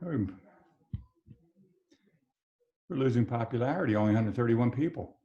We're losing popularity, only 131 people.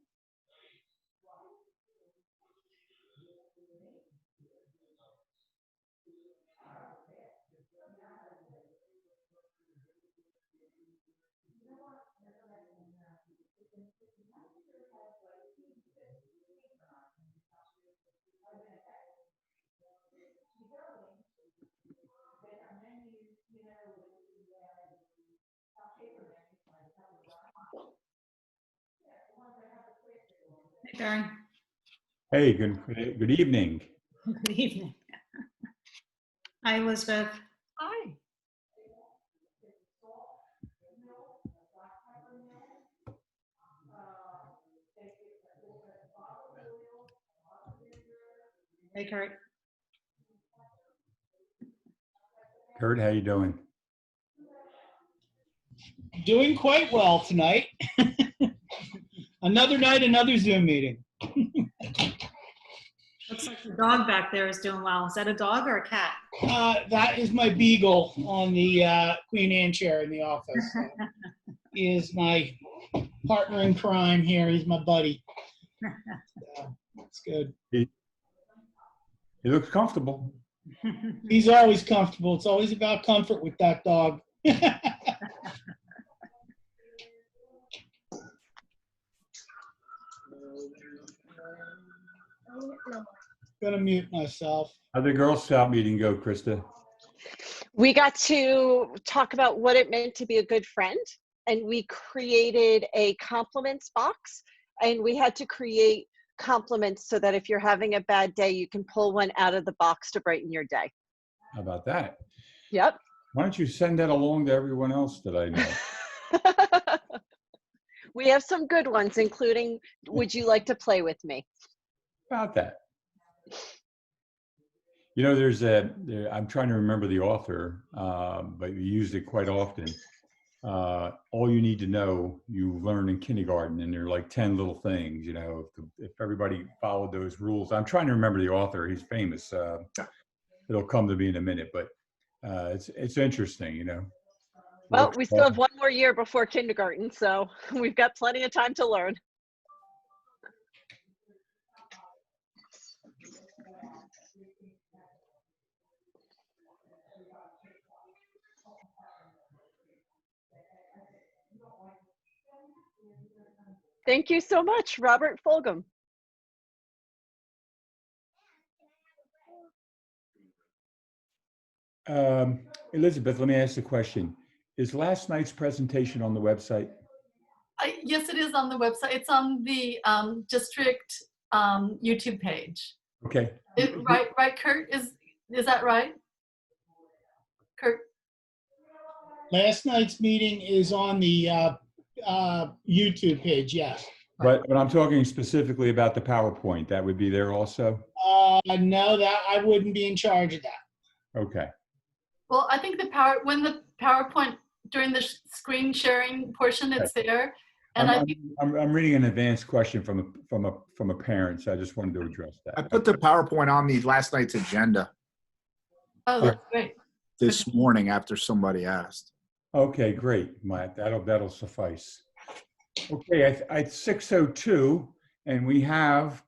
Hey, Darren. Hey, good evening. Good evening. Hi, Elizabeth. Hi. Hey, Kurt. Kurt, how you doing? Doing quite well tonight. Another night, another Zoom meeting. Looks like the dog back there is doing well. Is that a dog or a cat? That is my beagle on the Queen Anne chair in the office. He is my partner in crime here. He's my buddy. That's good. He looks comfortable. He's always comfortable. It's always about comfort with that dog. Gonna mute myself. How'd the Girl Scout meeting go, Krista? We got to talk about what it meant to be a good friend, and we created a compliments box, and we had to create compliments so that if you're having a bad day, you can pull one out of the box to brighten your day. How about that? Yep. Why don't you send that along to everyone else that I know? We have some good ones, including, would you like to play with me? About that. You know, I'm trying to remember the author, but we used it quite often. All you need to know, you learn in kindergarten, and there are like 10 little things, you know, if everybody followed those rules. I'm trying to remember the author, he's famous. It'll come to me in a minute, but it's interesting, you know. Well, we still have one more year before kindergarten, so we've got plenty of time to learn. Thank you so much, Robert Fulgham. Elizabeth, let me ask a question. Is last night's presentation on the website? Yes, it is on the website. It's on the district YouTube page. Okay. Right, Kurt? Is that right? Kurt? Last night's meeting is on the YouTube page, yes. But I'm talking specifically about the PowerPoint. That would be there also? No, that I wouldn't be in charge of that. Okay. Well, I think when the PowerPoint during the screen sharing portion, it's there. And I'm reading an advanced question from a parent, so I just wanted to address that. I put the PowerPoint on the last night's agenda oh, that's great. this morning after somebody asked. Okay, great, Matt. That'll suffice. Okay, at 6:02, and we have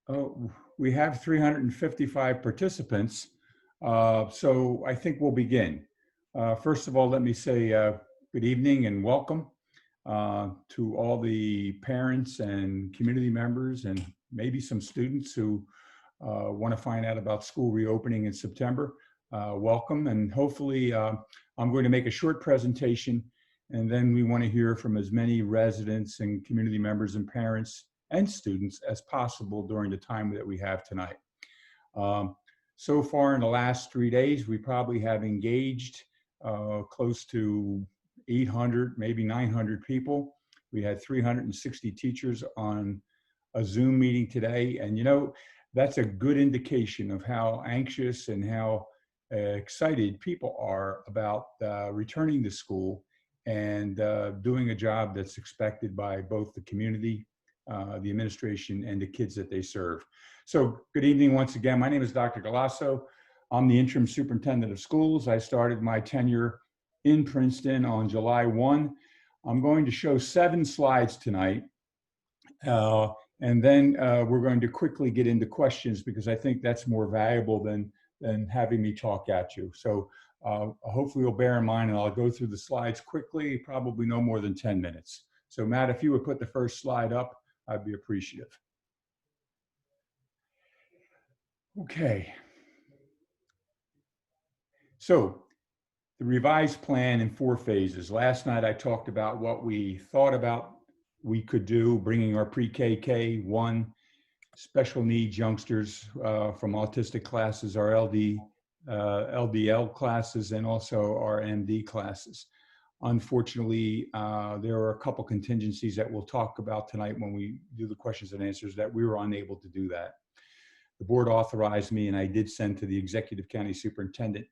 355 participants. So I think we'll begin. First of all, let me say good evening and welcome to all the parents and community members and maybe some students who want to find out about school reopening in September. Welcome, and hopefully I'm going to make a short presentation, and then we want to hear from as many residents and community members and parents and students as possible during the time that we have tonight. So far in the last 3 days, we probably have engaged close to 800, maybe 900 people. We had 360 teachers on a Zoom meeting today. And you know, that's a good indication of how anxious and how excited people are about returning to school and doing a job that's expected by both the community, the administration, and the kids that they serve. So good evening once again. My name is Dr. Galasso. I'm the interim superintendent of schools. I started my tenure in Princeton on July 1. I'm going to show 7 slides tonight. And then we're going to quickly get into questions because I think that's more valuable than having me talk at you. So hopefully you'll bear in mind, and I'll go through the slides quickly, probably no more than 10 minutes. So Matt, if you would put the first slide up, I'd be appreciative. Okay. So the revised plan in 4 phases. Last night I talked about what we thought about we could do, bringing our pre-K, K1, special needs youngsters from autistic classes, our LDL classes, and also our MD classes. Unfortunately, there are a couple contingencies that we'll talk about tonight when we do the questions and answers that we were unable to do that. The board authorized me, and I did send to the executive county superintendent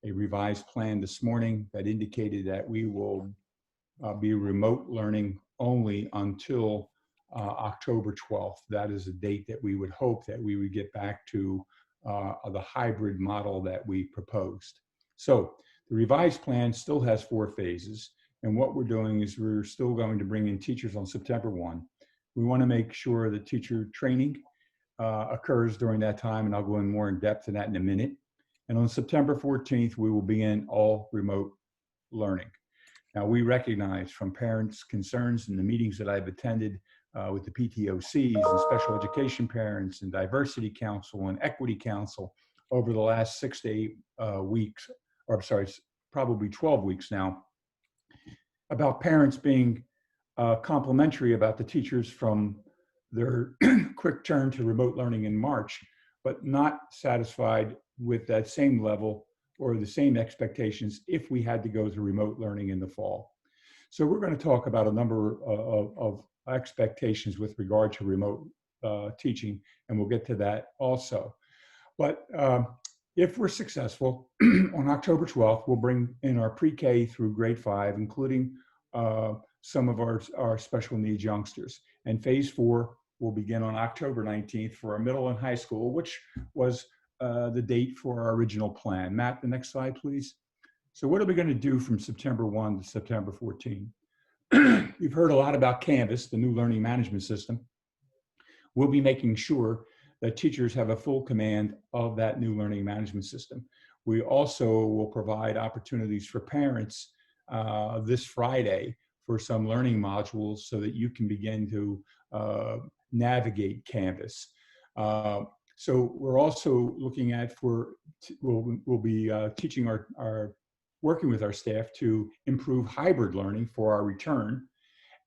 a revised plan this morning that indicated that we will be remote learning only until October 12th. That is a date that we would hope that we would get back to the hybrid model that we proposed. So the revised plan still has 4 phases. And what we're doing is we're still going to bring in teachers on September 1. We want to make sure that teacher training occurs during that time, and I'll go in more in depth in that in a minute. And on September 14th, we will begin all remote learning. Now, we recognize from parents' concerns in the meetings that I've attended with the PTOCs and special education parents and diversity council and equity council over the last 6 to 8 weeks, or I'm sorry, probably 12 weeks now, about parents being complimentary about the teachers from their quick turn to remote learning in March, but not satisfied with that same level or the same expectations if we had to go to remote learning in the fall. So we're going to talk about a number of expectations with regard to remote teaching, and we'll get to that also. But if we're successful, on October 12th, we'll bring in our pre-K through grade 5, including some of our special needs youngsters. And phase 4 will begin on October 19th for our middle and high school, which was the date for our original plan. Matt, the next slide, please. So what are we going to do from September 1 to September 14? You've heard a lot about Canvas, the new learning management system. We'll be making sure that teachers have a full command of that new learning management system. We also will provide opportunities for parents this Friday for some learning modules so that you can begin to navigate Canvas. So we're also looking at we'll be teaching working with our staff to improve hybrid learning for our return.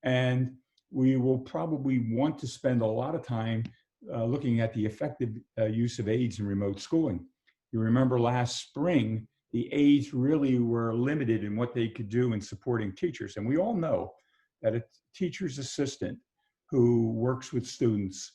And we will probably want to spend a lot of time looking at the effective use of aids in remote schooling. You remember last spring, the aids really were limited in what they could do in supporting teachers. And we all know that a teacher's assistant who works with students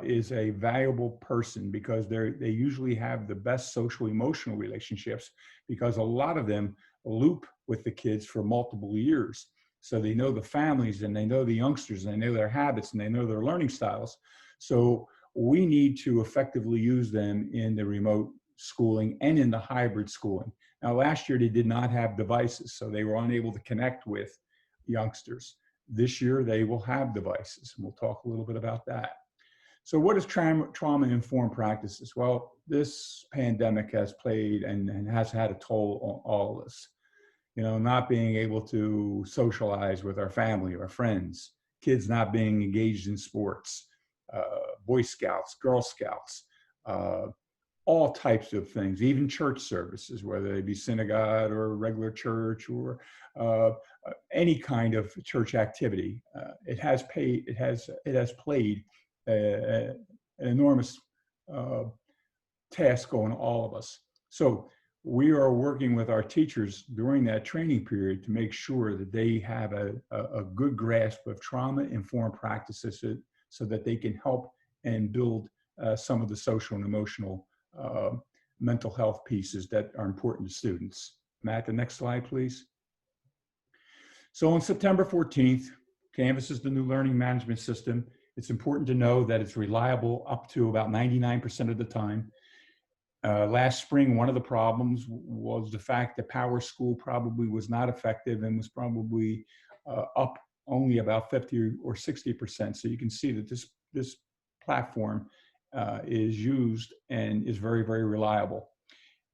is a valuable person because they usually have the best social emotional relationships because a lot of them loop with the kids for multiple years. So they know the families and they know the youngsters and they know their habits and they know their learning styles. So we need to effectively use them in the remote schooling and in the hybrid schooling. Now, last year they did not have devices, so they were unable to connect with youngsters. This year they will have devices. We'll talk a little bit about that. So what is trauma-informed practices? Well, this pandemic has played and has had a toll on all of us. You know, not being able to socialize with our family, our friends, kids not being engaged in sports, Boy Scouts, Girl Scouts, all types of things, even church services, whether they be synagogue or regular church or any kind of church activity. It has played an enormous task on all of us. So we are working with our teachers during that training period to make sure that they have a good grasp of trauma-informed practices so that they can help and build some of the social and emotional mental health pieces that are important to students. Matt, the next slide, please. So on September 14th, Canvas is the new learning management system. It's important to know that it's reliable up to about 99% of the time. Last spring, one of the problems was the fact that Power School probably was not effective and was probably up only about 50 or 60%. So you can see that this platform is used and is very, very reliable.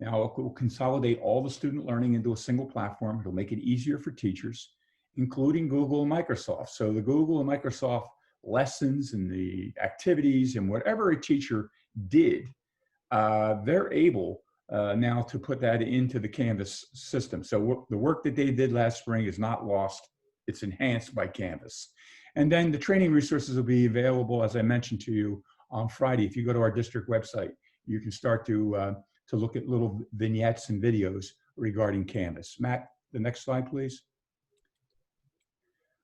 Now, it will consolidate all the student learning into a single platform. It'll make it easier for teachers, including Google and Microsoft. So the Google and Microsoft lessons and the activities and whatever a teacher did, they're able now to put that into the Canvas system. So the work that they did last spring is not lost. It's enhanced by Canvas. And then the training resources will be available, as I mentioned to you, on Friday. If you go to our district website, you can start to look at little vignettes and videos regarding Canvas. Matt, the next slide, please.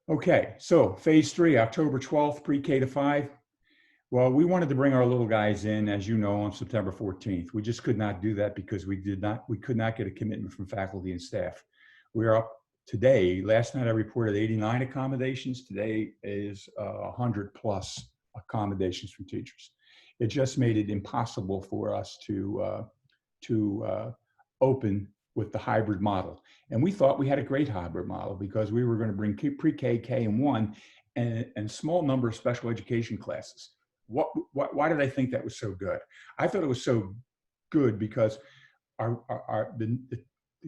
Okay, so phase 3, October 12th, pre-K to 5. Well, we wanted to bring our little guys in, as you know, on September 14th. We just could not do that because we could not get a commitment from faculty and staff. We're up today. Last night I reported 89 accommodations. Today is 100 plus accommodations from teachers. It just made it impossible for us to open with the hybrid model. And we thought we had a great hybrid model because we were going to bring pre-K, K, and 1 and small number of special education classes. Why did I think that was so good? I thought it was so good because the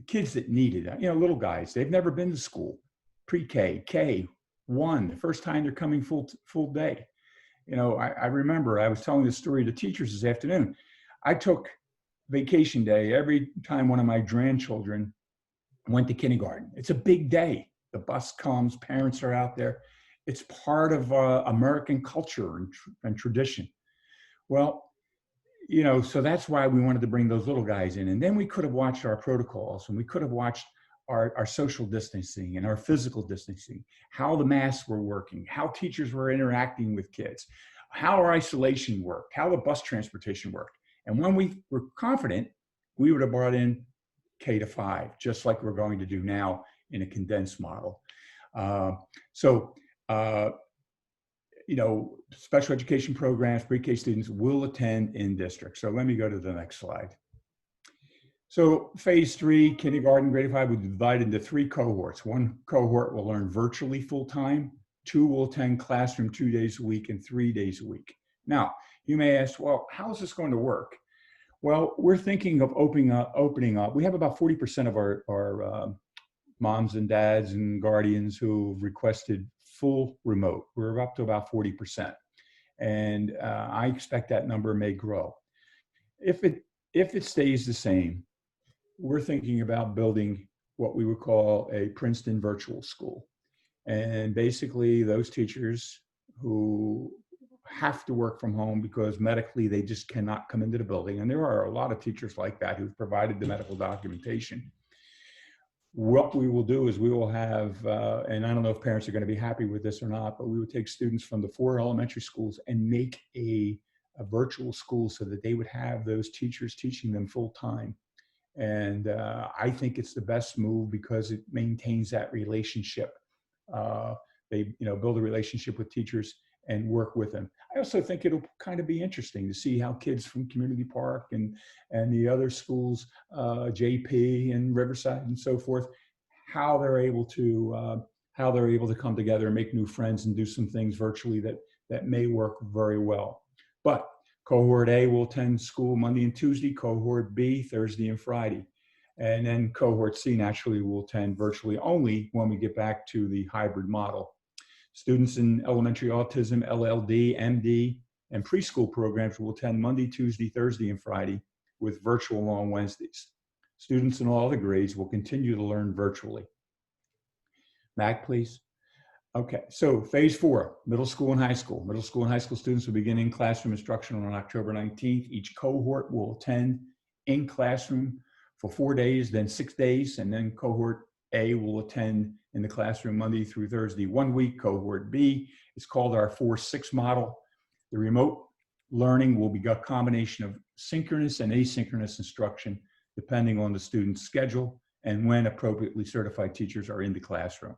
kids that needed it, little guys, they've never been to school, pre-K, K, 1, the first time they're coming full day. I remember I was telling this story to teachers this afternoon. I took vacation day every time one of my grandchildren went to kindergarten. It's a big day. The bus comes, parents are out there. It's part of American culture and tradition. Well, so that's why we wanted to bring those little guys in. And then we could have watched our protocols and we could have watched our social distancing and our physical distancing, how the masks were working, how teachers were interacting with kids, how our isolation worked, how the bus transportation worked. And when we were confident, we would have brought in K to 5, just like we're going to do now in a condensed model. Special education programs, pre-K students will attend in district. So let me go to the next slide. So phase 3, kindergarten, grade 5, we divide into 3 cohorts. 1 cohort will learn virtually full-time, 2 will attend classroom 2 days a week and 3 days a week. Now, you may ask, well, how is this going to work? Well, we're thinking of opening up. We have about 40% of our moms and dads and guardians who requested full remote. We're up to about 40%. And I expect that number may grow. If it stays the same, we're thinking about building what we would call a Princeton virtual school. And basically those teachers who have to work from home because medically they just cannot come into the building. And there are a lot of teachers like that who've provided the medical documentation. What we will do is we will have, and I don't know if parents are going to be happy with this or not, but we would take students from the 4 elementary schools and make a virtual school so that they would have those teachers teaching them full time. And I think it's the best move because it maintains that relationship. They build a relationship with teachers and work with them. I also think it'll kind of be interesting to see how kids from Community Park and the other schools, JP and Riverside and so forth, how they're able to come together and make new friends and do some things virtually that may work very well. But cohort A will attend school Monday and Tuesday, cohort B Thursday and Friday. And then cohort C naturally will attend virtually only when we get back to the hybrid model. Students in elementary autism, LLD, MD, and preschool programs will attend Monday, Tuesday, Thursday, and Friday with virtual on Wednesdays. Students in all other grades will continue to learn virtually. Mac, please. Okay, so phase 4, middle school and high school. Middle school and high school students will begin in classroom instruction on October 19th. Each cohort will attend in classroom for 4 days, then 6 days, and then cohort A will attend in the classroom Monday through Thursday 1 week. Cohort B is called our 4-6 model. The remote learning will be a combination of synchronous and asynchronous instruction depending on the student's schedule and when appropriately certified teachers are in the classroom.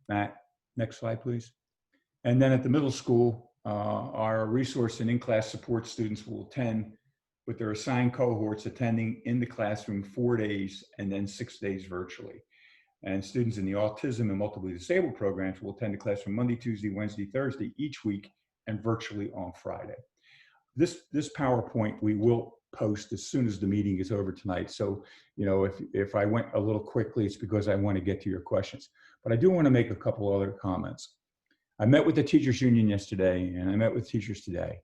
Matt, next slide, please. And then at the middle school, our resource and in-class support students will attend with their assigned cohorts attending in the classroom 4 days and then 6 days virtually. And students in the autism and multiply disabled programs will attend the classroom Monday, Tuesday, Wednesday, Thursday each week and virtually on Friday. This PowerPoint we will post as soon as the meeting is over tonight. So, you know, if I went a little quickly, it's because I want to get to your questions. But I do want to make a couple other comments. I met with the teachers union yesterday and I met with teachers today.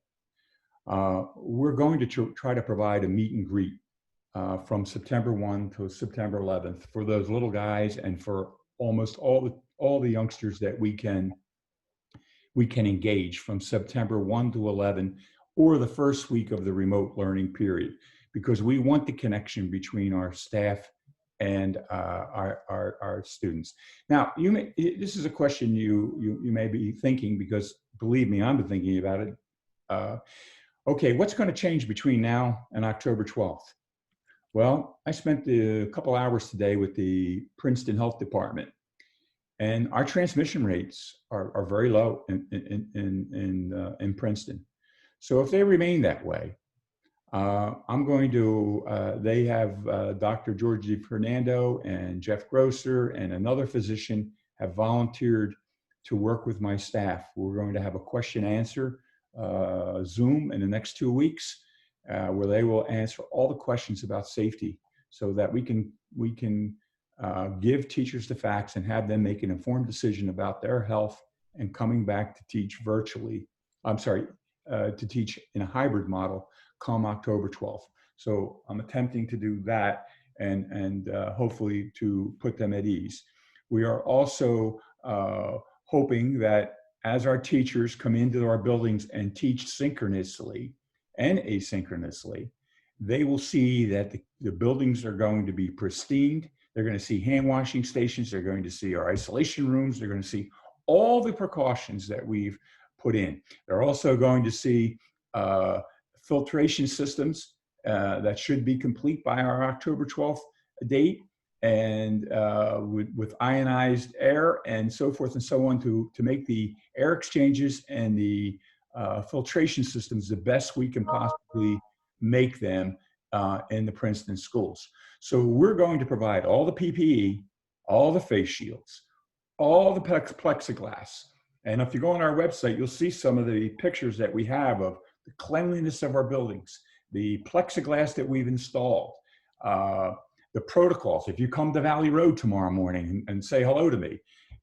We're going to try to provide a meet and greet from September 1 to September 11th for those little guys and for almost all the youngsters that we can engage from September 1 to 11 or the first week of the remote learning period, because we want the connection between our staff and our students. Now, this is a question you may be thinking, because believe me, I've been thinking about it. Okay, what's going to change between now and October 12th? Well, I spent a couple hours today with the Princeton Health Department, and our transmission rates are very low in Princeton. So if they remain that way, I'm going to, they have Dr. George DiFernando and Jeff Grosser and another physician have volunteered to work with my staff. We're going to have a question answer Zoom in the next 2 weeks where they will answer all the questions about safety so that we can give teachers the facts and have them make an informed decision about their health and coming back to teach virtually. I'm sorry, to teach in a hybrid model come October 12th. So I'm attempting to do that and hopefully to put them at ease. We are also hoping that as our teachers come into our buildings and teach synchronously and asynchronously, they will see that the buildings are going to be pristine. They're going to see hand washing stations. They're going to see our isolation rooms. They're going to see all the precautions that we've put in. They're also going to see filtration systems that should be complete by our October 12th date, and with ionized air and so forth and so on to make the air exchanges and the filtration systems the best we can possibly make them in the Princeton schools. So we're going to provide all the PPE, all the face shields, all the plexiglass. And if you go on our website, you'll see some of the pictures that we have of the cleanliness of our buildings, the plexiglass that we've installed, the protocols. If you come to Valley Road tomorrow morning and say hello to me,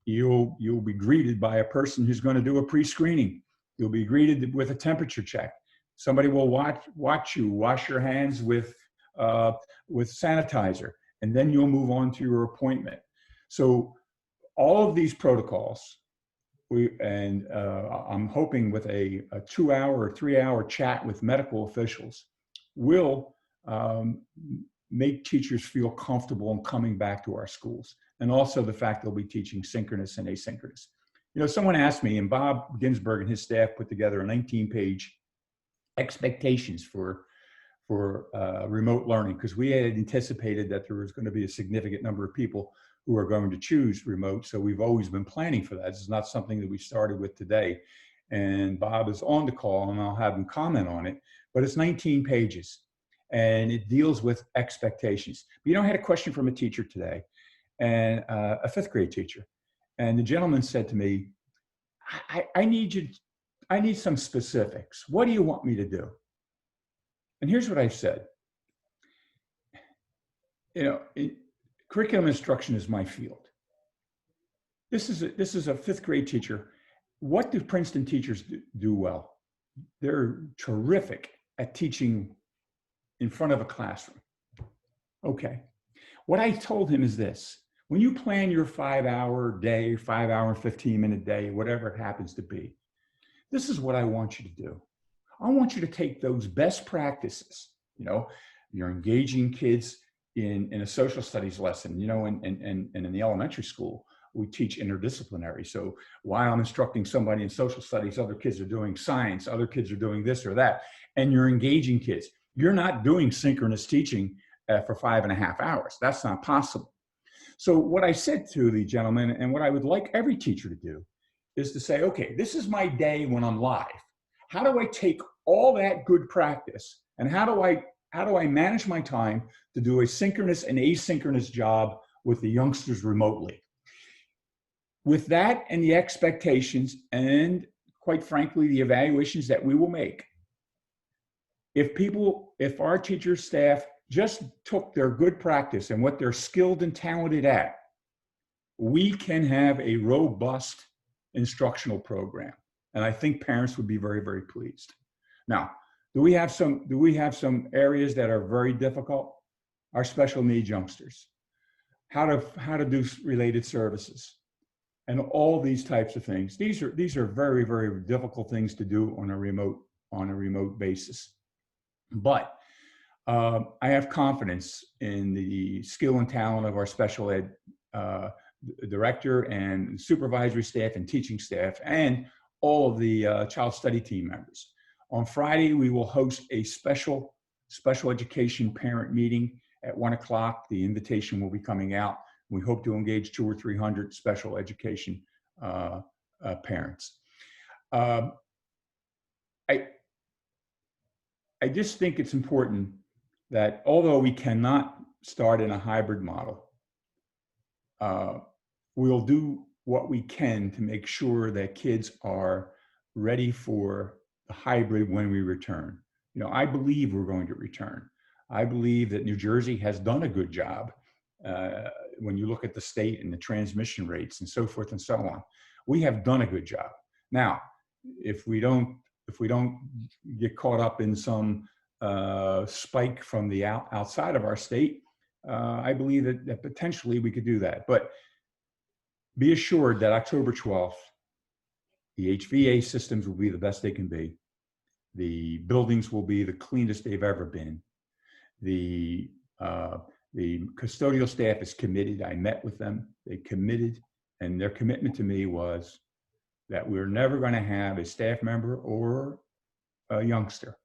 you'll be greeted by a person who's going to do a pre-screening. You'll be greeted with a temperature check. Somebody will watch you wash your hands with sanitizer, and then you'll move on to your appointment. So all of these protocols, I'm hoping with a 2-hour or 3-hour chat with medical officials will make teachers feel comfortable in coming back to our schools. And also the fact they'll be teaching synchronous and asynchronous. You know, someone asked me, and Bob Ginsberg and his staff put together a 19-page expectations for remote learning, because we had anticipated that there was going to be a significant number of people who are going to choose remote. So we've always been planning for that. This is not something that we started with today. And Bob is on the call and I'll have him comment on it, but it's 19 pages and it deals with expectations. But, you know, I had a question from a teacher today, and a 5th grade teacher. And the gentleman said to me, I need some specifics. What do you want me to do? And here's what I said. You know, curriculum instruction is my field. This is a 5th grade teacher. What do Princeton teachers do well? They're terrific at teaching in front of a classroom. Okay. What I told him is this: when you plan your 5-hour day, 5-hour and 15-minute day, whatever it happens to be, this is what I want you to do. I want you to take those best practices. You know, you're engaging kids in a social studies lesson, you know, and in the elementary school, we teach interdisciplinary. So while I'm instructing somebody in social studies, other kids are doing science, other kids are doing this or that, and you're engaging kids. You're not doing synchronous teaching for 5.5 hours. That's not possible. So what I said to the gentleman, and what I would like every teacher to do, is to say, okay, this is my day when I'm live. How do I take all that good practice And how do I manage my time to do a synchronous and asynchronous job with the youngsters remotely? With that and the expectations and, quite frankly, the evaluations that we will make, if our teacher staff just took their good practice and what they're skilled and talented at, we can have a robust instructional program. And I think parents would be very, very pleased. Now, do we have some areas that are very difficult? Our special needs youngsters, how to do related services, and all these types of things. These are very, very difficult things to do on a remote basis. But I have confidence in the skill and talent of our special ed director and supervisory staff and teaching staff and all of the child study team members. On Friday, we will host a special education parent meeting at 1 o'clock. The invitation will be coming out. We hope to engage 200 or 300 special education parents. I just think it's important that although we cannot start in a hybrid model, we'll do what we can to make sure that kids are ready for the hybrid when we return. You know, I believe we're going to return. I believe that New Jersey has done a good job when you look at the state and the transmission rates and so forth and so on. We have done a good job. Now, if we don't get caught up in some spike from the outside of our state, I believe that potentially we could do that. But be assured that October 12th, the HVA systems will be the best they can be. The buildings will be the cleanest they've ever been. The custodial staff is committed. I met with them. They committed, and their commitment to me was that we're never going to have a staff member or a youngster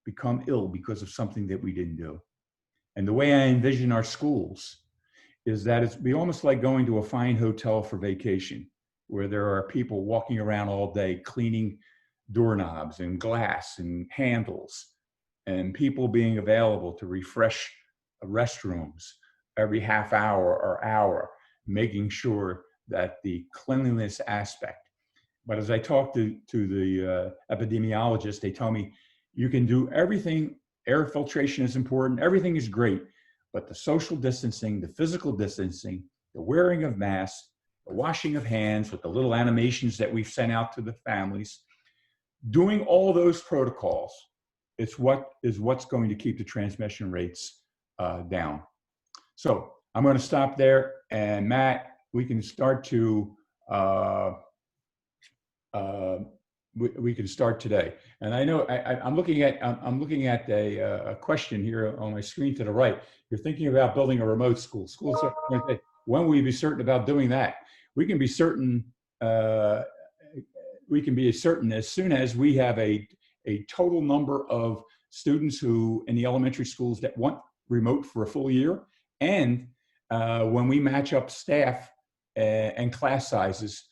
become ill because of something that we didn't do. And the way I envision our schools is that it's be almost like going to a fine hotel for vacation, where there are people walking around all day cleaning doorknobs and glass and handles, and people being available to refresh restrooms every half hour or hour, making sure that the cleanliness aspect. But as I talk to the epidemiologists, they tell me you can do everything. Air filtration is important. Everything is great. But the social distancing, the physical distancing, the wearing of masks, the washing of hands with the little animations that we've sent out to the families, doing all those protocols is what's going to keep the transmission rates down. So I'm going to stop there, and Matt, we can start to we can start today. And I know I'm looking at a question here on my screen to the right. You're thinking about building a remote school. Schools are going to say, when will we be certain about doing that? We can be certain. We can be certain as soon as we have a total number of students who in the elementary schools that want remote for a full year, and when we match up staff and class sizes,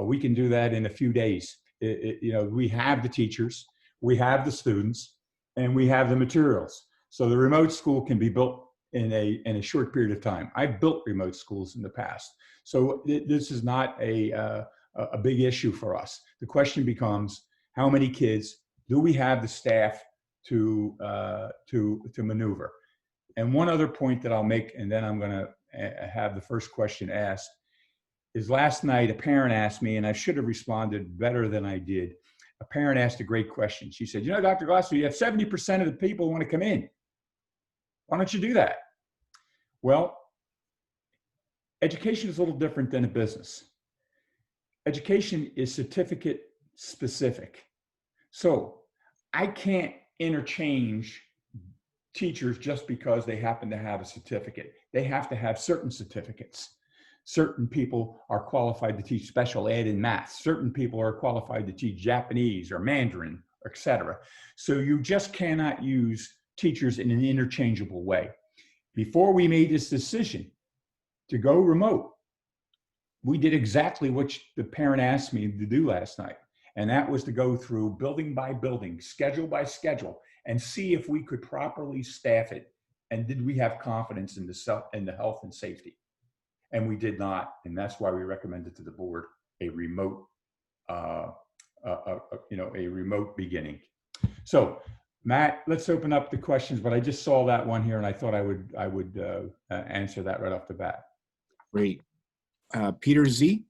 we can do that in a few days. You know, we have the teachers, we have the students, and we have the materials. So the remote school can be built in a short period of time. I've built remote schools in the past, so this is not a big issue for us. The question becomes, how many kids do we have the staff to maneuver? And one other point that I'll make, and then I'm going to have the first question asked, is last night a parent asked me, and I should have responded better than I did. A parent asked a great question. She said, you know, Dr. Glasser, you have 70% of the people want to come in. Why don't you do that? Well, education is a little different than a business. Education is certificate specific. So I can't interchange teachers just because they happen to have a certificate. They have to have certain certificates. Certain people are qualified to teach special ed and math. Certain people are qualified to teach Japanese or Mandarin, etc. So you just cannot use teachers in an interchangeable way. Before we made this decision to go remote, we did exactly what the parent asked me to do last night. And that was to go through building by building, schedule by schedule, and see if we could properly staff it. And did we have confidence in the health and safety? And we did not. And that's why we recommended to the board a remote, a remote beginning. So Matt, let's open up the questions, but I just saw that one here and I thought I would answer that right off the bat. Great. Peter Z.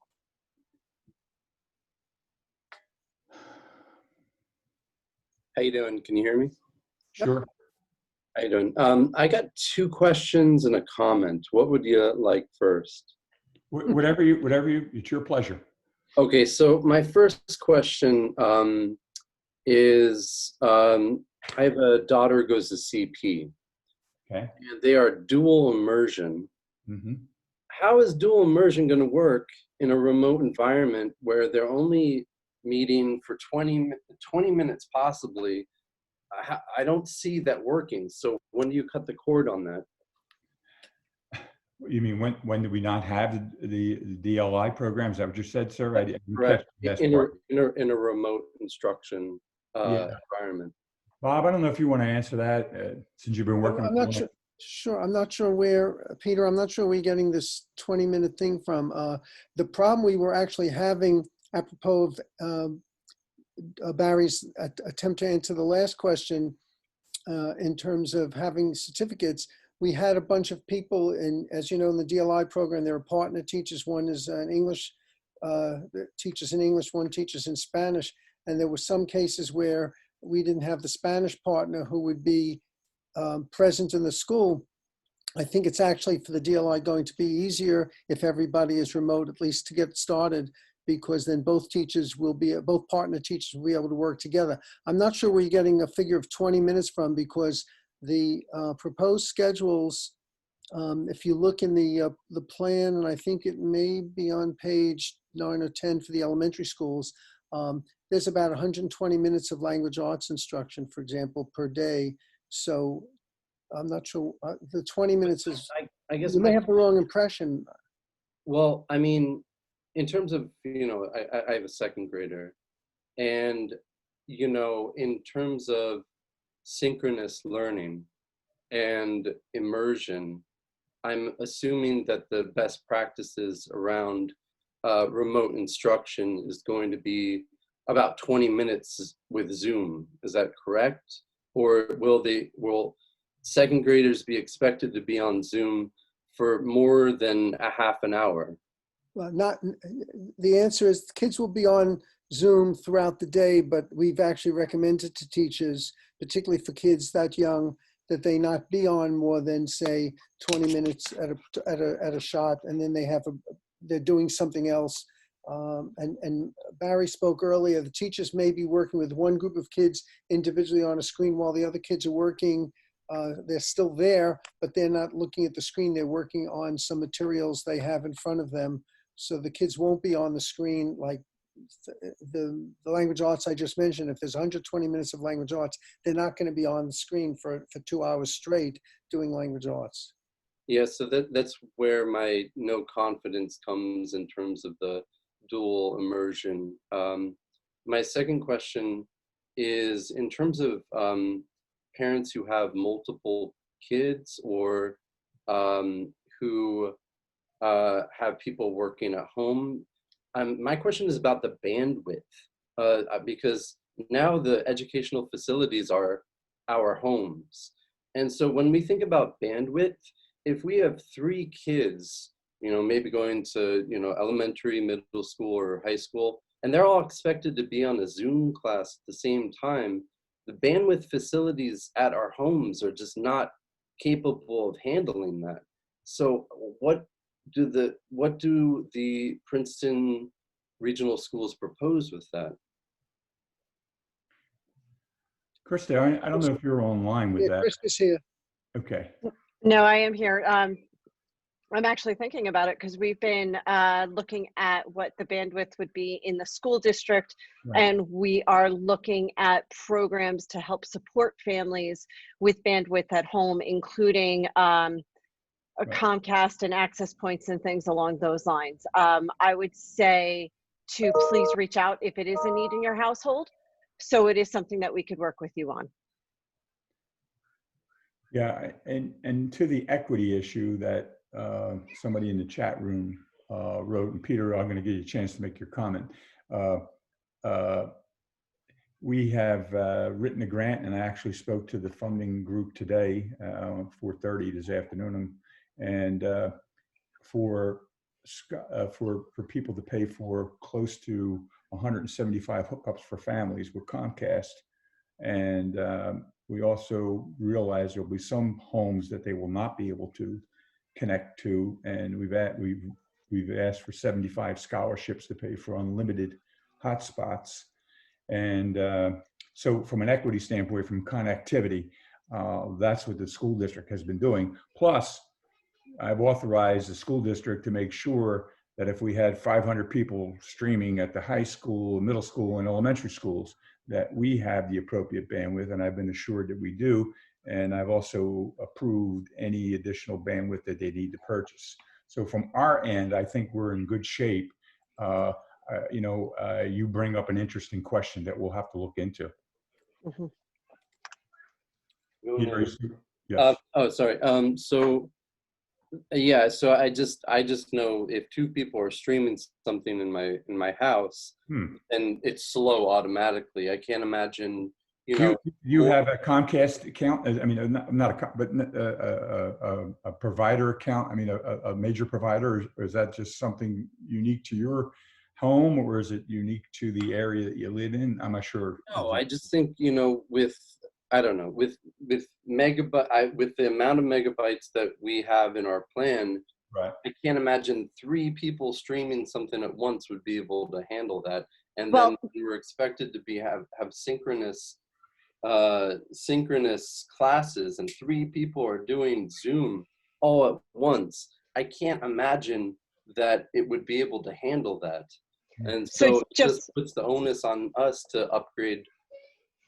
How you doing? Can you hear me? Sure. How you doing? I got 2 questions and a comment. What would you like first? Whatever it's your pleasure. Okay, so my first question is I have a daughter who goes to CP. Okay. And they are dual immersion. Mm-hmm. How is dual immersion going to work in a remote environment where they're only meeting for 20 minutes possibly? I don't see that working. So when do you cut the cord on that? You mean when do we not have the DLI programs? Is that what you said, sir? I didn't Correct. catch the In last part. a remote instruction environment. Bob, I don't know if you want to answer that since you've been working. I'm not sure. Sure. I'm not sure where, Peter, I'm not sure where you're getting this 20-minute thing from. The problem we were actually having, apropos of Barry's attempt to answer the last question, in terms of having certificates, we had a bunch of people, and as you know, in the DLI program, there are partner teachers. One is an English, teaches in English, one teaches in Spanish. And there were some cases where we didn't have the Spanish partner who would be present in the school. I think it's actually for the DLI going to be easier if everybody is remote, at least to get started, because then both partner teachers will be able to work together. I'm not sure where you're getting a figure of 20 minutes from, because the proposed schedules, if you look in the plan, and I think it may be on page 9 or 10 for the elementary schools, there's about 120 minutes of language arts instruction, for example, per day. So I'm not sure, the 20 minutes is, I guess you may have the wrong impression. Well, I mean, in terms of, I have a 2nd grader, and, in terms of synchronous learning and immersion, I'm assuming that the best practices around remote instruction is going to be about 20 minutes with Zoom. Is that correct? Or will 2nd graders be expected to be on Zoom for more than a half an hour? Well, the answer is kids will be on Zoom throughout the day, but we've actually recommended to teachers, particularly for kids that young, that they not be on more than, say, 20 minutes at a shot, and then they're doing something else. And Barry spoke earlier, the teachers may be working with one group of kids individually on a screen while the other kids are working. They're still there, but they're not looking at the screen. They're working on some materials they have in front of them. So the kids won't be on the screen like the language arts I just mentioned. If there's 120 minutes of language arts, they're not going to be on the screen for 2 hours straight doing language arts. Yeah, so that's where my no confidence comes in terms of the dual immersion. My second question is in terms of parents who have multiple kids or who have people working at home. My question is about the bandwidth, because now the educational facilities are our homes. And so when we think about bandwidth, if we have 3 kids, maybe going to, elementary, middle school, or high school, and they're all expected to be on a Zoom class at the same time, the bandwidth facilities at our homes are just not capable of handling that. So what do the Princeton regional schools propose with that? Krista, I don't know if you're online with Yeah, that. Chris is here. Okay. No, I am here. I'm actually thinking about it because we've been looking at what the bandwidth would be in the school district, Right. and we are looking at programs to help support families with bandwidth at home, including a Comcast and access points and things along those lines. I would say to please reach out if it is a need in your household. So it is something that we could work with you on. Yeah, and to the equity issue that somebody in the chat room wrote, and Peter, I'm going to give you a chance to make your comment. Uh, uh, we have written a grant, and I actually spoke to the funding group today, 4:30 this afternoon, and for people to pay for close to 175 hookups for families with Comcast. And we also realize there'll be some homes that they will not be able to connect to. And we've asked for 75 scholarships to pay for unlimited hotspots. And so from an equity standpoint, from connectivity, that's what the school district has been doing. Plus, I've authorized the school district to make sure that if we had 500 people streaming at the high school, middle school, and elementary schools, that we have the appropriate bandwidth, and I've been assured that we do. And I've also approved any additional bandwidth that they need to purchase. So from our end, I think we're in good shape. You bring up an interesting question that we'll have to look into. Mhm. Peter, yes. Oh, sorry. So yeah, so I just know if two people are streaming something in my house, and it's slow automatically. I can't imagine, You have a Comcast account? I mean, not but a provider account. I mean, a major provider, or is that just something unique to your home, or is it unique to the area that you live in? I'm not sure. No, I just think, with, I don't know, with with the amount of megabytes that we have in our plan, Right. I can't imagine 3 people streaming something at once would be able to handle that. And Well- then we were expected to have synchronous classes, and 3 people are doing Zoom all at once. I can't imagine that it would be able to handle that. And so it just puts the onus on us to upgrade,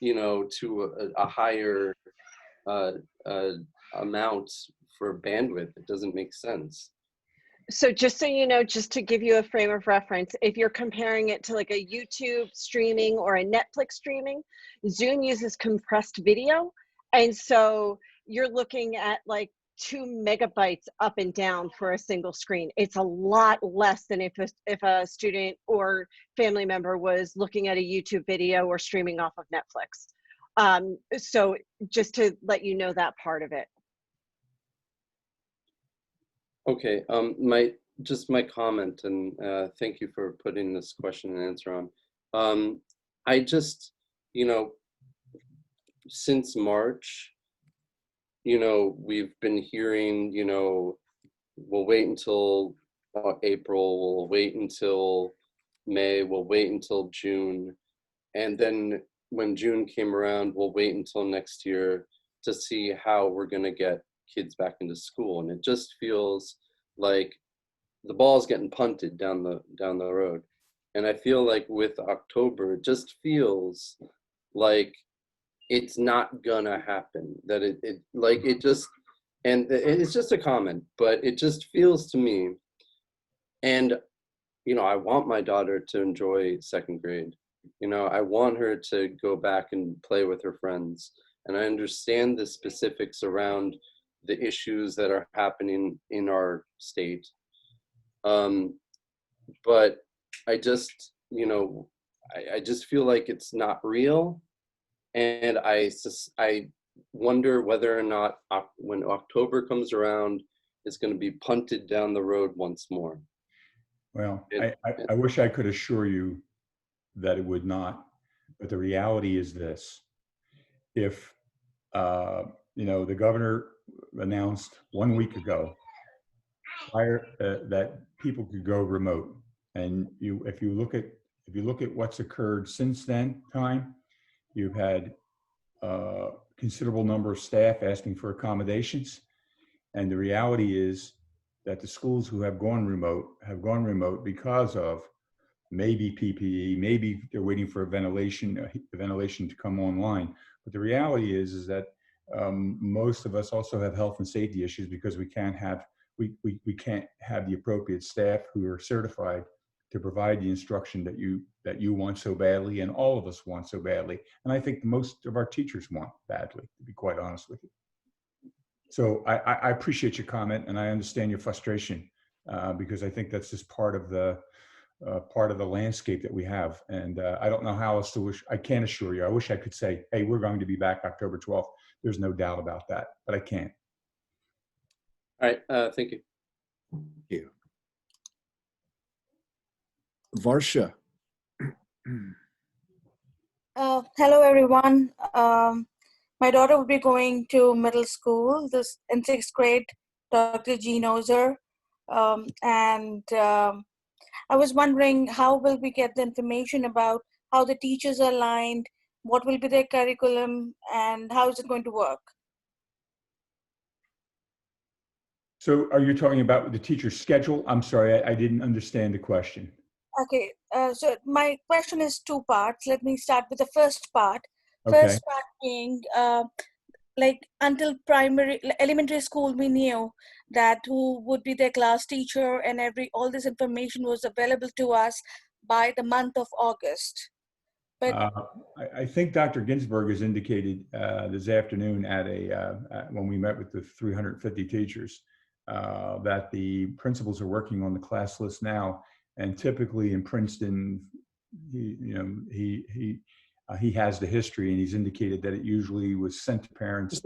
to a higher amount for bandwidth. It doesn't make sense. So just so you know, just to give you a frame of reference, if you're comparing it to like a YouTube streaming or a Netflix streaming, Zoom uses compressed video. And so you're looking at like 2 megabytes up and down for a single screen. It's a lot less than if a student or family member was looking at a YouTube video or streaming off of Netflix. So just to let you know that part of it. Okay, my comment, and thank you for putting this question and answer on. I just, since March, we've been hearing, we'll wait until April, we'll wait until May, we'll wait until June. And then when June came around, we'll wait until next year to see how we're going to get kids back into school. And it just feels like the ball's getting punted down the road. And I feel like with October, it just feels like it's not gonna happen. That it's just a comment, but it just feels to me, and I want my daughter to enjoy 2nd grade. I want her to go back and play with her friends. And I understand the specifics around the issues that are happening in our state. But I just, I just feel like it's not real. And I wonder whether or not when October comes around, it's going to be punted down the road once more. Well, I wish I could assure you that it would not, but the reality is this. If, the governor announced 1 week ago that people could go remote, and if you look at what's occurred since then time, you've had a considerable number of staff asking for accommodations, and the reality is that the schools who have gone remote because of maybe PPE, maybe they're waiting for ventilation to come online. But the reality is that most of us also have health and safety issues because we can't have the appropriate staff who are certified to provide the instruction that you want so badly, and all of us want so badly. And I think most of our teachers want badly, to be quite honest with you. So I appreciate your comment, and I understand your frustration because I think that's just part of the landscape that we have. And I don't know how else to wish. I can't assure you. I wish I could say, hey, we're going to be back October 12th. There's no doubt about that, but I can't. All right, thank you. Thank you. Varsha. Hello, everyone. My daughter will be going to middle school this in 6th grade, Dr. G knows her. I was wondering, how will we get the information about how the teachers are aligned, what will be their curriculum, and how is it going to work? So are you talking about the teacher's schedule? I'm sorry, I didn't understand the question. Okay, so my question is 2 parts. Let me start with the first part. Okay. First part being, like until elementary school, we knew that who would be their class teacher and all this information was available to us by the month of August. But I think Dr. Ginsburg has indicated this afternoon when we met with the 350 teachers that the principals are working on the class list now. And typically in Princeton, he has the history, and he's indicated that it usually was sent to parents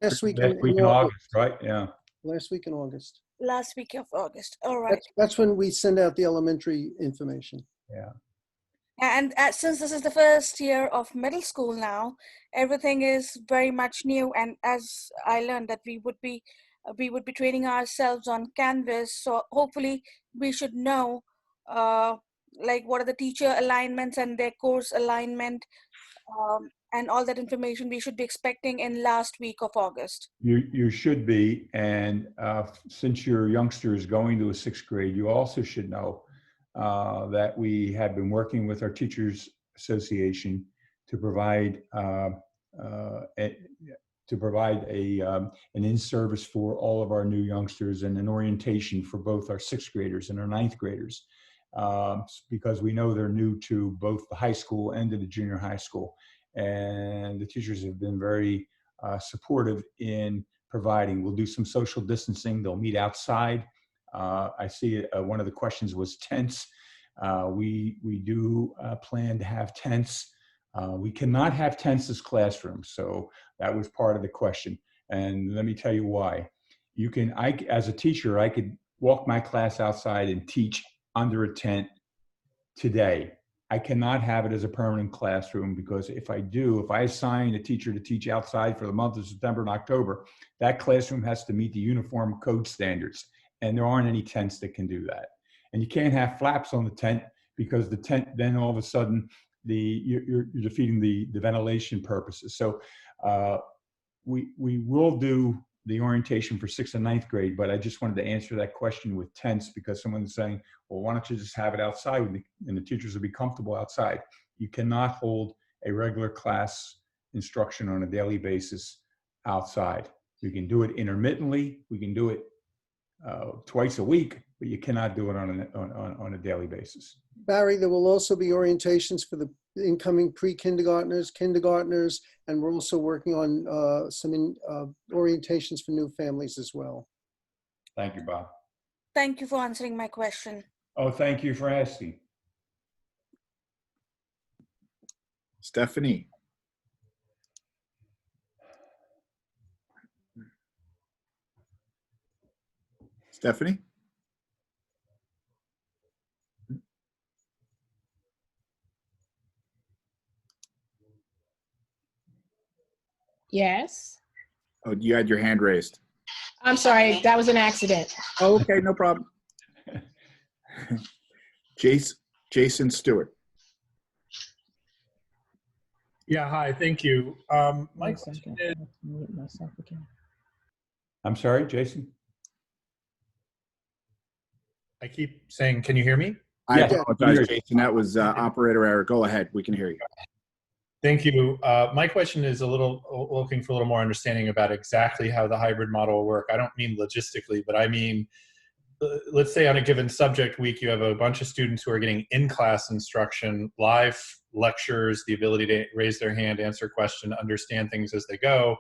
Last week in August, right? Yeah. Last week in August. last week of August. All right. That's when we send out the elementary information. Yeah. And since this is the first year of middle school now, everything is very much new. And as I learned that we would be training ourselves on Canvas. So hopefully we should know like what are the teacher alignments and their course alignment, and all that information we should be expecting in last week of August. You should be. And since your youngster is going to a 6th grade, you also should know that we have been working with our Teachers Association to provide an in-service for all of our new youngsters and an orientation for both our 6th graders and our 9th graders, because we know they're new to both the high school and to the junior high school. And the teachers have been very supportive in providing. We'll do some social distancing. They'll meet outside. I see one of the questions was tents. We do plan to have tents. We cannot have tents as classrooms, so that was part of the question. And let me tell you why. As a teacher, I could walk my class outside and teach under a tent today. I cannot have it as a permanent classroom, because if I assign a teacher to teach outside for the month of September and October, that classroom has to meet the uniform code standards. And there aren't any tents that can do that. And you can't have flaps on the tent, because the tent, then all of a sudden, you're defeating the ventilation purposes. So we will do the orientation for 6th and 9th grade, but I just wanted to answer that question with tents, because someone's saying, well, why don't you just have it outside and the teachers will be comfortable outside. You cannot hold a regular class instruction on a daily basis outside. You can do it intermittently. We can do it twice a week, but you cannot do it on a daily basis. Barry, there will also be orientations for the incoming pre-kindergartners, kindergartners, and we're also working on some orientations for new families as well. Thank you, Bob. Thank you for answering my question. Oh, thank you for asking. Stephanie. Stephanie? Yes. Oh, you had your hand raised. I'm sorry, that was an accident. Oh, okay, no problem. Jason Stewart. Yeah, hi, thank you. My question is, I'm sorry, Jason? I keep saying, can you hear me? I Yes. apologize, Jason. That was operator error. Go ahead. We can hear you. Thank you. My question is looking for a little more understanding about exactly how the hybrid model will work. I don't mean logistically, but I mean, let's say on a given subject week, you have a bunch of students who are getting in-class instruction, live lectures, the ability to raise their hand, answer a question, understand things as they go.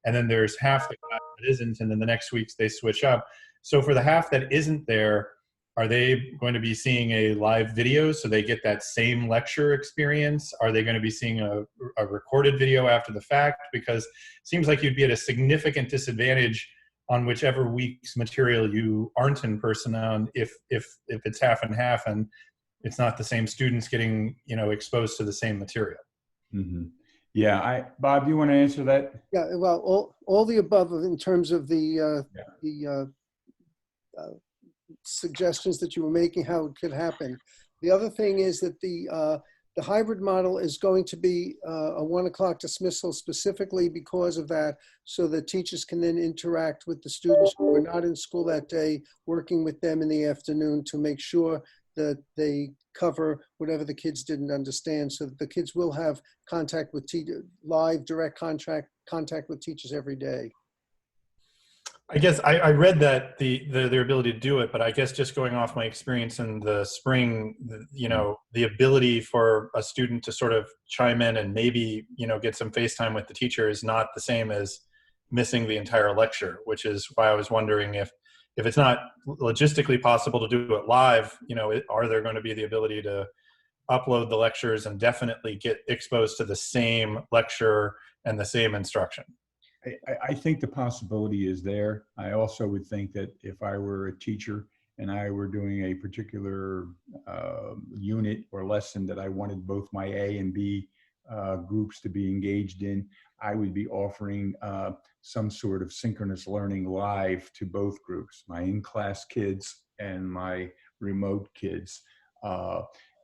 and then there's half the class that isn't, and then the next weeks they switch up. So for the half that isn't there, are they going to be seeing a live video so they get that same lecture experience? Are they going to be seeing a recorded video after the fact? Because it seems like you'd be at a significant disadvantage on whichever week's material you aren't in person on if it's half and half and it's not the same students getting, you know, exposed to the same material. Mm-hmm. Yeah, Bob, do you want to answer that? Yeah, well, all the above in terms of the suggestions that you were making, how it could happen. The other thing is that the hybrid model is going to be a 1 o'clock dismissal specifically because of that, so that teachers can then interact with the students who are not in school that day, working with them in the afternoon to make sure that they cover whatever the kids didn't understand, so that the kids will have contact with live direct contact with teachers every day. I guess I read that their ability to do it, but I guess just going off my experience in the spring, you know, the ability for a student to sort of chime in and maybe, you know, get some FaceTime with the teacher is not the same as missing the entire lecture, which is why I was wondering if it's not logistically possible to do it live, you know, are there going to be the ability to upload the lectures and definitely get exposed to the same lecture and the same instruction? I think the possibility is there. I also would think that if I were a teacher and I were doing a particular unit or lesson that I wanted both my A and B groups to be engaged in, I would be offering some sort of synchronous learning live to both groups, my in-class kids and my remote kids.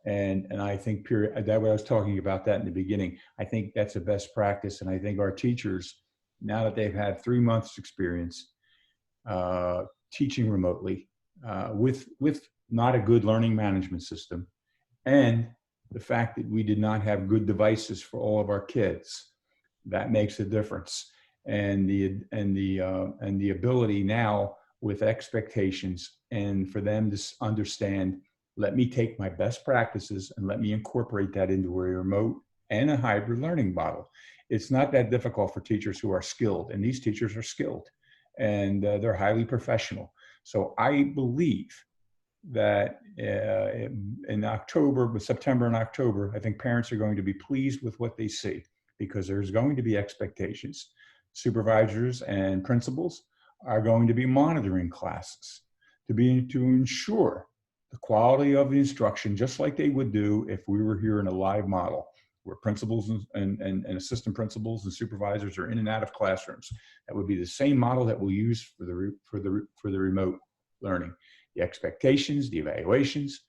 And I think that what I was talking about that in the beginning, I think that's a best practice. And I think our teachers, now that they've had 3 months experience teaching remotely with not a good learning management system, and the fact that we did not have good devices for all of our kids, that makes a difference. And the ability now with expectations and for them to understand, let me take my best practices and let me incorporate that into a remote and a hybrid learning model. It's not that difficult for teachers who are skilled, and these teachers are skilled and they're highly professional. So I believe that in October, September and October, I think parents are going to be pleased with what they see, because there's going to be expectations. Supervisors and principals are going to be monitoring classes to ensure the quality of the instruction, just like they would do if we were here in a live model, where principals and assistant principals and supervisors are in and out of classrooms. That would be the same model that we'll use for the remote learning. The expectations, the evaluations,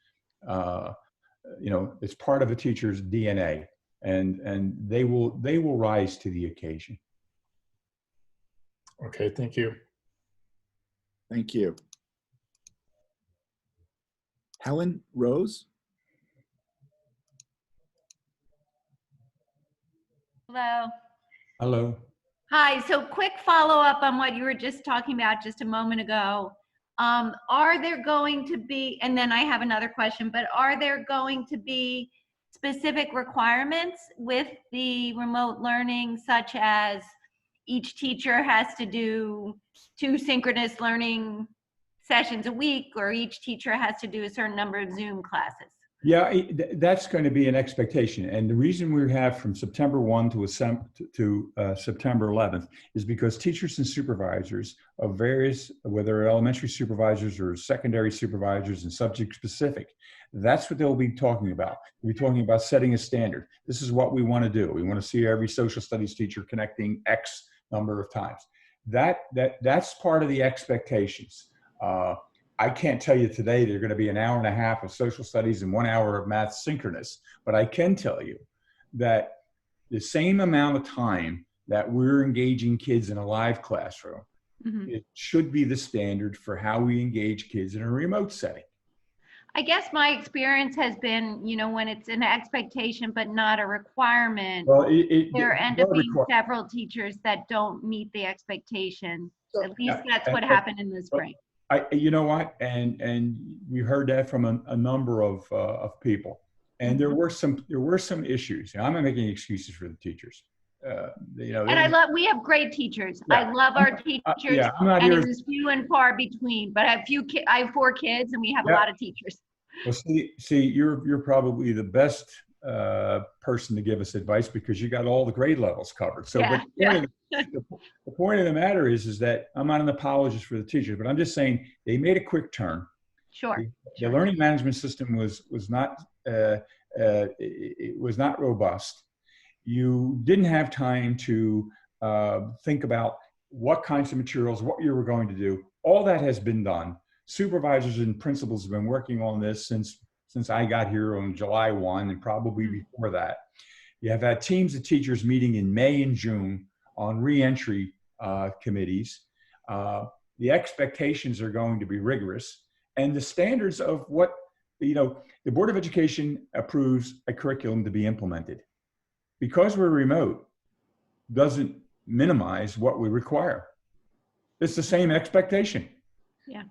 you know, it's part of a teacher's DNA, and they will rise to the occasion. Okay, thank you. Thank you. Helen Rose? Hello. Hello. Hi. So quick follow-up on what you were just talking about just a moment ago. Are there going to be, and then I have another question, but are there going to be specific requirements with the remote learning, such as each teacher has to do 2 synchronous learning sessions a week, or each teacher has to do a certain number of Zoom classes? Yeah, that's going to be an expectation. And the reason we have from September 1 to September 11th is because teachers and supervisors of various, whether elementary supervisors or secondary supervisors and subject specific, that's what they'll be talking about. We'll be talking about setting a standard. This is what we want to do. We want to see every social studies teacher connecting X number of times. That's part of the expectations. I can't tell you today they're going to be an hour and a half of social studies and 1 hour of math synchronous, but I can tell you that the same amount of time that we're engaging kids in a live classroom, it should be the standard for how we engage kids in a remote setting. I guess my experience has been, you know, when it's an expectation but not a requirement, well, there end up being several teachers that don't meet the expectation. At least that's what happened in the spring. You know what, and we heard that from a number of people, and there were some issues. And I'm not making excuses for the teachers. And we have great teachers. Yeah. I love our teachers. Yeah, I'm not and here. it is few and far between, but I have 4 kids and we have a Yeah. lot of teachers. Well, see, you're probably the best person to give us advice because you got all the grade levels covered. So, Yeah, the point of the matter is that I'm not an apologist for the teachers, but I'm just saying they made a quick turn. Sure. The learning management system was not it was not robust. You didn't have time to think about what kinds of materials, what you were going to do. All that has been done. Supervisors and principals have been working on this since I got here on July 1 and probably before that. You have had teams of teachers meeting in May and June on reentry committees. The expectations are going to be rigorous, and the standards of what, the Board of Education approves a curriculum to be implemented. Because we're remote doesn't minimize what we require. It's the same expectation. Yeah.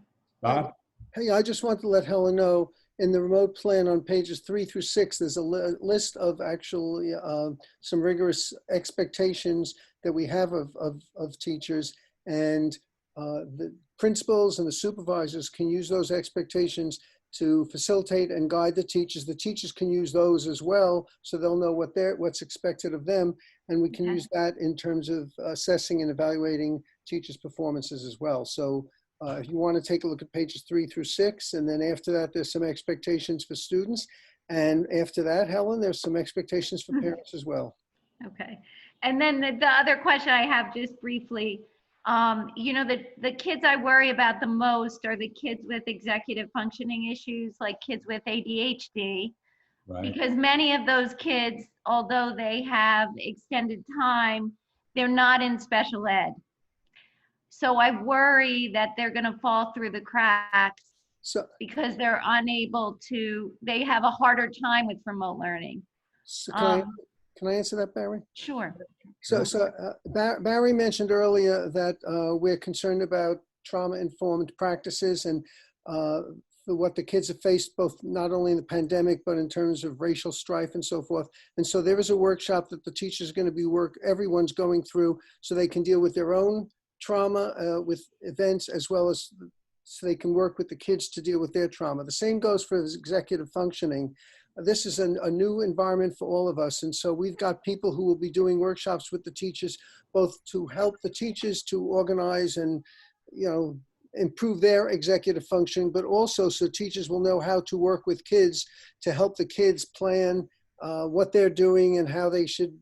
Bob? Hey, I just want to let Helen know, in the remote plan on pages 3 through 6, there's a list of actually some rigorous expectations that we have of teachers, and the principals and the supervisors can use those expectations to facilitate and guide the teachers. The teachers can use those as well, so they'll know what's expected of them, and we can use that in terms of assessing and evaluating teachers' performances as well. So if you want to take a look at pages 3 through 6, and then after that, there's some expectations for students. And after that, Helen, there's some expectations for parents as well. Okay. And then the other question I have just briefly, the kids I worry about the most are the kids with executive functioning issues, like kids with ADHD, Right. because many of those kids, although they have extended time, they're not in special ed. So I worry that they're going to fall through the cracks because they're unable to, they have a harder time with remote learning. So can I answer that, Barry? Sure. So Barry mentioned earlier that we're concerned about trauma-informed practices and what the kids have faced, both not only in the pandemic, but in terms of racial strife and so forth. And so there is a workshop that the teachers are going to be everyone's going through so they can deal with their own trauma with events, as well as so they can work with the kids to deal with their trauma. The same goes for executive functioning. This is a new environment for all of us. And so we've got people who will be doing workshops with the teachers, both to help the teachers to organize and, improve their executive function, but also so teachers will know how to work with kids to help the kids plan what they're doing and how they should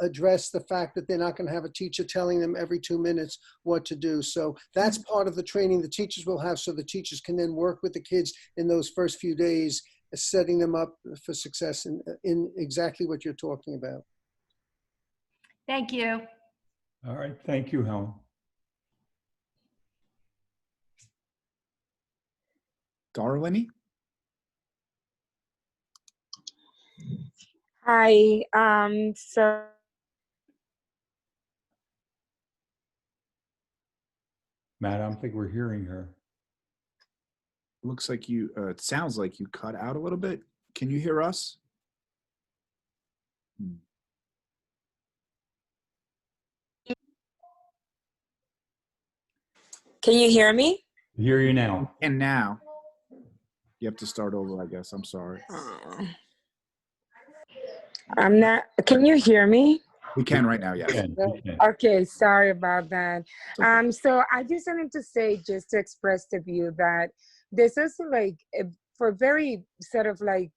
address the fact that they're not going to have a teacher telling them every 2 minutes what to do. So that's part of the training the teachers will have, so the teachers can then work with the kids in those first few days, setting them up for success in exactly what you're talking about. Thank you. All right. Thank you, Helen. Darlene? Hi, so Matt, I don't think we're hearing her. Looks like you, it sounds like you cut out a little bit. Can you hear us? can you hear me? I hear you now. And now you have to start over, I guess. I'm sorry. I'm not, can you hear me? We can right now, yes. We can. Okay, sorry about that. So I just wanted to say, just to express the view that this is like, for very sort of like,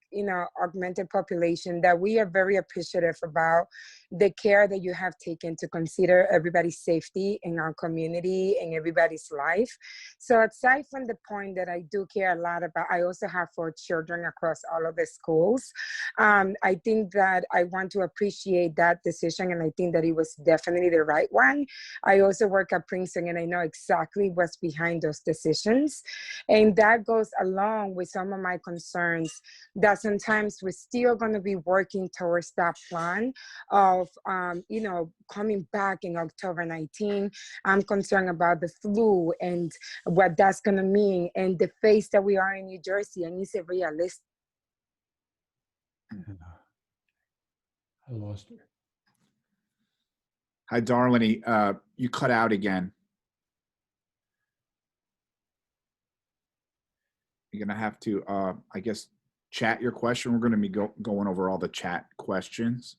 augmented population, that we are very appreciative about the care that you have taken to consider everybody's safety in our community and everybody's life. So aside from the point that I do care a lot about, I also have 4 children across all of the schools. I think that I want to appreciate that decision, and I think that it was definitely the right one. I also work at Princeton, and I know exactly what's behind those decisions. And that goes along with some of my concerns that sometimes we're still going to be working towards that plan of, coming back in October 19. I'm concerned about the flu and what that's going to mean, and the phase that we are in New Jersey, and is it realistic? I lost her. Hi, Darlene. You cut out again. You're going to have to, I guess, chat your question. We're going to be going over all the chat questions.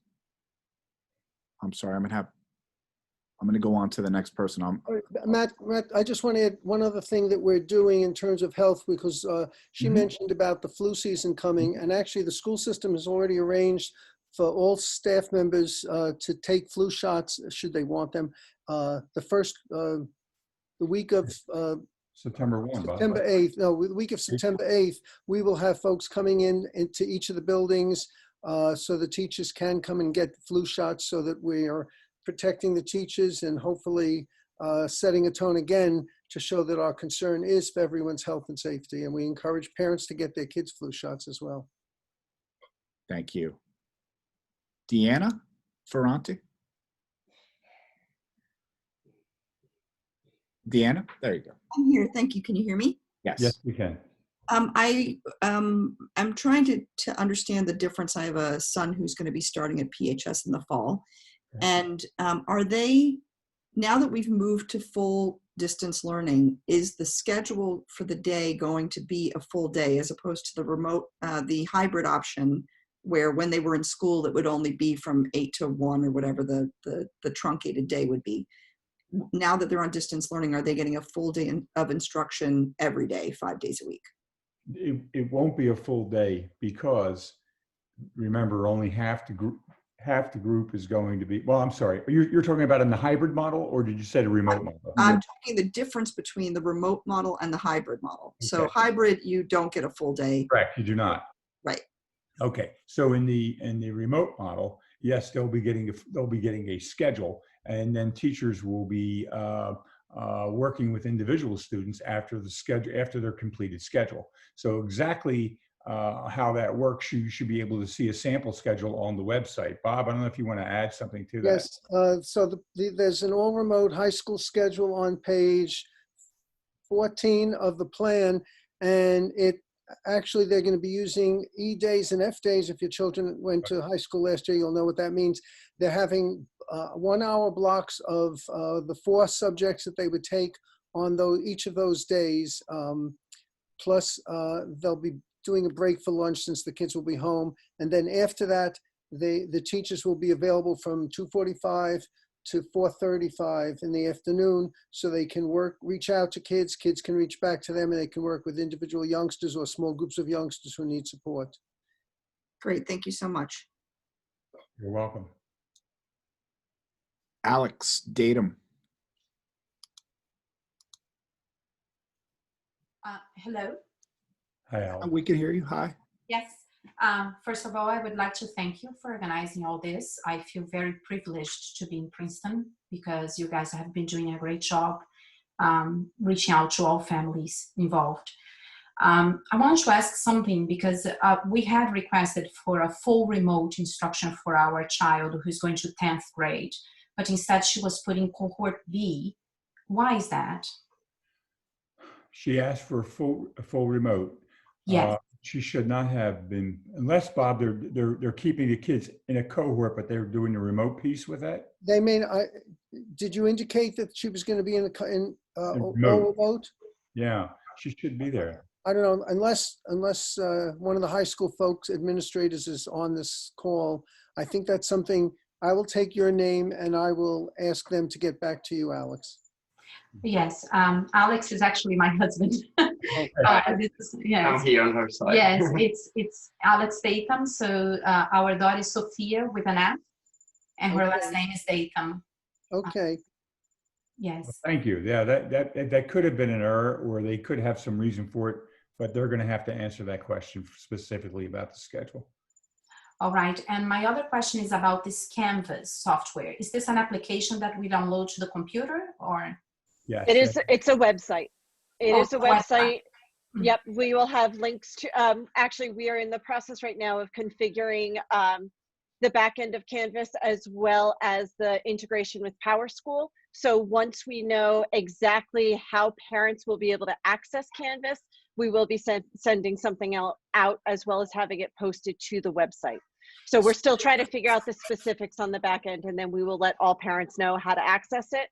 I'm sorry. I'm going to go on to the next person. Matt, I just want to add one other thing that we're doing in terms of health, because she mentioned about the flu season coming, and actually the school system has already arranged for all staff members to take flu shots should they want them. The week of September 1, Bob. September 8th, no, the week of September 8th, we will have folks coming into each of the buildings so the teachers can come and get flu shots, so that we are protecting the teachers and hopefully setting a tone again to show that our concern is for everyone's health and safety. And we encourage parents to get their kids flu shots as well. Thank you. Deanna Ferranti? Deanna, there you go. I'm here. Thank you. Can you hear me? Yes. Yes, we can. I'm trying to understand the difference. I have a son who's going to be starting at PHS in the fall. And are they, now that we've moved to full distance learning, is the schedule for the day going to be a full day as opposed to the remote, the hybrid option, where when they were in school, it would only be from 8 to 1 or whatever the truncated day would be? Now that they're on distance learning, are they getting a full day of instruction every day, 5 days a week? It won't be a full day because, remember, only half the group is going to be, well, I'm sorry, you're talking about in the hybrid model, or did you say the remote model? I'm talking the difference between the remote model and the hybrid model. Okay. So hybrid, you don't get a full day. Correct, you do not. Right. Okay, so in the remote model, yes, they'll be getting a schedule, and then teachers will be working with individual students after their completed schedule. So exactly how that works, you should be able to see a sample schedule on the website. Bob, I don't know if you want to add something to that. Yes, so there's an all-remote high school schedule on page 14 of the plan, and actually they're going to be using E days and F days. If your children went to high school last year, you'll know what that means. They're having 1 hour blocks of the 4 subjects that they would take on each of those days. Plus they'll be doing a break for lunch since the kids will be home. And then after that, the teachers will be available from 2:45 to 4:35 in the afternoon, so they can reach out to kids can reach back to them, and they can work with individual youngsters or small groups of youngsters who need support. Great, thank you so much. You're welcome. Alex Datum. Hello. Hi, Alex. We can hear you. Hi. Yes. First of all, I would like to thank you for organizing all this. I feel very privileged to be in Princeton because you guys have been doing a great job reaching out to all families involved. I wanted to ask something because we had requested for a full remote instruction for our child who's going to 10th grade, but instead she was put in cohort B. Why is that? She asked for a full remote. Yes. She should not have been, unless, Bob, they're keeping the kids in a cohort, but they're doing the remote piece with that. They may. Did you indicate that she was going to be in remote? Yeah, she should be there. I don't know, unless one of the high school folks, administrators, is on this call. I think that's something. I will take your name and I will ask them to get back to you, Alex. Yes, Alex is actually my husband. Yes. I'm here on her side. Yes, it's Alex Datum. So our daughter is Sophia with an F, and her last name is Datum. Okay. Yes. Well, thank you. Yeah, that could have been an error, or they could have some reason for it, but they're going to have to answer that question specifically about the schedule. All right. And my other question is about this Canvas software. Is this an application that we download to the computer, or? Yes. It is. It's a website. It is a website. Mm-hmm. Yep. We will have links to, actually, we are in the process right now of configuring the back end of Canvas as well as the integration with PowerSchool. So once we know exactly how parents will be able to access Canvas, we will be sending something out as well as having it posted to the website. So we're still trying to figure out the specifics on the back end, and then we will let all parents know how to access it.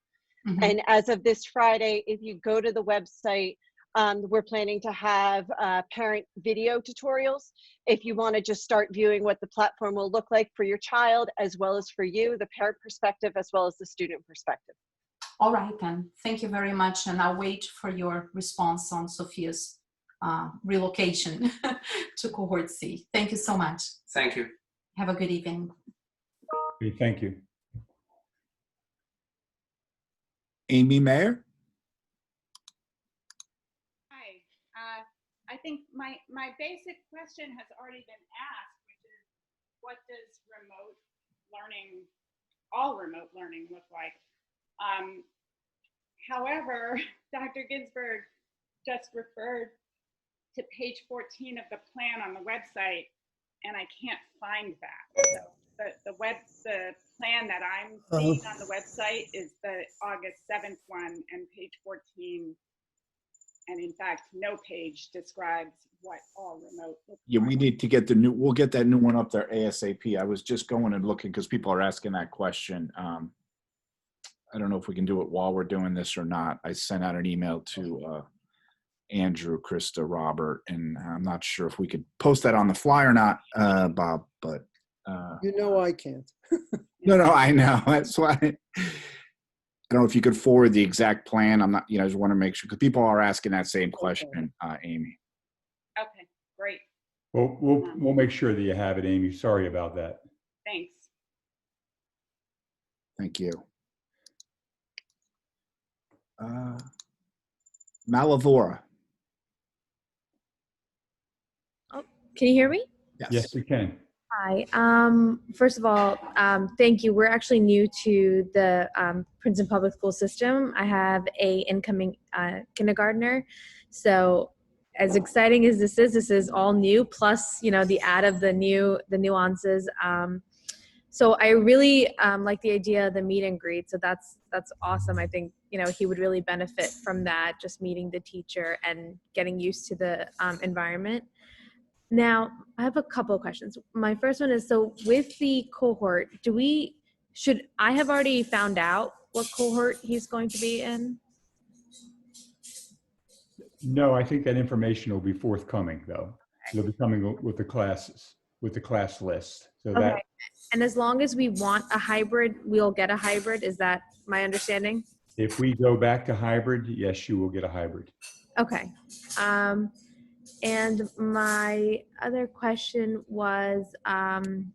And as of this Friday, if you go to the website, we're planning to have parent video tutorials. If you want to just start viewing what the platform will look like for your child, as well as for you, the parent perspective, as well as the student perspective. All right, then. Thank you very much. And I'll wait for your response on Sophia's relocation to cohort C. Thank you so much. Thank you. Have a good evening. Okay, thank you. Amy Mayer? Hi. I think my basic question has already been asked, which is, what does remote learning, all remote learning, look like? However, Dr. Ginsburg just referred to page 14 of the plan on the website, and I can't find that. So the plan that I'm seeing on the website is the August 7th one, and page 14, and in fact, no page describes what all remote looks Yeah, like. we need to get the new, we'll get that new one up there ASAP. I was just going and looking because people are asking that question. I don't know if we can do it while we're doing this or not. I sent out an email to Andrew, Krista, Robert, and I'm not sure if we could post that on the fly or not, Bob, but. You know I can't. No, I know. That's why. I don't know if you could forward the exact plan. I'm not, I just want to make sure, because people are asking that same question, Amy. Okay, great. Well, we'll make sure that you have it, Amy. Sorry about that. Thanks. Thank you. Malavora. Oh, can you hear me? Yes, we can. Hi. First of all, thank you. We're actually new to the Princeton public school system. I have a incoming kindergartner. So as exciting as this is all new, plus, the add of the nuances. So I really like the idea of the meet and greet. So that's awesome. I think, he would really benefit from that, just meeting the teacher and getting used to the environment. Now, I have a couple of questions. My first one is, so with the cohort, should I have already found out what cohort he's going to be in? No, I think that information will be forthcoming, though. It'll be coming with the classes, with the class list. So that. Okay. And as long as we want a hybrid, we'll get a hybrid. Is that my understanding? If we go back to hybrid, yes, you will get a hybrid. Okay. And my other question was, and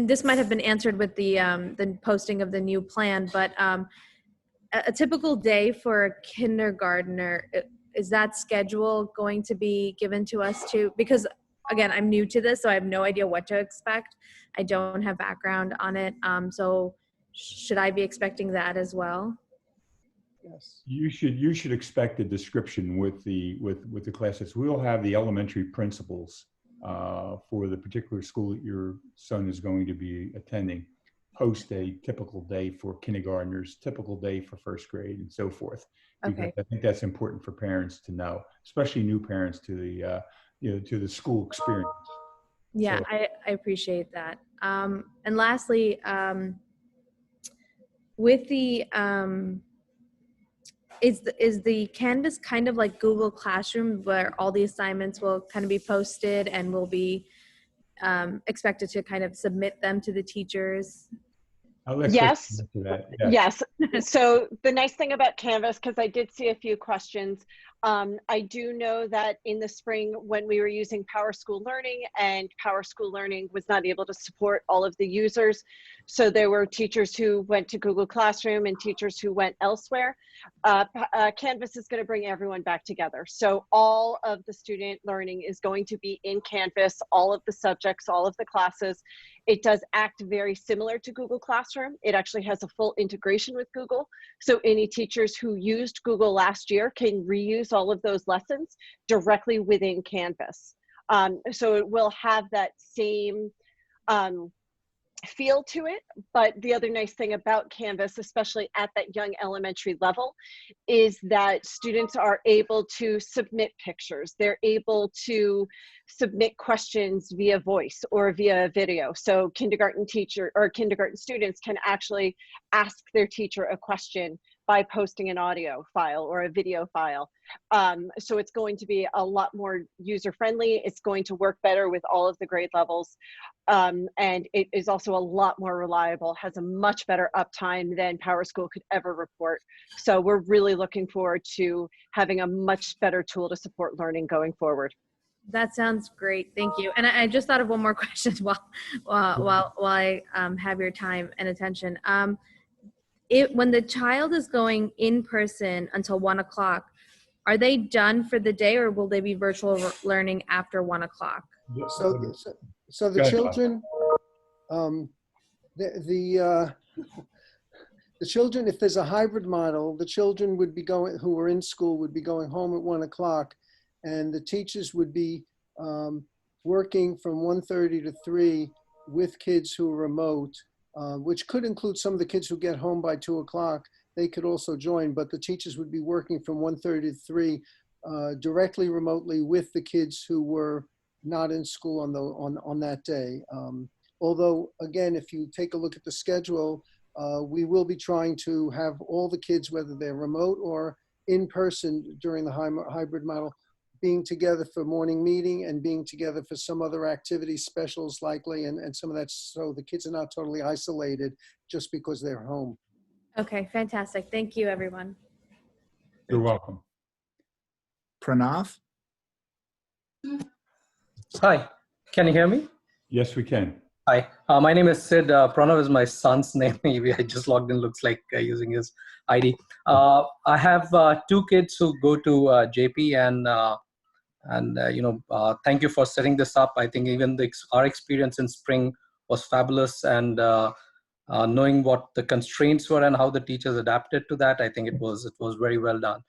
this might have been answered with the posting of the new plan, but a typical day for a kindergartner, is that schedule going to be given to us too? Because again, I'm new to this, so I have no idea what to expect. I don't have background on it. So should I be expecting that as well? Yes. You should expect a description with the classes. We'll have the elementary principals for the particular school that your son is going to be attending post a typical day for kindergartners, typical day for first grade, and so forth. Because Okay. I think that's important for parents to know, especially new parents to the to the school experience. Yeah, So, I appreciate that. And lastly, with the is the Canvas kind of like Google Classroom, where all the assignments will kind of be posted and will be expected to kind of submit them to the teachers? I'll let Yes. Chris answer that. Yes. So the nice thing about Canvas, because I did see a few questions, I do know that in the spring when we were using Power School Learning, and Power School Learning was not able to support all of the users. So there were teachers who went to Google Classroom and teachers who went elsewhere. Canvas is going to bring everyone back together. So all of the student learning is going to be in Canvas, all of the subjects, all of the classes. It does act very similar to Google Classroom. It actually has a full integration with Google. So any teachers who used Google last year can reuse all of those lessons directly within Canvas. So it will have that same feel to it. But the other nice thing about Canvas, especially at that young elementary level, is that students are able to submit pictures. They're able to submit questions via voice or via video. So kindergarten teacher or kindergarten students can actually ask their teacher a question by posting an audio file or a video file. So it's going to be a lot more user-friendly. It's going to work better with all of the grade levels. And it is also a lot more reliable, has a much better uptime than PowerSchool could ever report. So we're really looking forward to having a much better tool to support learning going forward. That sounds great. Thank you. And I just thought of one more question while I have your time and attention. When the child is going in person until 1 o'clock, are they done for the day, or will they be virtual learning after 1 o'clock? So the children, the children, if there's a hybrid model, the children would be going, who are in school would be going home at 1 o'clock, and the teachers would be working from 1:30 to 3 with kids who are remote, which could include some of the kids who get home by 2 o'clock. They could also join, but the teachers would be working from 1:30 to 3 directly remotely with the kids who were not in school on that day. Although, again, if you take a look at the schedule, we will be trying to have all the kids, whether they're remote or in person during the hybrid model, being together for morning meeting and being together for some other activities, specials likely, and some of that, so the kids are not totally isolated just because they're home. Okay, fantastic. Thank you, everyone. You're welcome. Pranav? Hi, can you hear me? Yes, we can. Hi, my name is Sid. Pranav is my son's name. Maybe I just logged in, looks like using his ID. I have 2 kids who go to JP, and thank you for setting this up. I think even our experience in spring was fabulous, and knowing what the constraints were and how the teachers adapted to that, I think it was very well done.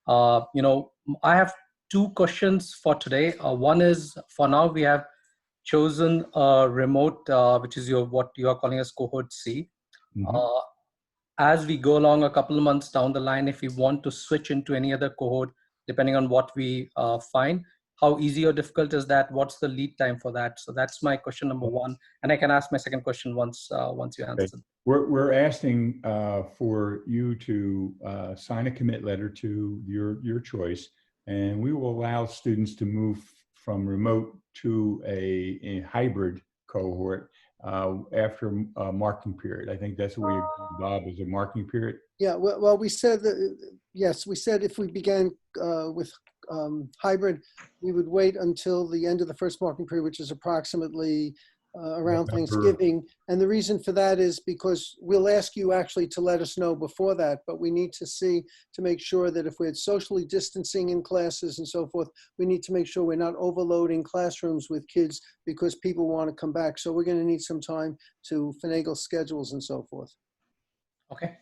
I have 2 questions for today. One is, for now we have chosen a remote, which is what you are calling as cohort C. As we go along a couple of months down the line, if we want to switch into any other cohort, depending on what we find, how easy or difficult is that? What's the lead time for that? So that's my question number 1, and I can ask my second question once you answer. Okay. We're asking for you to sign a commit letter to your choice, and we will allow students to move from remote to a hybrid cohort after a marking period. I think that's what we agreed, Bob, is a marking period. Yeah, well, we said that, yes, we said if we began with hybrid, we would wait until the end of the first marking period, which is approximately around Thanksgiving. And the reason for that is because we'll ask you actually to let us know before that, but we need to see, to make sure that if we're socially distancing in classes and so forth, we need to make sure we're not overloading classrooms with kids because people want to come back. So we're going to need some time to finagle schedules and so forth. Okay.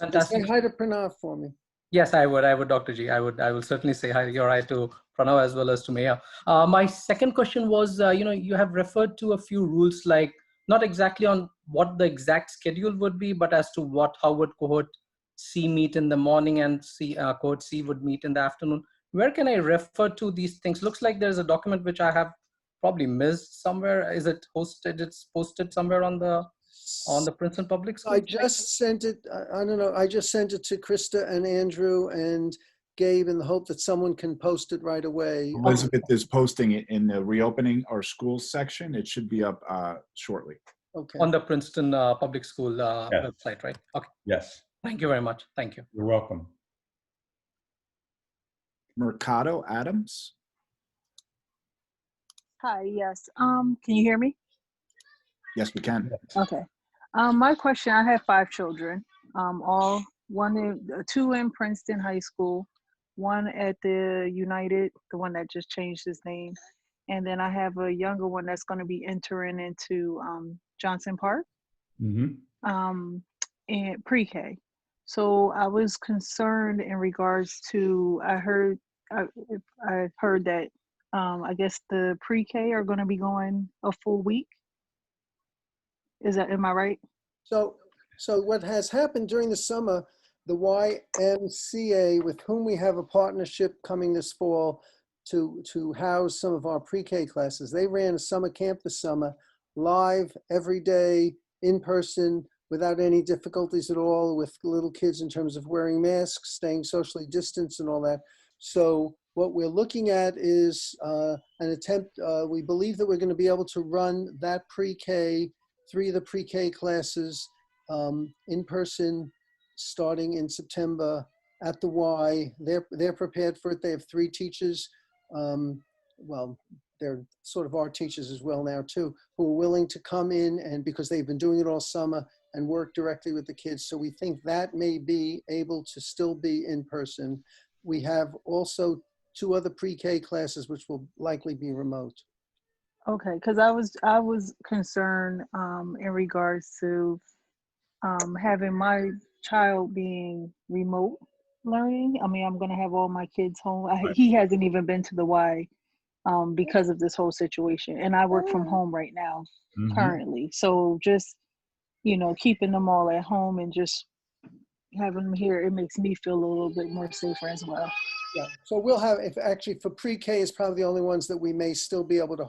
Fantastic. Say hi to Pranav for me. Yes, I would, Dr. G. I will certainly say hi. You're right, to Pranav as well as to Maya. My second question was, you have referred to a few rules, like not exactly on what the exact schedule would be, but as to how would cohort C meet in the morning and cohort C would meet in the afternoon. Where can I refer to these things? Looks like there's a document which I have probably missed somewhere. Is it hosted? It's posted somewhere on the Princeton Public School? I just sent it, I don't know, I just sent it to Krista and Andrew and Gabe in the hope that someone can post it right away. Elizabeth is posting it in the reopening our schools section. It should be up shortly. Okay. On the Princeton Public School website, right? Okay. Yes. Thank you very much. Thank you. You're welcome. Mercado Adams? Hi, yes. Can you hear me? Yes, we can. Okay. My question, I have 5 children, two in Princeton High School, one at the United, the one that just changed his name. And then I have a younger one that's going to be entering into Johnson Park in pre-K. So I was concerned in regards to, I've heard that I guess the pre-K are going to be going a full week. Am I right? So what has happened during the summer, the YMCA, with whom we have a partnership coming this fall to house some of our pre-K classes, they ran a summer camp this summer, live every day, in person, without any difficulties at all, with little kids in terms of wearing masks, staying socially distanced and all that. So what we're looking at is an attempt, we believe that we're going to be able to run that pre-K, 3 of the pre-K classes in person starting in September at the Y. They're prepared for it. They have 3 teachers. Well, they're sort of our teachers as well now too, who are willing to come in, and because they've been doing it all summer, and work directly with the kids. So we think that may be able to still be in person. We have also 2 other pre-K classes, which will likely be remote. Okay, because I was concerned in regards to having my child being remote learning. I mean, I'm going to have all my kids home. He hasn't even been to the Y because of this whole situation. And I work from home right now, currently. So just, keeping them all at home and just having them here, it makes me feel a little bit more safer as well. Yeah, so we'll have, if actually for pre-K is probably the only ones that we may still be able to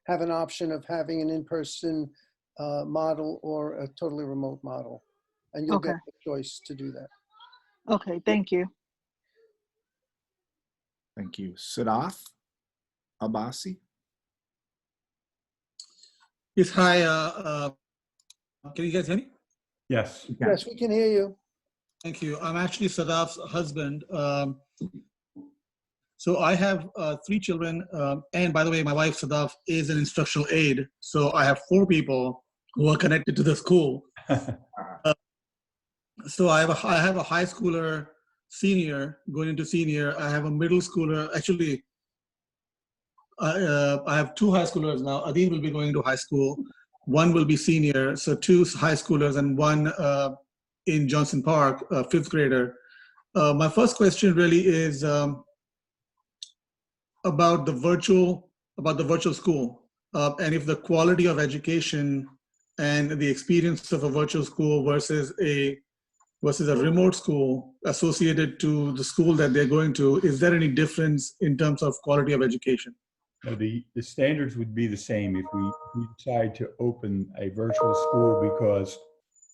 have an option of having an in-person model or a totally remote model. And you'll get the choice to do that. Okay, thank you. Thank you. Siddharth Abbasi. Yes, hi. Can you guys hear me? Yes. Yes, we can hear you. Thank you. I'm actually Sadaf's husband. So I have 3 children. And by the way, my wife Sadaf is an instructional aide. So I have 4 people who are connected to the school. So I have a high schooler, senior, going into senior. I have a middle schooler. Actually, I have 2 high schoolers now. Adin will be going to high school. 1 will be senior. So 2 high schoolers and 1 in Johnson Park, 5th grader. My first question really is about the virtual school, and if the quality of education and the experience of a virtual school versus a remote school associated to the school that they're going to, is there any difference in terms of quality of education? No, the standards would be the same if we decide to open a virtual school because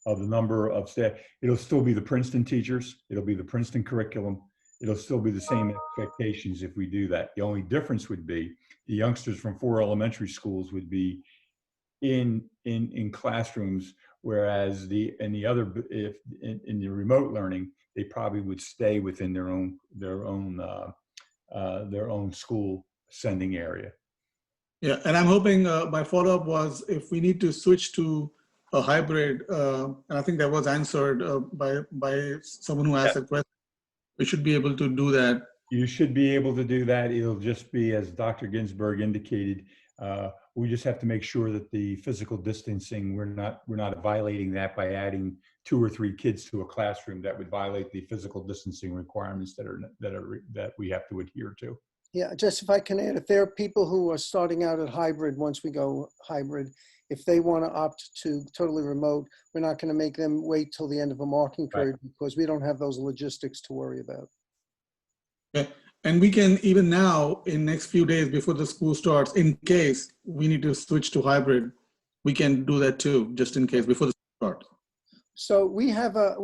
of the number of staff. It'll still be the Princeton teachers. It'll be the Princeton curriculum. It'll still be the same expectations if we do that. The only difference would be the youngsters from 4 elementary schools would be in classrooms, whereas in the remote learning, they probably would stay within their own school sending area. Yeah, and I'm hoping my follow-up was if we need to switch to a hybrid, and I think that was answered by someone who asked that question. We should be able to do that. You should be able to do that. It'll just be, as Dr. Ginsburg indicated, we just have to make sure that the physical distancing, we're not violating that by adding 2 or 3 kids to a classroom. That would violate the physical distancing requirements that we have to adhere to. Yeah, just if I can add, if there are people who are starting out at hybrid, once we go hybrid, if they want to opt to totally remote, we're not going to make them wait till the end of a marking period because we don't have those logistics to worry about. Okay. And we can, even now, in next few days before the school starts, in case we need to switch to hybrid, we can do that too, just in case before the school starts. So we have a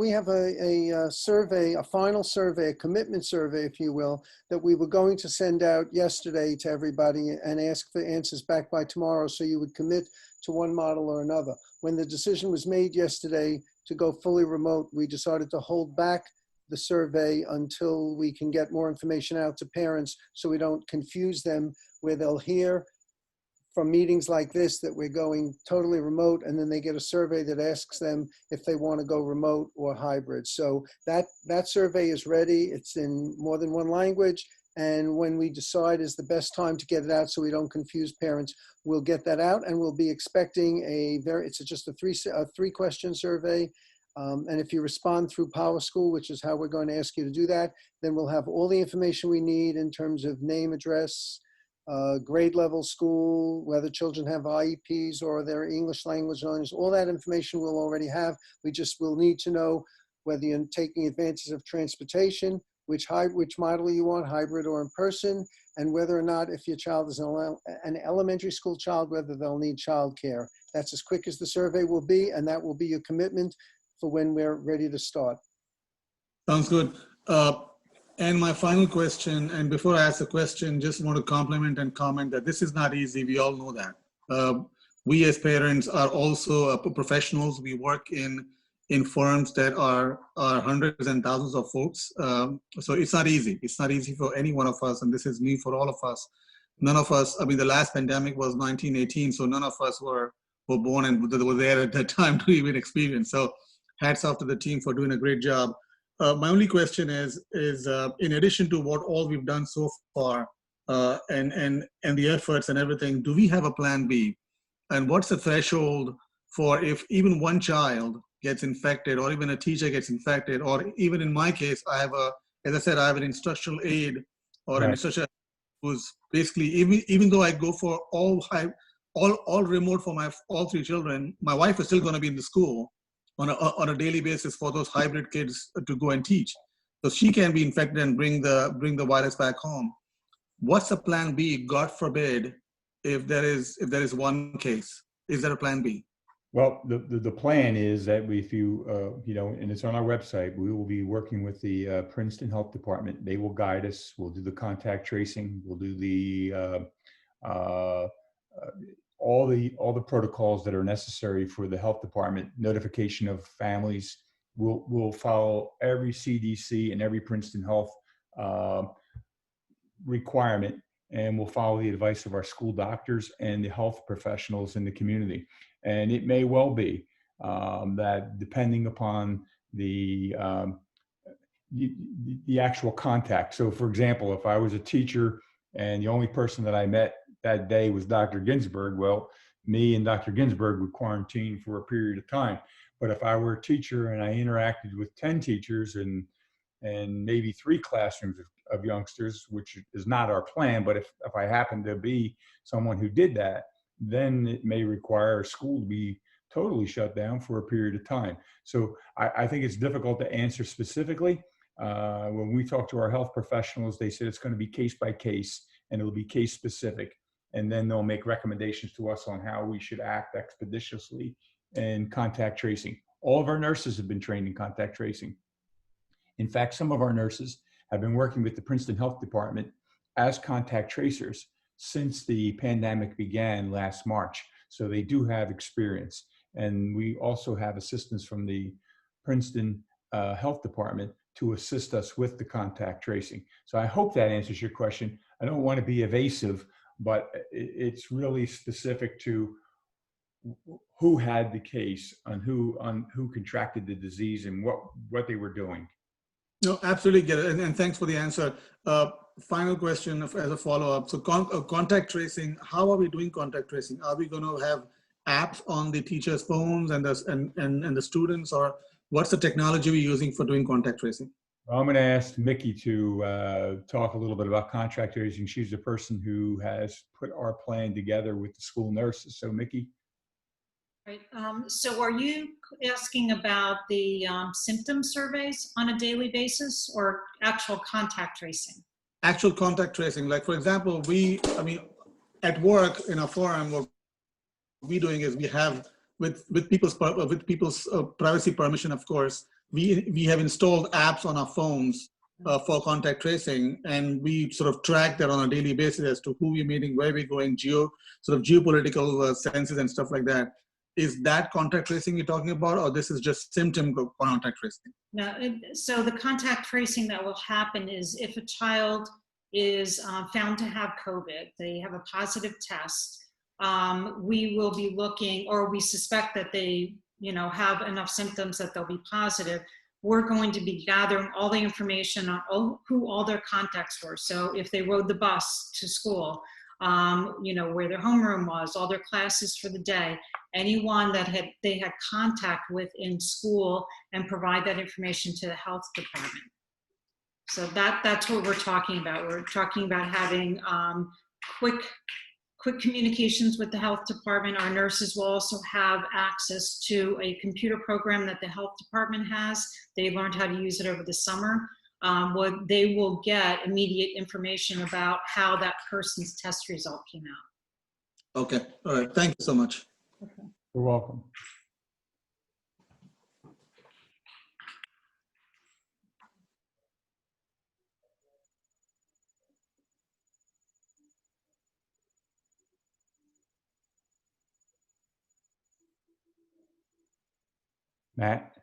survey, a final survey, a commitment survey, if you will, that we were going to send out yesterday to everybody and ask for answers back by tomorrow. So you would commit to one model or another. When the decision was made yesterday to go fully remote, we decided to hold back the survey until we can get more information out to parents so we don't confuse them, where they'll hear from meetings like this that we're going totally remote, and then they get a survey that asks them if they want to go remote or hybrid. So that survey is ready. It's in more than 1 language. And when we decide is the best time to get it out so we don't confuse parents, we'll get that out, and we'll be expecting it's just a 3-question survey. And if you respond through PowerSchool, which is how we're going to ask you to do that, then we'll have all the information we need in terms of name, address, grade level school, whether children have IEPs or their English language learners. All that information we'll already have. We just will need to know whether you're taking advantage of transportation, which model you want, hybrid or in person, and whether or not, if your child is an elementary school child, whether they'll need childcare. That's as quick as the survey will be, and that will be your commitment for when we're ready to start. Sounds good. And my final question, and before I ask the question, just want to compliment and comment that this is not easy. We all know that. We as parents are also professionals. We work in firms that are hundreds and thousands of folks. So it's not easy. It's not easy for any one of us, and this is new for all of us. None of us, I mean, the last pandemic was 1918, so none of us were born and were there at that time to even experience. So hats off to the team for doing a great job. My only question is in addition to what all we've done so far and the efforts and everything, do we have a plan B? And what's the threshold for if even one child gets infected, or even a teacher gets infected, or even in my case, as I said, I have an instructional aide or an instructor who's basically, even though I go for all remote for all three children, my wife is still going to be in the school on a daily basis for those hybrid kids to go and teach. So she can be infected and bring the virus back home. What's the plan B, God forbid, if there is one case? Is there a plan B? Well, the plan is that if you and it's on our website, we will be working with the Princeton Health Department. They will guide us. We'll do the contact tracing. We'll do the all the protocols that are necessary for the health department, notification of families. We'll follow every CDC and every Princeton Health requirement, and we'll follow the advice of our school doctors and the health professionals in the community. And it may well be that depending upon the actual contact. So for example, if I was a teacher and the only person that I met that day was Dr. Ginsburg, well, me and Dr. Ginsburg would quarantine for a period of time. But if I were a teacher and I interacted with 10 teachers and maybe 3 classrooms of youngsters, which is not our plan, but if I happen to be someone who did that, then it may require a school to be totally shut down for a period of time. So I think it's difficult to answer specifically. When we talk to our health professionals, they said it's going to be case by case and it'll be case specific. And then they'll make recommendations to us on how we should act expeditiously in contact tracing. All of our nurses have been trained in contact tracing. In fact, some of our nurses have been working with the Princeton Health Department as contact tracers since the pandemic began last March. So they do have experience. And we also have assistance from the Princeton Health Department to assist us with the contact tracing. So I hope that answers your question. I don't want to be evasive, but it's really specific to who had the case, on who contracted the disease and what they were doing. No, absolutely get it. And thanks for the answer. Final question as a follow-up. So contact tracing, how are we doing contact tracing? Are we going to have apps on the teachers' phones and the students, or what's the technology we're using for doing contact tracing? Well, I'm going to ask Mickey to talk a little bit about contact tracing. She's the person who has put our plan together with the school nurses. So Mickey. Right. So are you asking about the symptom surveys on a daily basis or actual contact tracing? Actual contact tracing. Like, for example, at work in a forum, what we're doing is we have, with people's privacy permission, of course, we have installed apps on our phones for contact tracing, and we sort of track that on a daily basis as to who we're meeting, where we're going, geopolitical senses and stuff like that. Is that contact tracing you're talking about, or this is just symptom contact tracing? No, so the contact tracing that will happen is if a child is found to have COVID, they have a positive test, we will be looking, or we suspect that they have enough symptoms that they'll be positive. We're going to be gathering all the information on who all their contacts were. So if they rode the bus to school, where their homeroom was, all their classes for the day, anyone that they had contact with in school, and provide that information to the health department. So that's what we're talking about. We're talking about having quick communications with the health department. Our nurses will also have access to a computer program that the health department has. They learned how to use it over the summer. They will get immediate information about how that person's test result came out. Okay, all right, thank you so much. Okay. You're welcome. Matt?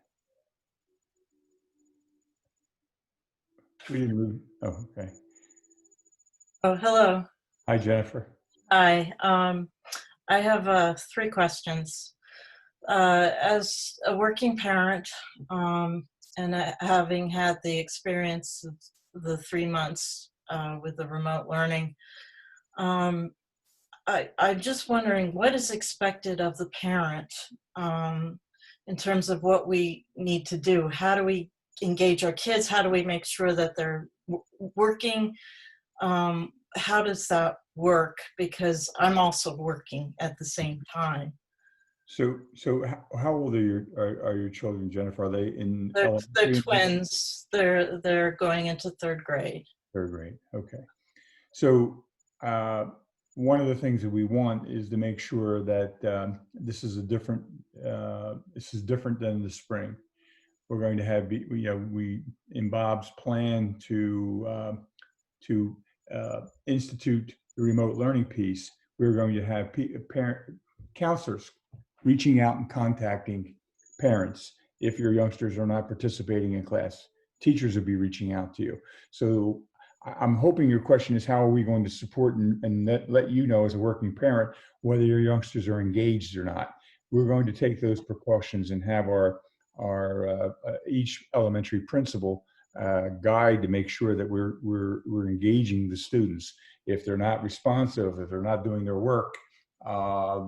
We didn't move. Oh, okay. Oh, hello. Hi, Jennifer. Hi. I have 3 questions. As a working parent, and having had the experience of the 3 months with the remote learning, I'm just wondering what is expected of the parent in terms of what we need to do. How do we engage our kids? How do we make sure that they're working? How does that work? Because I'm also working at the same time. So how old are your children, Jennifer? Are they in They're elementary? twins. They're going into 3rd grade. 3rd grade. Okay. So one of the things that we want is to make sure that this is different than the spring. We're going to have, we in Bob's plan to institute the remote learning piece. We're going to have parent counselors reaching out and contacting parents if your youngsters are not participating in class. Teachers will be reaching out to you. So I'm hoping your question is how are we going to support and let you know as a working parent whether your youngsters are engaged or not. We're going to take those precautions and have our each elementary principal guide to make sure that we're engaging the students. If they're not responsive, if they're not doing their work,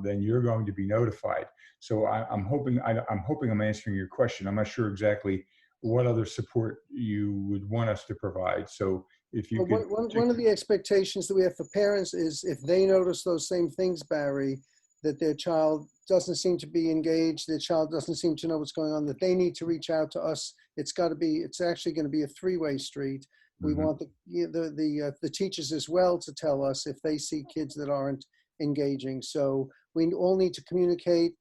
then you're going to be notified. So I'm hoping I'm answering your question. I'm not sure exactly what other support you would want us to provide. So if you could. One of the expectations that we have for parents is if they notice those same things, Barry, that their child doesn't seem to be engaged, their child doesn't seem to know what's going on, that they need to reach out to us. It's actually going to be a 3-way street. We want the teachers as well to tell us if they see kids that aren't engaging. So we all need to communicate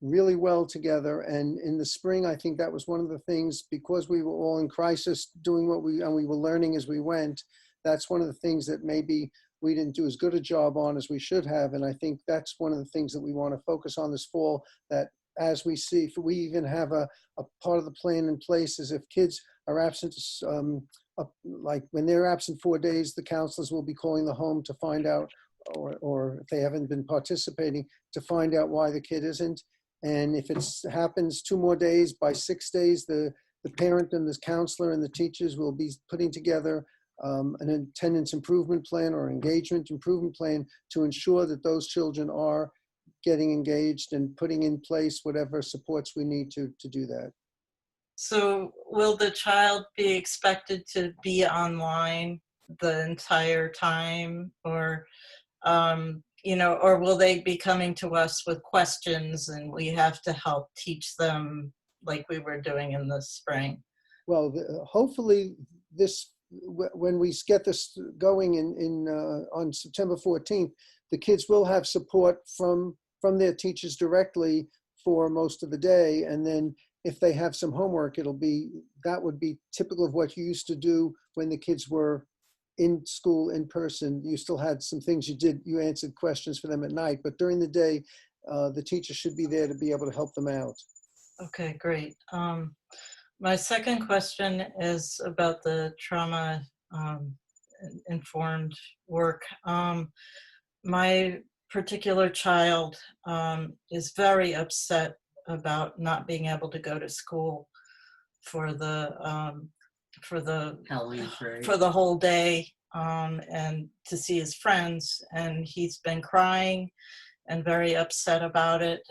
really well together. And in the spring, I think that was one of the things, because we were all in crisis doing and we were learning as we went. That's one of the things that maybe we didn't do as good a job on as we should have. And I think that's one of the things that we want to focus on this fall, that as we see, if we even have a part of the plan in place, is if kids are absent, like when they're absent 4 days, the counselors will be calling the home to find out, or if they haven't been participating, to find out why the kid isn't. And if it happens 2 more days, by 6 days, the parent and the counselor and the teachers will be putting together an attendance improvement plan or engagement improvement plan to ensure that those children are getting engaged and putting in place whatever supports we need to do that. So will the child be expected to be online the entire time, or or will they be coming to us with questions and we have to help teach them like we were doing in the spring? Well, hopefully when we get this going on September 14th, the kids will have support from their teachers directly for most of the day. And then if they have some homework, that would be typical of what you used to do when the kids were in school in person. You still had some things you answered questions for them at night, but during the day, the teacher should be there to be able to help them out. Okay, great. My second question is about the trauma informed work. My particular child is very upset about not being able to go to school for the whole day and to see his friends, and he's been crying and very upset about it.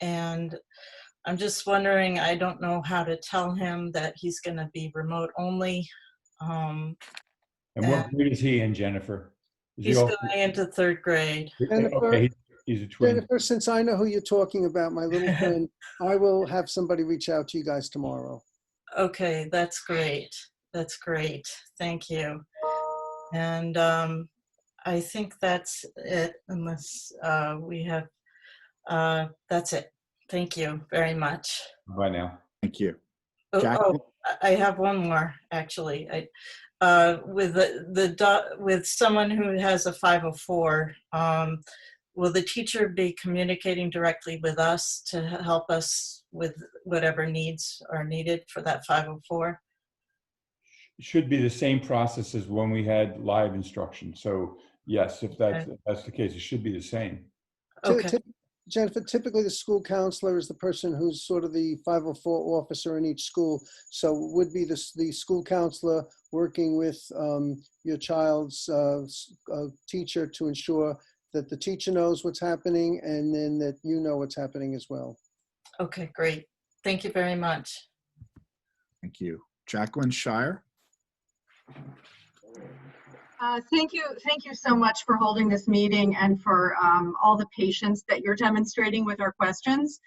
And I'm just wondering, I don't know how to tell him that he's going to be remote only. And what grade is he in, Jennifer? Is he He's also, going into third grade. okay, he's a twin. Jennifer, since I know who you're talking about, my little friend, I will have somebody reach out to you guys tomorrow. Okay, that's great. That's great. Thank you. And I think that's it, unless we have, that's it. Thank you very much. Bye now. Thank you. Oh, Jacqueline? I have one more, actually. With someone who has a 504, will the teacher be communicating directly with us to help us with whatever needs are needed for that 504? It should be the same process as when we had live instruction. So yes, if that's the case, it should be the same. Okay. Jennifer, typically the school counselor is the person who's sort of the 504 officer in each school. So it would be the school counselor working with your child's teacher to ensure that the teacher knows what's happening and then that you know what's happening as well. Okay, great. Thank you very much. Thank you. Jacqueline Shire? Thank you so much for holding this meeting and for all the patience that you're demonstrating with our questions.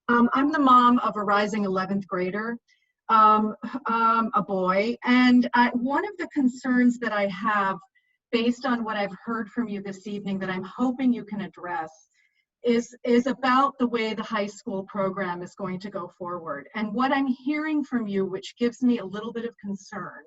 I'm the mom of a rising 11th grader, a boy, and one of the concerns that I have based on what I've heard from you this evening that I'm hoping you can address is about the way the high school program is going to go forward. And what I'm hearing from you, which gives me a little bit of concern,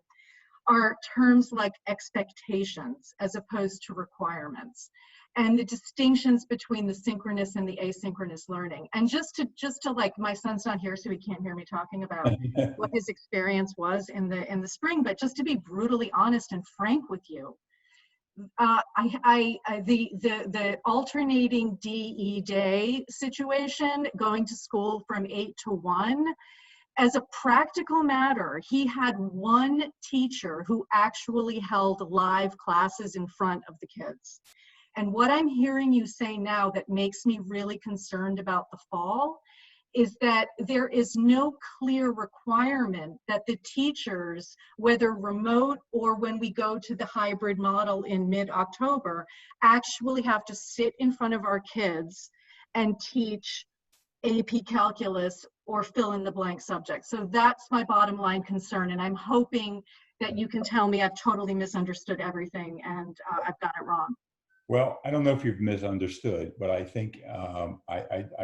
are terms like expectations as opposed to requirements, and the distinctions between the synchronous and the asynchronous learning. And just to like, my son's not here, so he can't hear me talking about what his experience was in the spring, but just to be brutally honest and frank with you, the alternating DE day situation, going to school from 8 to 1, as a practical matter, he had one teacher who actually held live classes in front of the kids. And what I'm hearing you say now that makes me really concerned about the fall is that there is no clear requirement that the teachers, whether remote or when we go to the hybrid model in mid-October, actually have to sit in front of our kids and teach AP calculus or fill in the blank subject. So that's my bottom line concern. And I'm hoping that you can tell me I've totally misunderstood everything and I've got it wrong. Well, I don't know if you've misunderstood, but I think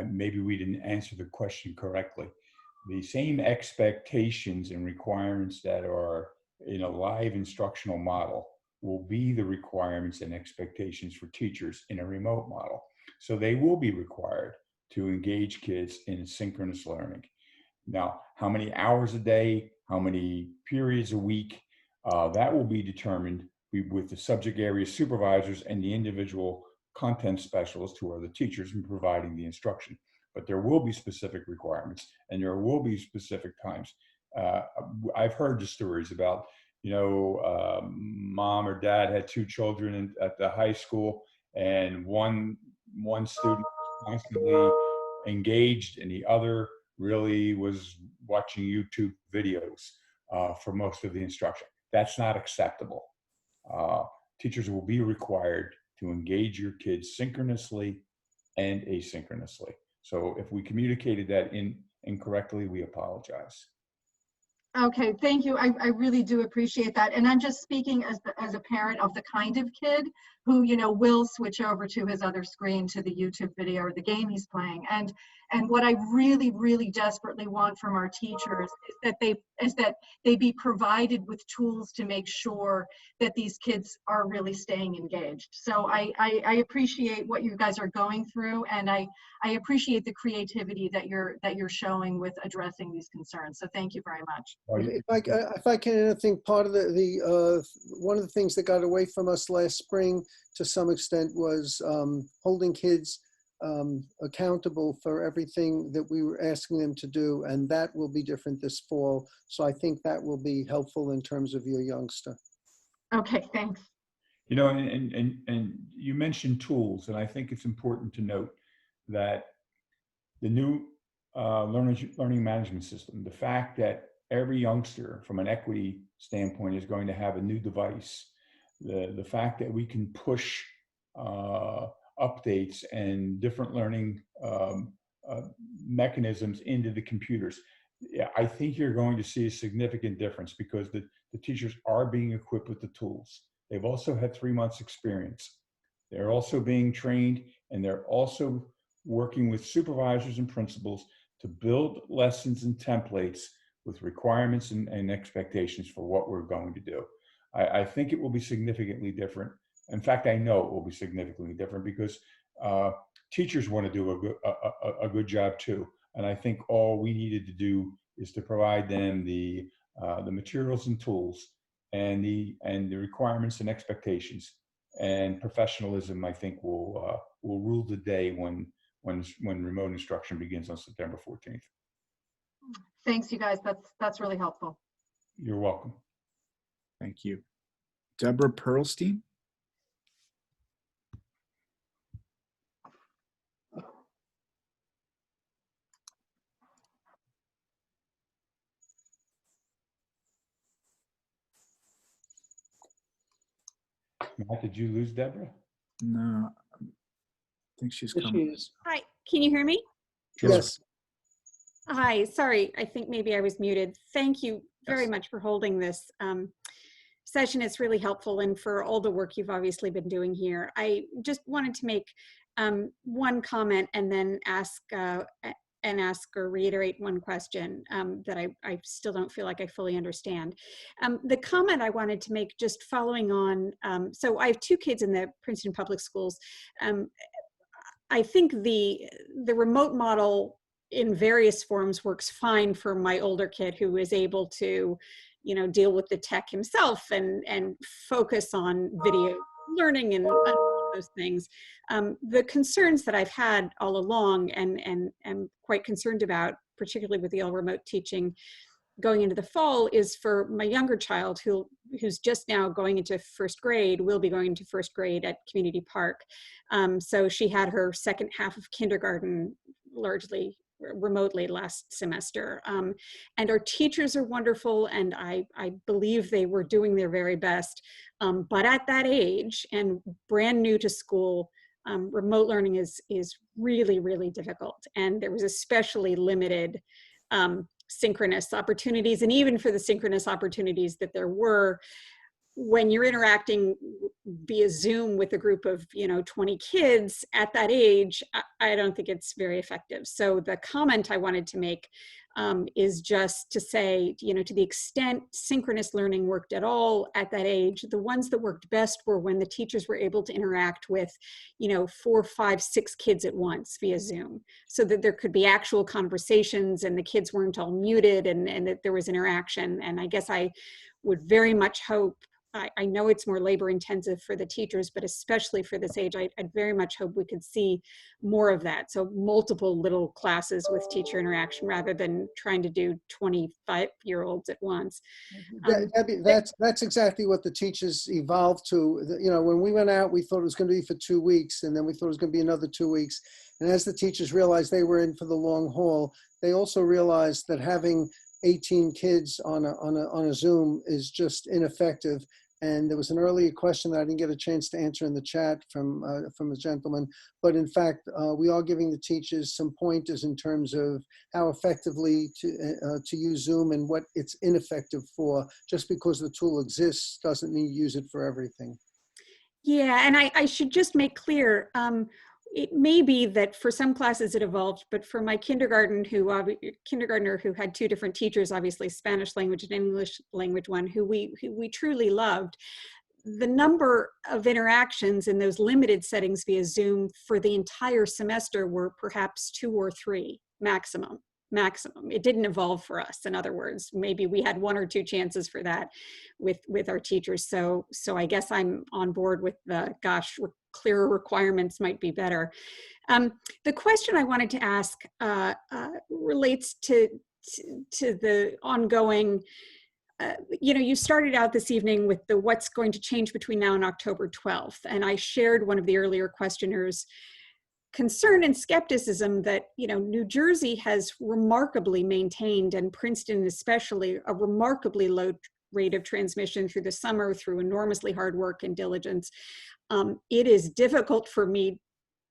maybe we didn't answer the question correctly. The same expectations and requirements that are in a live instructional model will be the requirements and expectations for teachers in a remote model. So they will be required to engage kids in synchronous learning. Now, how many hours a day, how many periods a week, that will be determined with the subject area supervisors and the individual content specialists who are the teachers in providing the instruction. But there will be specific requirements and there will be specific times. I've heard the stories about, mom or dad had two children at the high school and one student constantly engaged and the other really was watching YouTube videos for most of the instruction. That's not acceptable. Teachers will be required to engage your kids synchronously and asynchronously. So if we communicated that incorrectly, we apologize. Okay, thank you. I really do appreciate that. And I'm just speaking as a parent of the kind of kid who, will switch over to his other screen to the YouTube video or the game he's playing. And what I really, really desperately want from our teachers is that they be provided with tools to make sure that these kids are really staying engaged. So I appreciate what you guys are going through, and I appreciate the creativity that you're showing with addressing these concerns. So thank you very much. If I can, I think part of one of the things that got away from us last spring to some extent was holding kids accountable for everything that we were asking them to do, and that will be different this fall. So I think that will be helpful in terms of your youngster. Okay, thanks. And you mentioned tools, and I think it's important to note that the new learning management system, the fact that every youngster from an equity standpoint is going to have a new device the fact that we can push updates and different learning mechanisms into the computers. Yeah, I think you're going to see a significant difference because the teachers are being equipped with the tools. They've also had 3 months experience. They're also being trained, and they're also working with supervisors and principals to build lessons and templates with requirements and expectations for what we're going to do. I think it will be significantly different. In fact, I know it will be significantly different because teachers want to do a good job too. And I think all we needed to do is to provide them the materials and tools and the requirements and expectations, and professionalism. I think will rule the day when remote instruction begins on September 14th. Thanks, you guys. That's really helpful. You're welcome. Thank you. Deborah Pearlstein. Matt, did you lose Deborah? No, I think she's coming. Hi, can you hear me? Sure. Yes. Hi, sorry, I think maybe I was muted. Thank you very much for holding this session. It's really helpful, and for all the work you've obviously been doing here. I just wanted to make one comment and then ask or reiterate one question that I still don't feel like I fully understand. The comment I wanted to make, just following on, so I have 2 kids in the Princeton public schools. I think the remote model in various forms works fine for my older kid, who is able to, deal with the tech himself and focus on video learning and those things. The concerns that I've had all along and am quite concerned about, particularly with the all remote teaching going into the fall, is for my younger child who's just now going into 1st grade, will be going into 1st grade at Community Park. So she had her second half of kindergarten largely remotely last semester. And our teachers are wonderful, and I believe they were doing their very best. But at that age and brand new to school, remote learning is really, really difficult. And there was especially limited synchronous opportunities. And even for the synchronous opportunities that there were, when you're interacting via Zoom with a group of 20 kids at that age, I don't think it's very effective. So the comment I wanted to make is just to say, to the extent synchronous learning worked at all at that age, the ones that worked best were when the teachers were able to interact with 4, 5, 6 kids at once via Zoom, so that there could be actual conversations and the kids weren't all muted, and that there was interaction. And I guess I would very much hope, I know it's more labor intensive for the teachers, but especially for this age, I'd very much hope we could see more of that. So multiple little classes with teacher interaction rather than trying to do 25-year-olds at once. Debbie, that's exactly what the teachers evolved to. When we went out, we thought it was going to be for 2 weeks, and then we thought it was going to be another 2 weeks. And as the teachers realized they were in for the long haul, they also realized that having 18 kids on a Zoom is just ineffective. And there was an earlier question that I didn't get a chance to answer in the chat from a gentleman. But in fact, we are giving the teachers some pointers in terms of how effectively to use Zoom and what it's ineffective for. Just because the tool exists doesn't mean you use it for everything. Yeah, and I should just make clear, it may be that for some classes it evolved, but for my kindergartner who had 2 different teachers, obviously Spanish language and English language one, who we truly loved, the number of interactions in those limited settings via Zoom for the entire semester were perhaps 2 or 3 maximum. It didn't evolve for us. In other words, maybe we had 1 or 2 chances for that with our teachers. So I guess I'm on board with the, gosh, clearer requirements might be better. The question I wanted to ask relates to the ongoing, you started out this evening with the what's going to change between now and October 12th. And I shared one of the earlier questioners' concern and skepticism that, New Jersey has remarkably maintained, and Princeton especially, a remarkably low rate of transmission through the summer through enormously hard work and diligence. It is difficult for me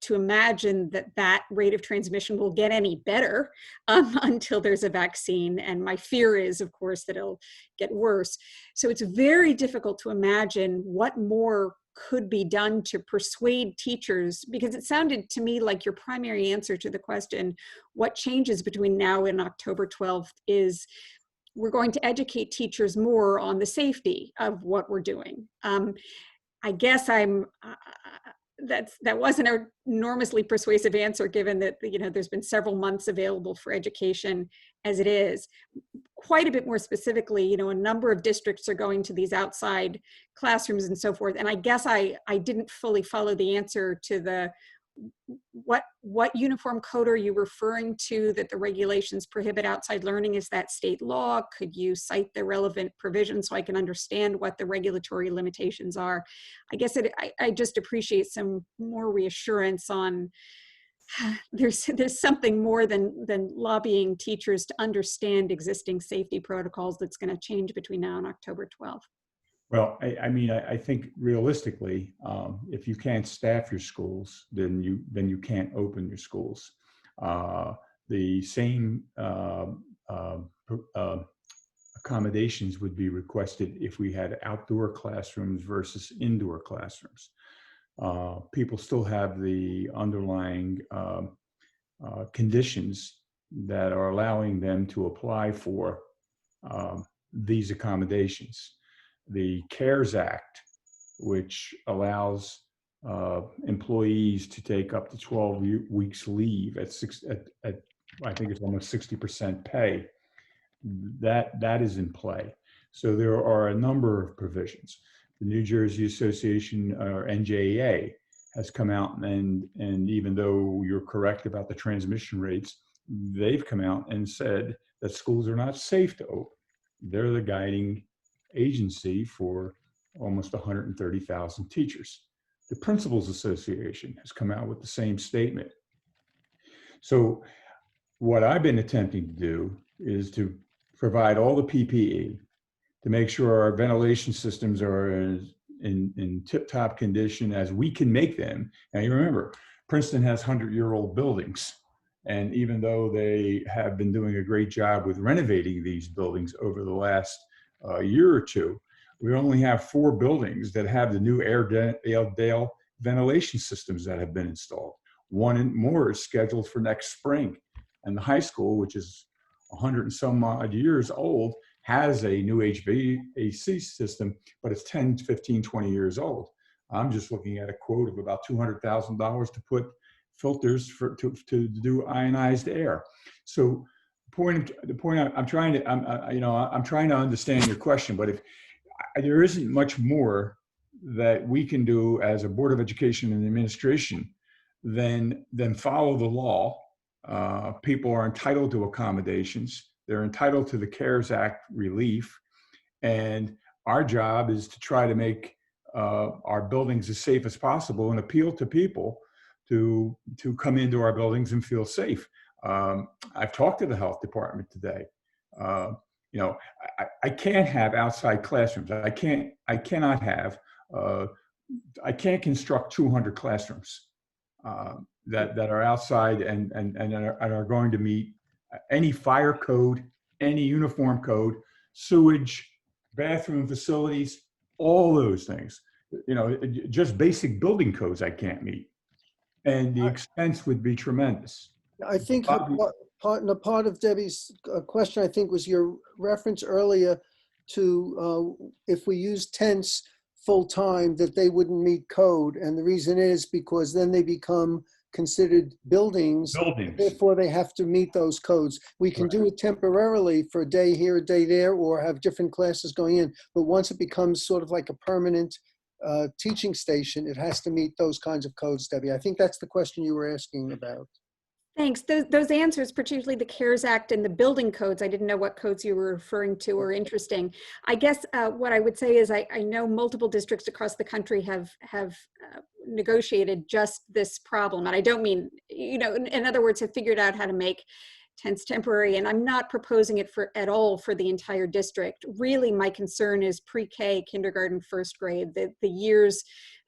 to imagine that that rate of transmission will get any better until there's a vaccine. And my fear is, of course, that it'll get worse. So it's very difficult to imagine what more could be done to persuade teachers, because it sounded to me like your primary answer to the question, what changes between now and October 12th, is we're going to educate teachers more on the safety of what we're doing. I guess that wasn't an enormously persuasive answer, given that, you know, there's been several months available for education as it is. Quite a bit more specifically, you know, a number of districts are going to these outside classrooms and so forth. And I guess I didn't fully follow the answer to the, what uniform code are you referring to that the regulations prohibit outside learning? Is that state law? Could you cite the relevant provision so I can understand what the regulatory limitations are? I guess I just appreciate some more reassurance on there's something more than lobbying teachers to understand existing safety protocols that's going to change between now and October 12th. Well, I mean, I think realistically, if you can't staff your schools, then you can't open your schools. The same accommodations would be requested if we had outdoor classrooms versus indoor classrooms. People still have the underlying conditions that are allowing them to apply for these accommodations. The CARES Act, which allows employees to take up to 12 weeks leave at I think it's almost 60% pay, that is in play. So there are a number of provisions. The New Jersey Association, or NJEA, has come out, and even though you're correct about the transmission rates, they've come out and said that schools are not safe to open. They're the guiding agency for almost 130,000 teachers. The Principals Association has come out with the same statement. So what I've been attempting to do is to provide all the PPE to make sure our ventilation systems are in tip-top condition as we can make them. Now you remember, Princeton has 100-year-old buildings. And even though they have been doing a great job with renovating these buildings over the last year or two, we only have 4 buildings that have the new Airedale ventilation systems that have been installed. One more is scheduled for next spring. And the high school, which is 100 and some odd years old, has a new HVAC system, but it's 10, 15, 20 years old. I'm just looking at a quote of about $200,000 to put filters to do ionized air. So the point I'm trying to, I'm trying to understand your question, but if there isn't much more that we can do as a Board of Education and Administration than follow the law. People are entitled to accommodations. They're entitled to the CARES Act relief. And our job is to try to make our buildings as safe as possible and appeal to people to come into our buildings and feel safe. I've talked to the health department today. I can't have outside classrooms. I can't construct 200 classrooms that are outside and are going to meet any fire code, any uniform code, sewage, bathroom facilities, all those things. Just basic building codes I can't meet. And the expense would be tremendous. I think part of Debbie's question, I think, was your reference earlier to if we use tents full time, that they wouldn't meet code. And the reason is because then they become considered buildings. Therefore they have to meet those codes. We can do it temporarily for a day here, a day there, or have different classes going in. But once it becomes sort of like a permanent teaching station, it has to meet those kinds of codes, Debbie. I think that's the question you were asking about. Thanks. Those answers, particularly the CARES Act and the building codes, I didn't know what codes you were referring to, are interesting. I guess what I would say is I know multiple districts across the country have negotiated just this problem. And I don't mean, in other words, have figured out how to make tense temporary, and I'm not proposing it at all for the entire district. Really, my concern is pre-K, kindergarten, first grade, the years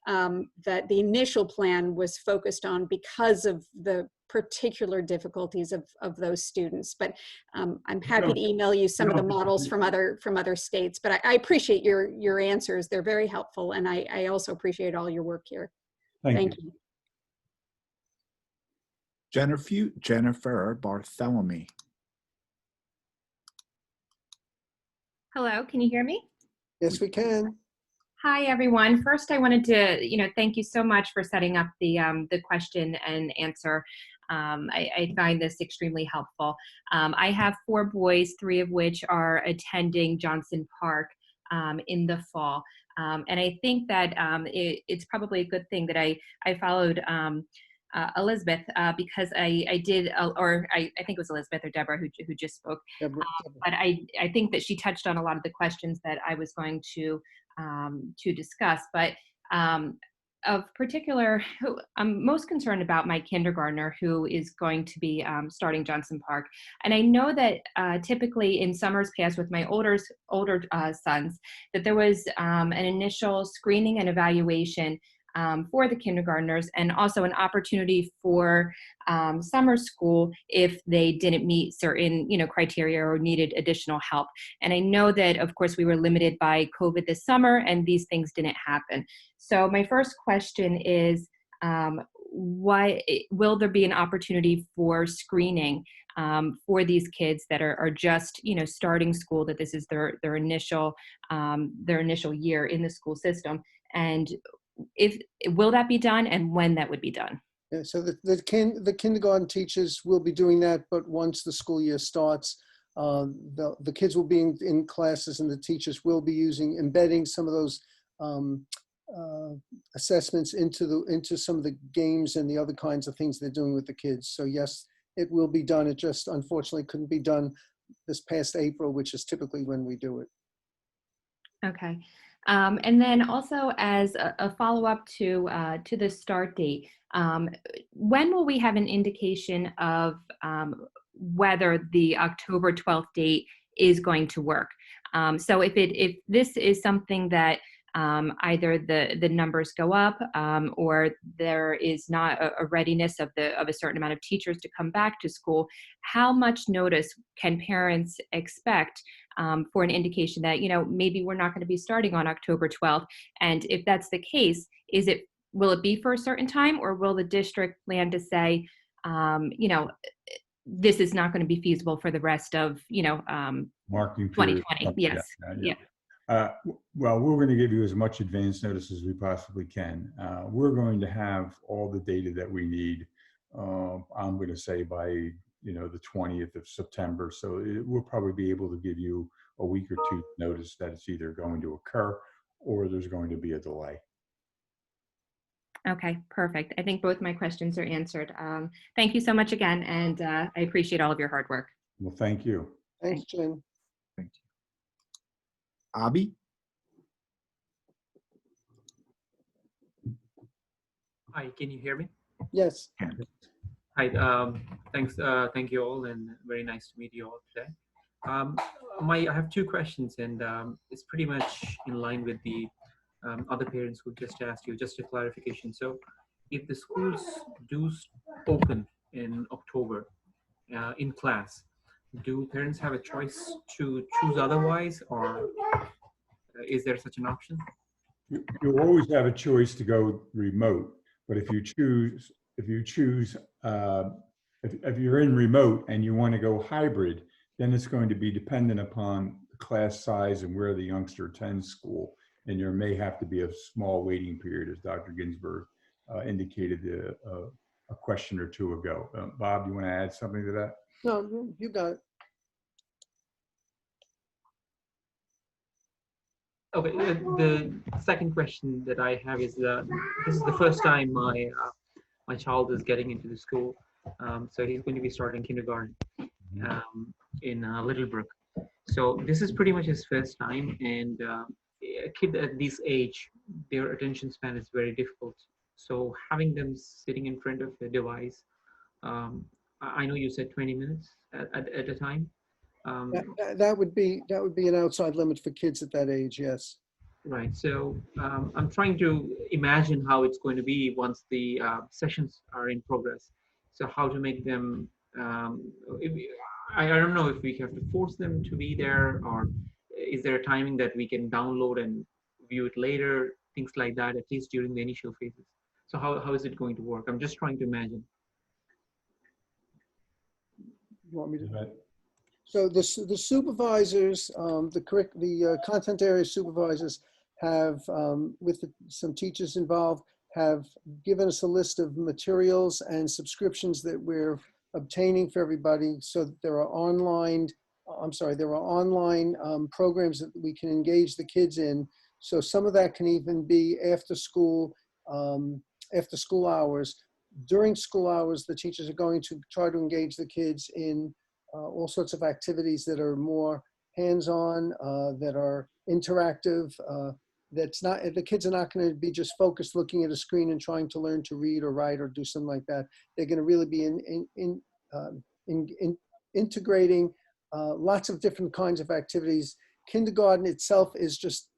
that the initial plan was focused on because of the particular difficulties of those students. But I'm happy to email you some of the models from other states. But I appreciate your answers. They're very helpful, and I also appreciate all your work here. Thank you. Jennifer Bartholomew. Hello, can you hear me? Yes, we can. Hi, everyone. First, I wanted to, thank you so much for setting up the question and answer. I find this extremely helpful. I have 4 boys, 3 of which are attending Johnson Park in the fall. And I think that it's probably a good thing that I followed Elizabeth because I did, or I think it was Elizabeth or Deborah who just spoke. But I think that she touched on a lot of the questions that I was going to discuss. But of particular, I'm most concerned about my kindergartner who is going to be starting Johnson Park. And I know that typically in summers past with my older sons, that there was an initial screening and evaluation for the kindergartners, and also an opportunity for summer school if they didn't meet certain criteria or needed additional help. And I know that, of course, we were limited by COVID this summer, and these things didn't happen. So my first question is, why will there be an opportunity for screening for these kids that are just starting school, that this is their initial year in the school system? And will that be done, and when that would be done? Yeah, so the kindergarten teachers will be doing that, but once the school year starts, the kids will be in classes, and the teachers will be embedding some of those assessments into some of the games and the other kinds of things they're doing with the kids. So yes, it will be done. It just unfortunately couldn't be done this past April, which is typically when we do it. Okay. And then also as a follow-up to the start date, when will we have an indication of whether the October 12th date is going to work? So if this is something that either the numbers go up or there is not a readiness of a certain amount of teachers to come back to school, how much notice can parents expect for an indication that maybe we're not going to be starting on October 12th? And if that's the case, will it be for a certain time, or will the district plan to say this is not going to be feasible for the rest of marking period? 2020? Yes. Yeah. Well, we're going to give you as much advance notice as we possibly can. We're going to have all the data that we need, I'm going to say by the 20th of September. So we'll probably be able to give you a week or two notice that it's either going to occur or there's going to be a delay. Okay, perfect. I think both my questions are answered. Thank you so much again, and I appreciate all of your hard work. Well, thank you. Thanks, Jen. Thank you. Abby? Hi, can you hear me? Yes. Hi, thanks. Thank you all, and very nice to meet you all today. I have 2 questions, and it's pretty much in line with the other parents who just asked you, just a clarification. So if the schools do open in October in class, do parents have a choice to choose otherwise, or is there such an option? You always have a choice to go remote, but if you're in remote and you want to go hybrid, then it's going to be dependent upon the class size and where the youngster attends school. And there may have to be a small waiting period, as Dr. Ginsburg indicated a question or two ago. Bob, you want to add something to that? No, you got it. Okay, the second question that I have is this is the first time my child is getting into the school, so he's going to be starting kindergarten in Littlebrook. So this is pretty much his first time, and a kid at this age, their attention span is very difficult. So having them sitting in front of a device I know you said 20 minutes at a time. That would be an outside limit for kids at that age. Yes. Right. So I'm trying to imagine how it's going to be once the sessions are in progress. So how to make them, I don't know if we have to force them to be there, or is there a timing that we can download and view it later, things like that, at least during the initial phases. So how is it going to work? I'm just trying to imagine. You want me to? So the supervisors, the content area supervisors have, with some teachers involved, have given us a list of materials and subscriptions that we're obtaining for everybody. So that there are online, programs that we can engage the kids in. So some of that can even be after school hours. During school hours, the teachers are going to try to engage the kids in all sorts of activities that are more hands-on, that are interactive. That's not, the kids are not going to be just focused looking at a screen and trying to learn to read or write or do something like that. They're going to really be integrating lots of different kinds of activities. Kindergarten itself is just,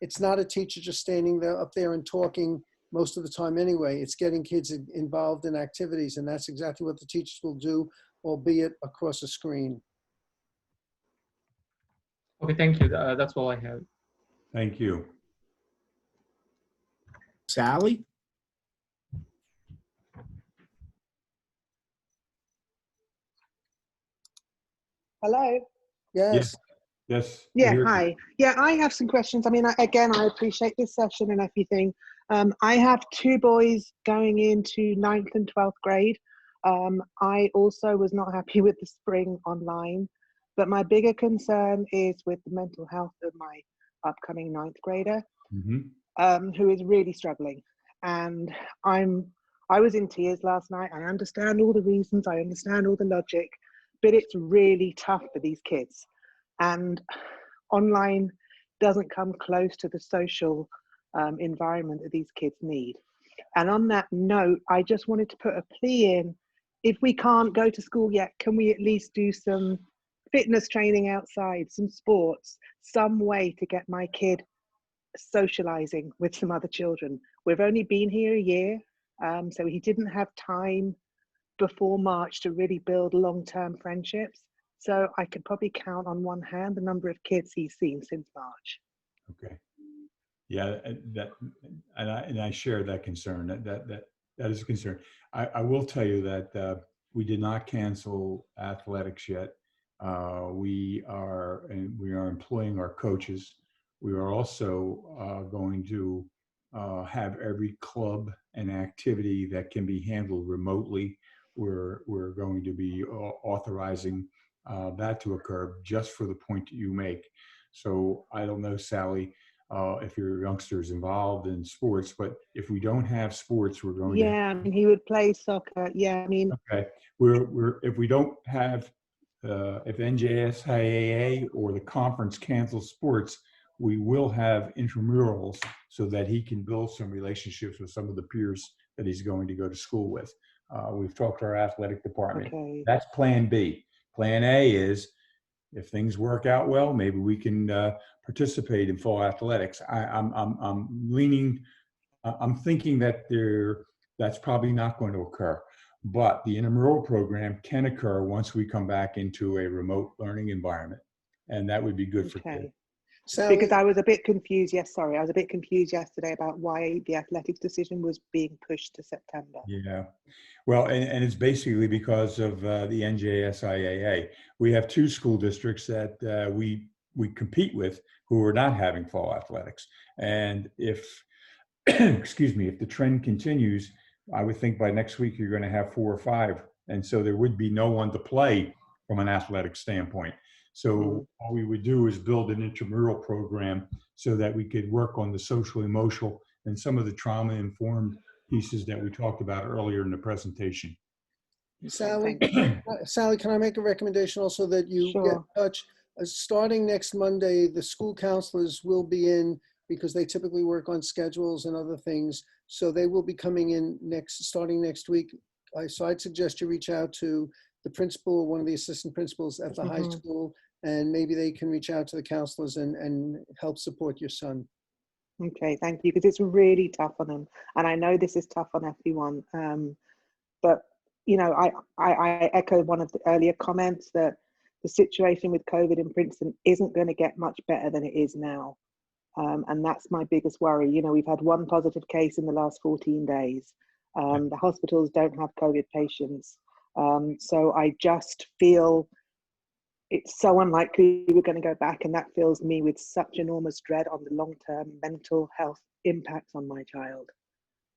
it's not a teacher just standing there up there and talking most of the time anyway. It's getting kids involved in activities, and that's exactly what the teachers will do, albeit across a screen. Okay, thank you. That's all I have. Thank you. Sally? Hello? Yes. Yes. Yeah, hi. Yeah, I have some questions. I mean, again, I appreciate this session and everything. I have two boys going into 9th and 12th grade. I also was not happy with the spring online, but my bigger concern is with the mental health of my upcoming 9th grader, who is really struggling. And I was in tears last night. I understand all the reasons, I understand all the logic, but it's really tough for these kids. And online doesn't come close to the social environment that these kids need. And on that note, I just wanted to put a plea in. If we can't go to school yet, can we at least do some fitness training outside, some sports, some way to get my kid socializing with some other children? We've only been here a year, so he didn't have time before March to really build long-term friendships. So I could probably count on one hand the number of kids he's seen since March. Okay. Yeah, and I share that concern. That is a concern. I will tell you that we did not cancel athletics yet. We are employing our coaches. We are also going to have every club and activity that can be handled remotely. We're going to be authorizing that to occur, just for the point that you make. So I don't know, Sally, if your youngster's involved in sports, but if we don't have sports, we're going to. Yeah, I mean, he would play soccer. Yeah, I mean. Okay, if we don't have, if NJSIAA or the conference cancels sports, we will have intramurals so that he can build some relationships with some of the peers that he's going to go to school with. We've talked to our athletic department. Okay. That's plan B. Plan A is, if things work out well, maybe we can participate in fall athletics. I'm thinking that that's probably not going to occur, but the intramural program can occur once we come back into a remote learning environment, and that would be good for kids. Because I was a bit confused. Yes, sorry, I was a bit confused yesterday about why the athletics decision was being pushed to September. Yeah, well, and it's basically because of the NJSIAA. We have two school districts that we compete with who are not having fall athletics, and if excuse me, if the trend continues, I would think by next week you're going to have 4 or 5, and so there would be no one to play from an athletic standpoint. So all we would do is build an intramural program so that we could work on the social, emotional, and some of the trauma-informed pieces that we talked about earlier in the presentation. Sally, Sally, can I make a recommendation also that you get in touch? Starting next Monday, the school counselors will be in, because they typically work on schedules and other things. So they will be coming in starting next week. so I'd suggest you reach out to the principal, one of the assistant principals at the high school, and maybe they can reach out to the counselors and help support your son. Okay, thank you, because it's really tough on them, and I know this is tough on everyone. But you know, I echo one of the earlier comments that the situation with COVID in Princeton isn't going to get much better than it is now, and that's my biggest worry. You know, we've had one positive case in the last 14 days. The hospitals don't have COVID patients, so I just feel it's so unlikely we're going to go back, and that fills me with such enormous dread on the long-term mental health impacts on my child.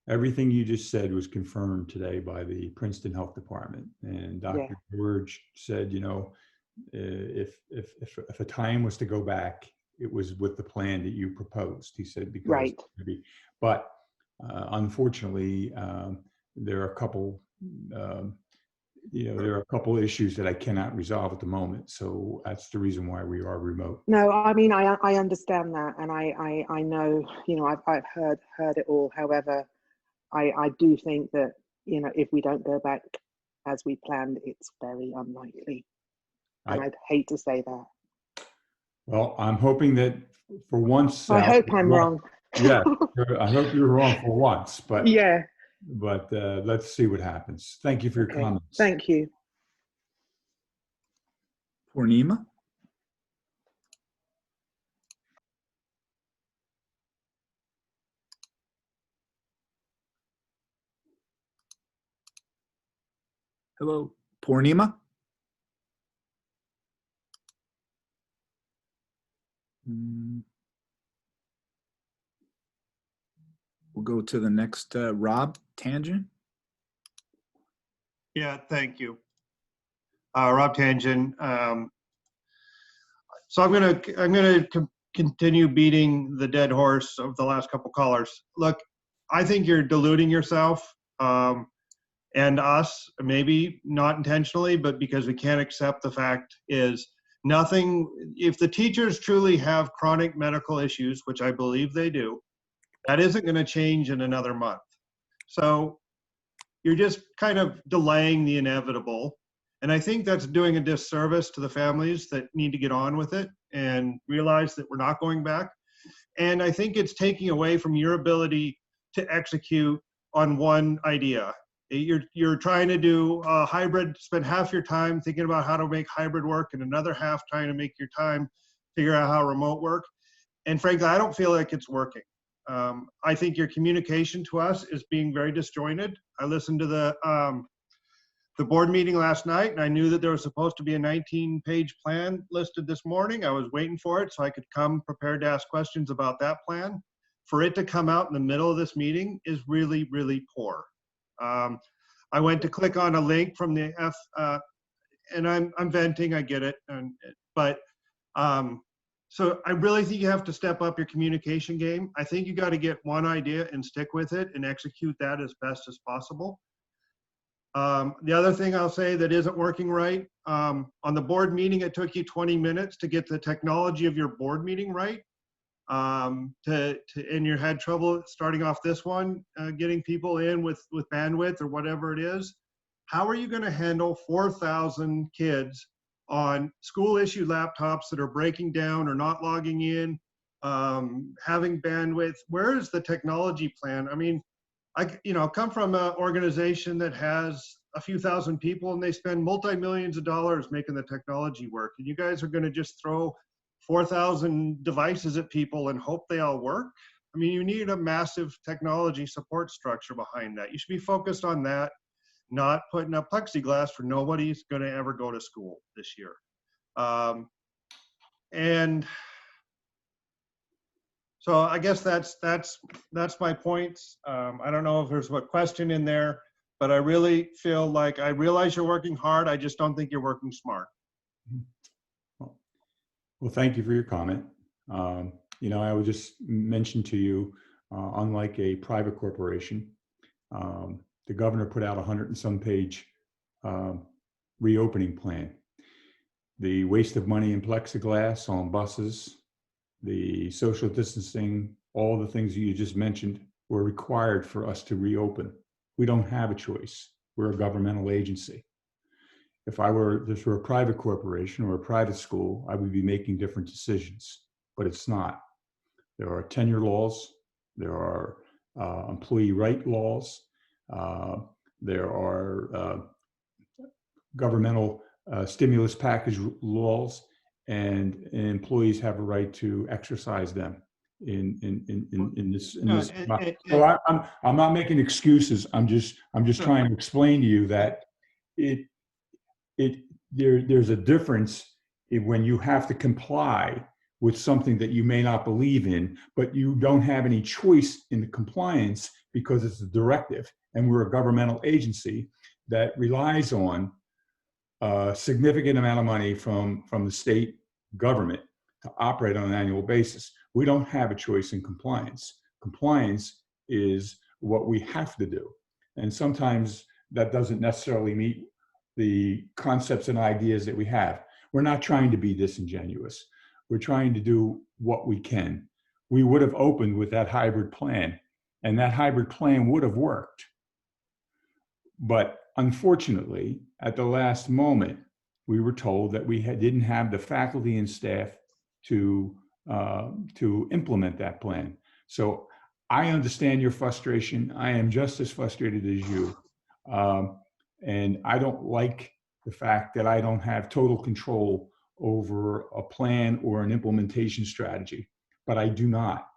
Everything you just said was confirmed today by the Princeton Health Department, and Dr. George said, you know, if a time was to go back, it was with the plan that you proposed. He said because but unfortunately, there are a couple. There are a couple issues that I cannot resolve at the moment. So that's the reason why we are remote. No, I mean, I understand that. And I know, you know, I've heard it all. However, I do think that, you know, if we don't go back as we planned, it's very unlikely. And I'd hate to say that. Well, I'm hoping that for once. I hope I'm wrong. Yeah, I hope you're wrong for once, but yeah. But let's see what happens. Thank you for your comments. Thank you. Purnima? Hello, Purnima? We'll go to the next, Rob Tangent. Yeah, thank you. Rob Tangent. So I'm gonna continue beating the dead horse of the last couple callers. Look, I think you're deluding yourself and us, maybe not intentionally, but because we can't accept the fact is nothing. If the teachers truly have chronic medical issues, which I believe they do, that isn't going to change in another month. So you're just kind of delaying the inevitable. And I think that's doing a disservice to the families that need to get on with it and realize that we're not going back. And I think it's taking away from your ability to execute on one idea. You're trying to do a hybrid, spend half your time thinking about how to make hybrid work and another half trying to make your time figure out how remote work. And frankly, I don't feel like it's working. I think your communication to us is being very disjointed. I listened to the board meeting last night, and I knew that there was supposed to be a 19-page plan listed this morning. I was waiting for it so I could come prepared to ask questions about that plan. For it to come out in the middle of this meeting is really, really poor. I went to click on a link from the and I'm venting, I get it, but so I really think you have to step up your communication game. I think you got to get one idea and stick with it and execute that as best as possible. The other thing I'll say that isn't working right, on the board meeting, it took you 20 minutes to get the technology of your board meeting right. And you had trouble starting off this one, getting people in with bandwidth or whatever it is. How are you going to handle 4,000 kids on school issued laptops that are breaking down or not logging in, having bandwidth? Where is the technology plan? I mean, I come from an organization that has a few thousand people and they spend multi-millions of dollars making the technology work. And you guys are going to just throw 4,000 devices at people and hope they all work? I mean, you need a massive technology support structure behind that. You should be focused on that, not putting up plexiglass for nobody's going to ever go to school this year. And so I guess that's my points. I don't know if there's a question in there, but I really feel like I realize you're working hard. I just don't think you're working smart. Well, thank you for your comment. I would just mention to you, unlike a private corporation, the governor put out a 100 and some page reopening plan. The waste of money in plexiglass on buses, the social distancing, all the things that you just mentioned were required for us to reopen. We don't have a choice. We're a governmental agency. If this were a private corporation or a private school, I would be making different decisions, but it's not. There are tenure laws. There are employee right laws. There are governmental stimulus package laws, and employees have a right to exercise them in this. So I'm not making excuses. I'm just trying to explain to you that there's a difference when you have to comply with something that you may not believe in, but you don't have any choice in the compliance because it's a directive, and we're a governmental agency that relies on a significant amount of money from the state government to operate on an annual basis. We don't have a choice in compliance. Compliance is what we have to do. And sometimes that doesn't necessarily meet the concepts and ideas that we have. We're not trying to be disingenuous. We're trying to do what we can. We would have opened with that hybrid plan, and that hybrid plan would have worked. But unfortunately, at the last moment, we were told that we didn't have the faculty and staff to implement that plan. So I understand your frustration. I am just as frustrated as you. And I don't like the fact that I don't have total control over a plan or an implementation strategy, but I do not.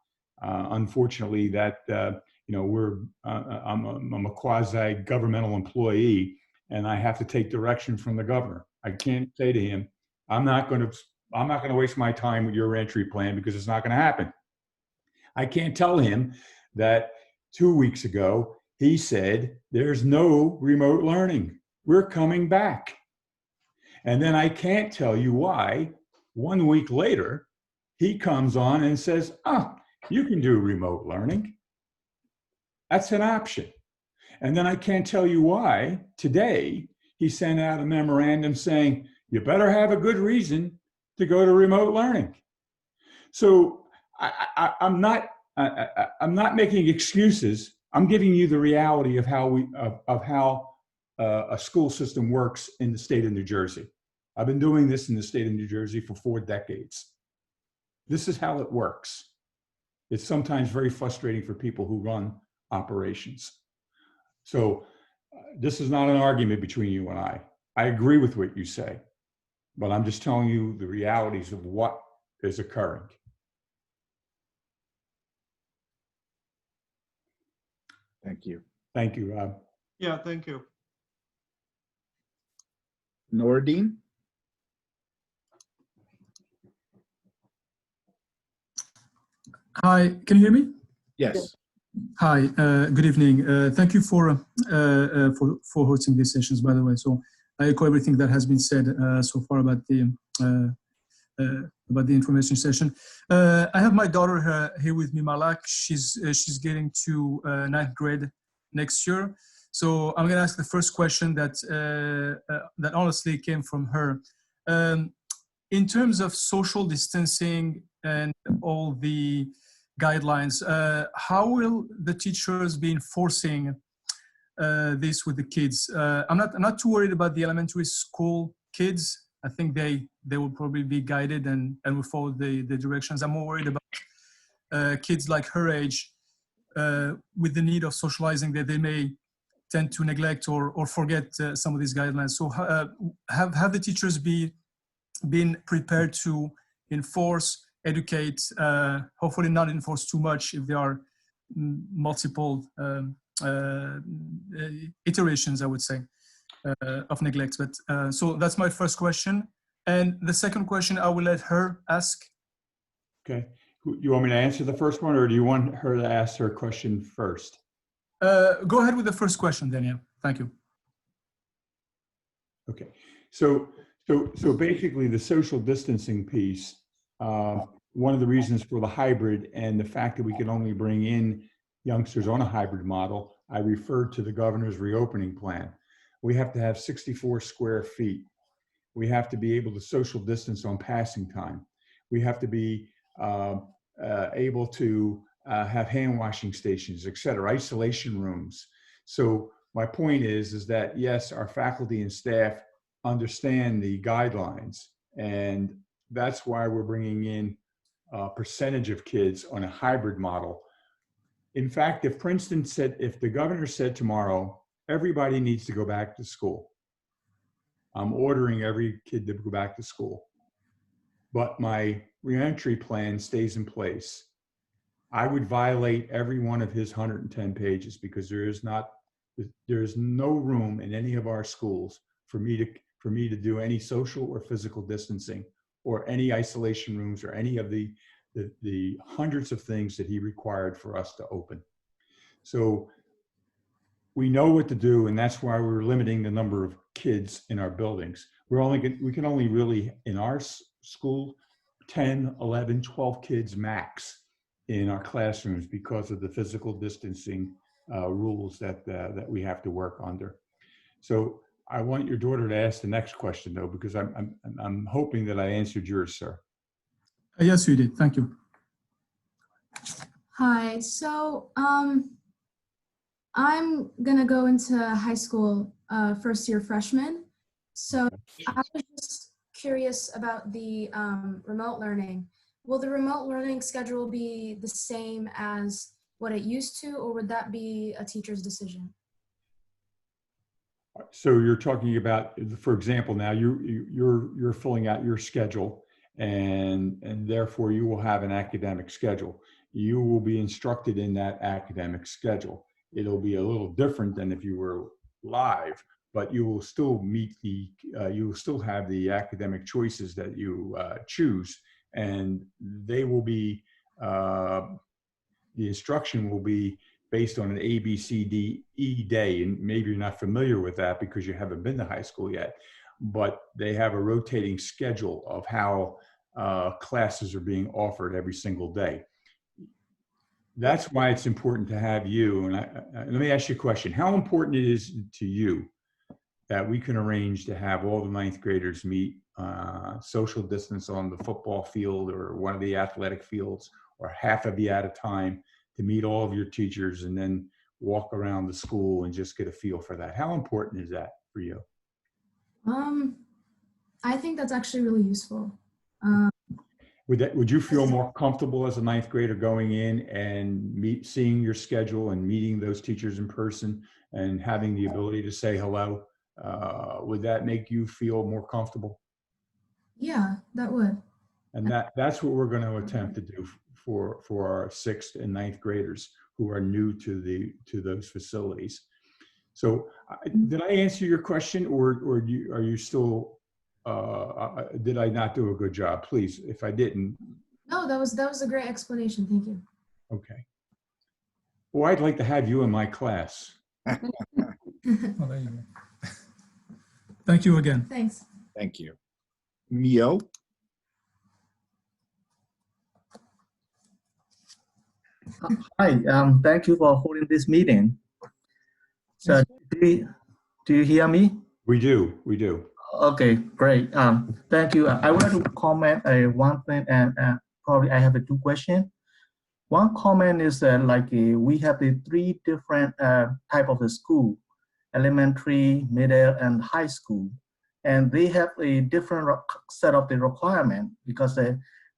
Unfortunately, that I'm a quasi-governmental employee, and I have to take direction from the governor. I can't say to him, I'm not going to waste my time with your entry plan because it's not going to happen. I can't tell him that 2 weeks ago he said there's no remote learning. We're coming back. And then I can't tell you why 1 week later he comes on and says, you can do remote learning. That's an option. And then I can't tell you why today he sent out a memorandum saying, you better have a good reason to go to remote learning. So I'm not making excuses. I'm giving you the reality of how a school system works in the state of New Jersey. I've been doing this in the state of New Jersey for 4 decades. This is how it works. It's sometimes very frustrating for people who run operations. So this is not an argument between you and I. I agree with what you say, but I'm just telling you the realities of what is occurring. Thank you. Thank you, Rob. Yeah, thank you. Nordine? Hi, can you hear me? Yes. Hi, good evening. Thank you for hosting these sessions, by the way. So I echo everything that has been said so far about the information session. I have my daughter here with me, Malak. She's getting to 9th grade next year. So I'm going to ask the first question that honestly came from her. In terms of social distancing and all the guidelines, how will the teachers be enforcing this with the kids? I'm not too worried about the elementary school kids. I think they will probably be guided and will follow the directions. I'm more worried about kids like her age with the need of socializing that they may tend to neglect or forget some of these guidelines. So have the teachers been prepared to enforce, educate, hopefully not enforce too much if there are multiple iterations, I would say, of neglect. But so that's my first question. And the second question, I will let her ask. Okay. You want me to answer the first one, or do you want her to ask her question first? Go ahead with the first question, Daniel. Thank you. Okay. So basically the social distancing piece, one of the reasons for the hybrid and the fact that we can only bring in youngsters on a hybrid model, I referred to the governor's reopening plan. We have to have 64 square feet. We have to be able to social distance on passing time. We have to be able to have hand washing stations, et cetera, isolation rooms. So my point is that yes, our faculty and staff understand the guidelines, and that's why we're bringing in a percentage of kids on a hybrid model. In fact, if the governor said tomorrow, everybody needs to go back to school, I'm ordering every kid to go back to school, but my reentry plan stays in place, I would violate every one of his 110 pages, because there is no room in any of our schools for me to do any social or physical distancing, or any isolation rooms, or any of the hundreds of things that he required for us to open. So we know what to do, and that's why we're limiting the number of kids in our buildings. We can only really, in our school, 10, 11, 12 kids max in our classrooms, because of the physical distancing rules that we have to work under. So I want your daughter to ask the next question, though, because I'm hoping that I answered yours, sir. Yes, you did. Thank you. Hi. So I'm gonna go into high school first year freshman. So I was just curious about the remote learning. Will the remote learning schedule be the same as what it used to, or would that be a teacher's decision? So you're talking about, for example, now you're filling out your schedule, and therefore you will have an academic schedule. You will be instructed in that academic schedule. It'll be a little different than if you were live, but you will still you will still have the academic choices that you choose, and they will be, the instruction will be based on an A, B, C, D, E day. And maybe you're not familiar with that because you haven't been to high school yet, but they have a rotating schedule of how classes are being offered every single day. That's why it's important to have you. And let me ask you a question. How important it is to you that we can arrange to have all the ninth graders meet social distance on the football field or one of the athletic fields, or half of you at a time, to meet all of your teachers and then walk around the school and just get a feel for that? How important is that for you? I think that's actually really useful. Would you feel more comfortable as a ninth grader going in and seeing your schedule and meeting those teachers in person and having the ability to say hello? Would that make you feel more comfortable? Yeah, that would. And that's what we're going to attempt to do for our 6th and 9th graders who are new to those facilities. So did I answer your question, or are you still, did I not do a good job? Please, if I didn't. No, that was a great explanation. Thank you. Okay. Well, I'd like to have you in my class. Oh, there you go. Thank you again. Thanks. Thank you. Mio? Hi, thank you for holding this meeting. So do you hear me? We do, we do. Okay, great. Thank you. I would like to comment one thing, and probably I have 2 questions. One comment is that we have the 3 different type of the school: elementary, middle, and high school. And they have a different set of the requirement, because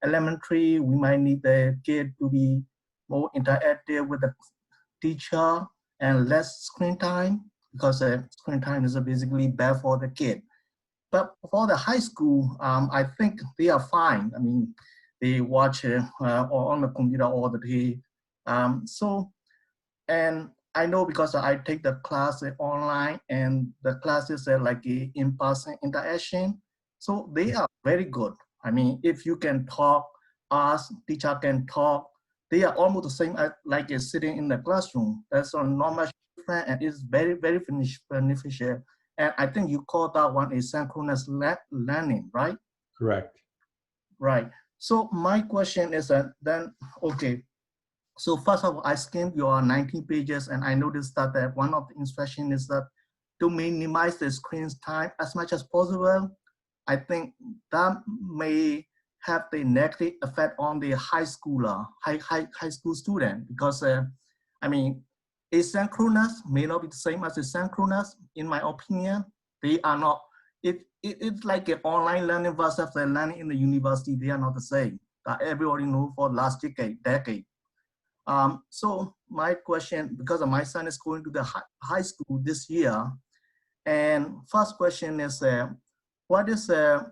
elementary, we might need the kid to be more interactive with the teacher and less screen time, because screen time is basically bad for the kid. But for the high school, I think they are fine. I mean, they watch or on the computer all the day. And I know because I take the class online, and the classes are like a in-person interaction. So they are very good. I mean, if you can talk, ask, teacher can talk, they are almost the same as like sitting in the classroom. That's not much different, and it's very, very beneficial. And I think you call that one a synchronous learning, right? Correct. Right. So my question is that then, okay. So first of all, I skimmed your 19 pages, and I noticed that one of the instructions is that to minimize the screen time as much as possible. I think that may have the negative effect on the high school student, because I mean, asynchronous may not be the same as asynchronous. In my opinion, they are not. It's like an online learning versus the learning in the university. They are not the same. That everybody knows for the last decade. So my question, because my son is going to the high school this year, and first question is, what is the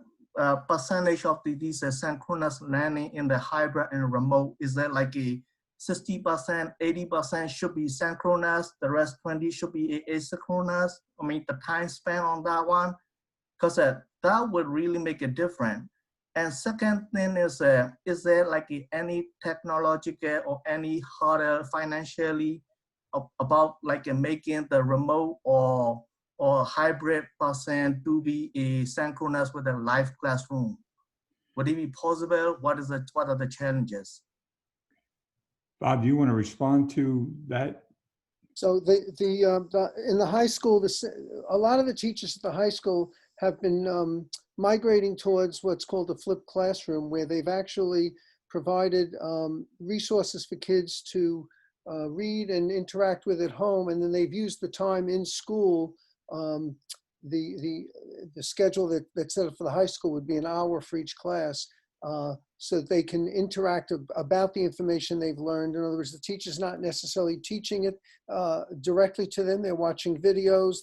percentage of these synchronous learning in the hybrid and remote? Is that like a 60%, 80% should be synchronous, the rest 20 should be asynchronous? I mean, the time spent on that one, because that would really make a difference. And second thing is there like any technological or any hurdle financially about like making the remote or hybrid person to be synchronous with a live classroom? Would it be possible? What are the challenges? Bob, do you want to respond to that? So in the high school, a lot of the teachers at the high school have been migrating towards what's called a flipped classroom, where they've actually provided resources for kids to read and interact with at home, and then they've used the time in school. The schedule that's set up for the high school would be an hour for each class, so that they can interact about the information they've learned. In other words, the teacher's not necessarily teaching it directly to them. They're watching videos.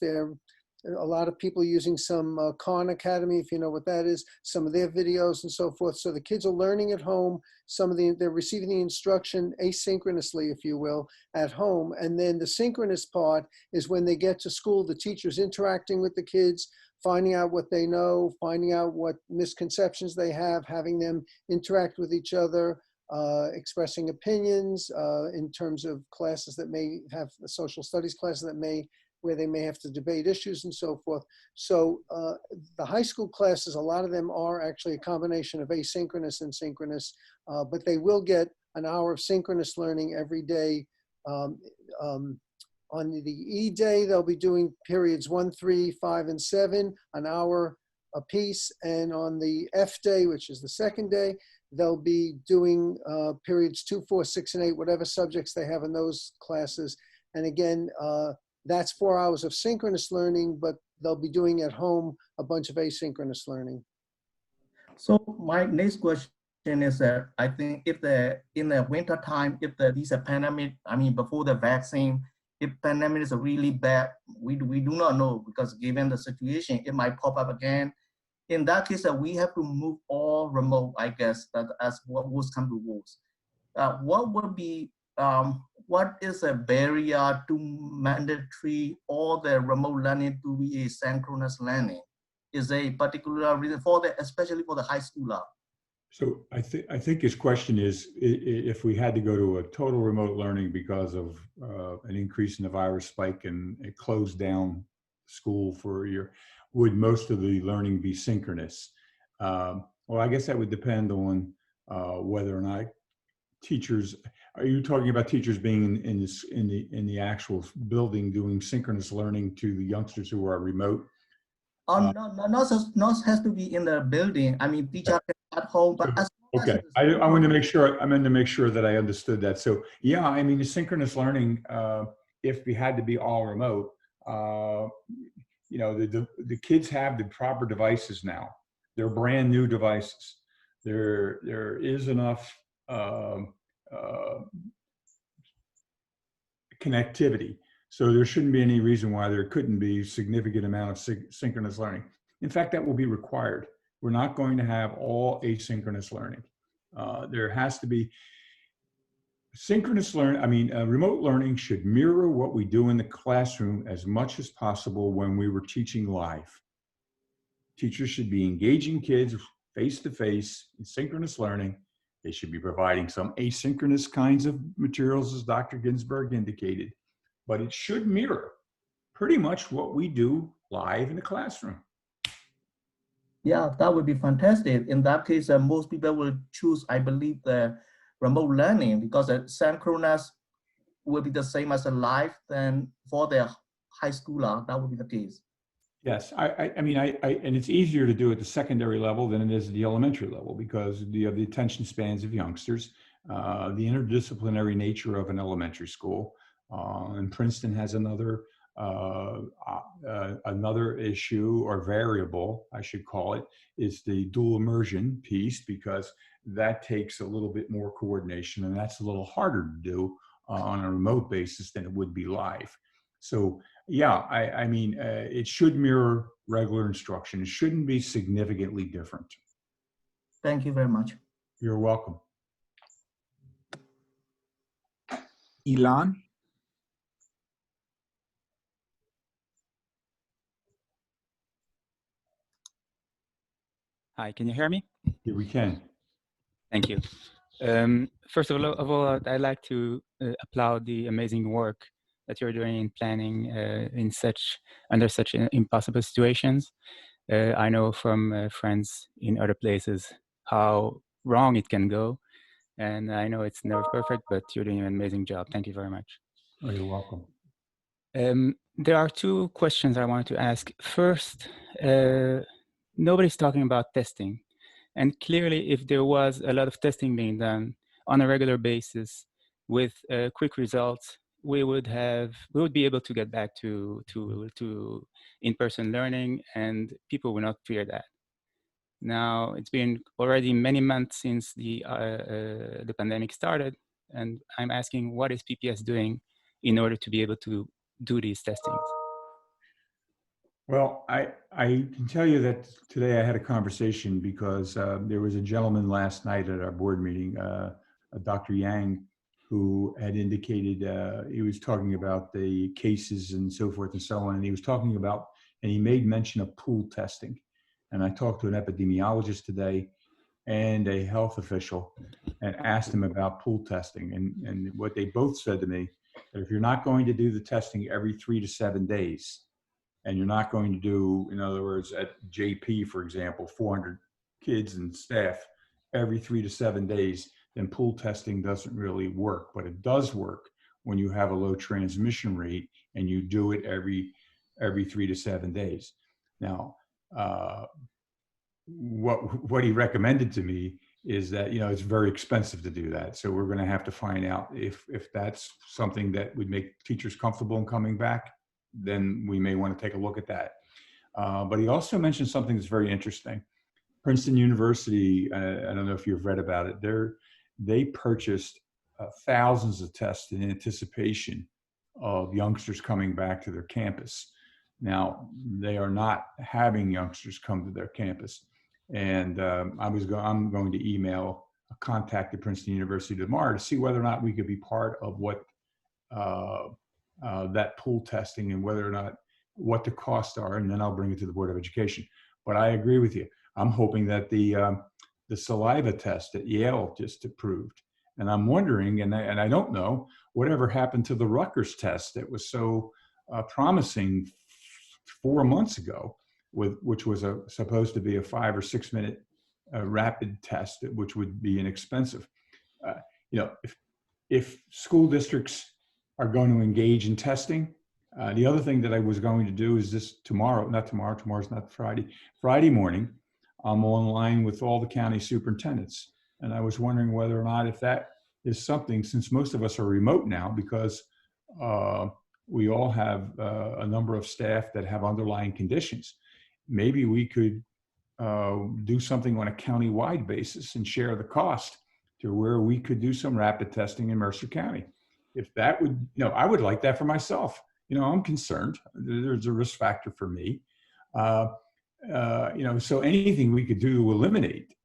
A lot of people using some Khan Academy, if you know what that is, some of their videos and so forth. So the kids are learning at home. They're receiving the instruction asynchronously, if you will, at home. And then the synchronous part is when they get to school, the teacher's interacting with the kids, finding out what they know, finding out what misconceptions they have, having them interact with each other, expressing opinions in terms of classes that may have social studies classes where they may have to debate issues and so forth. So the high school classes, a lot of them are actually a combination of asynchronous and synchronous, but they will get an hour of synchronous learning every day. On the E day, they'll be doing periods 1, 3, 5, and 7, an hour apiece. And on the F day, which is the second day, they'll be doing periods 2, 4, 6, and 8, whatever subjects they have in those classes. And again, that's 4 hours of synchronous learning, but they'll be doing at home a bunch of asynchronous learning. So my next question is that I think in the winter time, if these pandemic, I mean, before the vaccine, if pandemic is really bad, we do not know, because given the situation, it might pop up again. In that case, we have to move all remote, I guess, that as what was come to worst. What would be what is a barrier to mandatory all the remote learning to be asynchronous learning? Is a particular reason for that, especially for the high schooler? So I think his question is, if we had to go to a total remote learning because of an increase in the virus spike and it closed down school for a year, would most of the learning be synchronous? Well, I guess that would depend on whether or not teachers. Are you talking about teachers being in the actual building doing synchronous learning to the youngsters who are remote? Not has to be in the building. I mean, teacher at home, but okay. I wanted to make sure. I meant to make sure that I understood that. So yeah, I mean, the synchronous learning, if we had to be all remote, you know, the kids have the proper devices now. They're brand new devices. There is enough connectivity. So there shouldn't be any reason why there couldn't be significant amount of synchronous learning. In fact, that will be required. We're not going to have all asynchronous learning. There has to be synchronous learning. I mean, remote learning should mirror what we do in the classroom as much as possible when we were teaching live. Teachers should be engaging kids face-to-face in synchronous learning. They should be providing some asynchronous kinds of materials, as Dr. Ginsberg indicated. But it should mirror pretty much what we do live in the classroom. Yeah, that would be fantastic. In that case, most people will choose, I believe, the remote learning, because synchronous will be the same as a live. Then for the high schooler, that would be the case. Yes, I mean, and it's easier to do at the secondary level than it is at the elementary level, because you have the attention spans of youngsters, the interdisciplinary nature of an elementary school. And Princeton has another issue or variable, I should call it, is the dual immersion piece, because that takes a little bit more coordination, and that's a little harder to do on a remote basis than it would be live. So yeah, I mean, it should mirror regular instruction. It shouldn't be significantly different. Thank you very much. You're welcome. Elon? Hi, can you hear me? Yeah, we can. Thank you. First of all, I'd like to applaud the amazing work that you're doing in planning under such impossible situations. I know from friends in other places how wrong it can go, and I know it's never perfect, but you're doing an amazing job. Thank you very much. Oh, you're welcome. There are two questions I wanted to ask. First, nobody's talking about testing. And clearly, if there was a lot of testing being done on a regular basis with quick results, we would be able to get back to in-person learning, and people will not fear that. Now, it's been already many months since the pandemic started, and I'm asking, what is PPS doing in order to be able to do these testings? Well, I can tell you that today I had a conversation because there was a gentleman last night at our board meeting, Dr. Yang, who had indicated he was talking about the cases and so forth and so on. And he was talking about, and he made mention of pool testing. And I talked to an epidemiologist today and a health official and asked him about pool testing. And what they both said to me, that if you're not going to do the testing every 3 to 7 days, and you're not going to do, in other words, at JP, for example, 400 kids and staff every 3 to 7 days, then pool testing doesn't really work. But it does work when you have a low transmission rate and you do it every 3 to 7 days. Now, what he recommended to me is that, it's very expensive to do that. So we're going to have to find out if that's something that would make teachers comfortable in coming back. Then we may want to take a look at that. But he also mentioned something that's very interesting. Princeton University, I don't know if you've read about it, they purchased thousands of tests in anticipation of youngsters coming back to their campus. Now, they are not having youngsters come to their campus. And I'm going to email a contact at Princeton University tomorrow to see whether or not we could be part of what that pool testing and whether or not what the costs are, and then I'll bring it to the Board of Education. But I agree with you. I'm hoping that the saliva test that Yale just approved, and I'm wondering, and I don't know, whatever happened to the Rutgers test that was so promising 4 months ago, which was supposed to be a 5 or 6 minute rapid test, which would be inexpensive. If school districts are going to engage in testing. The other thing that I was going to do is tomorrow's not Friday, Friday morning, I'm online with all the county superintendents. And I was wondering whether or not if that is something, since most of us are remote now, because we all have a number of staff that have underlying conditions, maybe we could do something on a county-wide basis and share the cost to where we could do some rapid testing in Mercer County. If that would, I would like that for myself. I'm concerned. There's a risk factor for me. So anything we could do to eliminate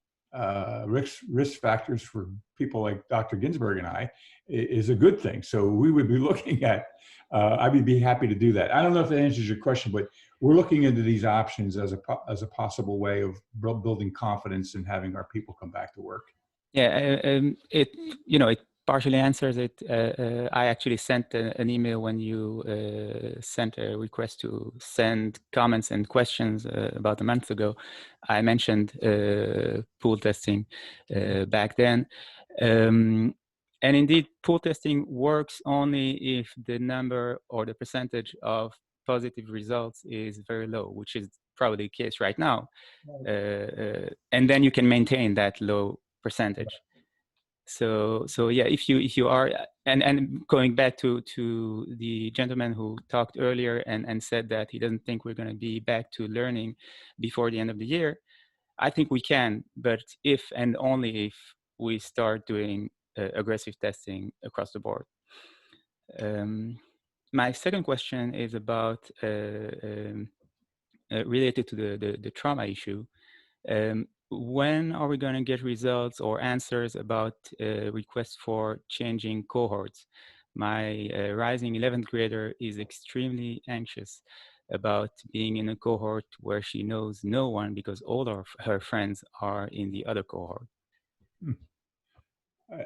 risk factors for people like Dr. Ginsburg and I is a good thing. So we would be looking at, I would be happy to do that. I don't know if that answers your question, but we're looking into these options as a possible way of building confidence and having our people come back to work. Yeah, it partially answers it. I actually sent an email when you sent a request to send comments and questions about a month ago. I mentioned pool testing back then. And indeed, pool testing works only if the number or the percentage of positive results is very low, which is probably the case right now. And then you can maintain that low percentage. So yeah, if you are, and going back to the gentleman who talked earlier and said that he doesn't think we're going to be back to learning before the end of the year, I think we can, but if and only if we start doing aggressive testing across the board. My second question is about related to the trauma issue. When are we going to get results or answers about requests for changing cohorts? My rising 11th grader is extremely anxious about being in a cohort where she knows no one because all of her friends are in the other cohort.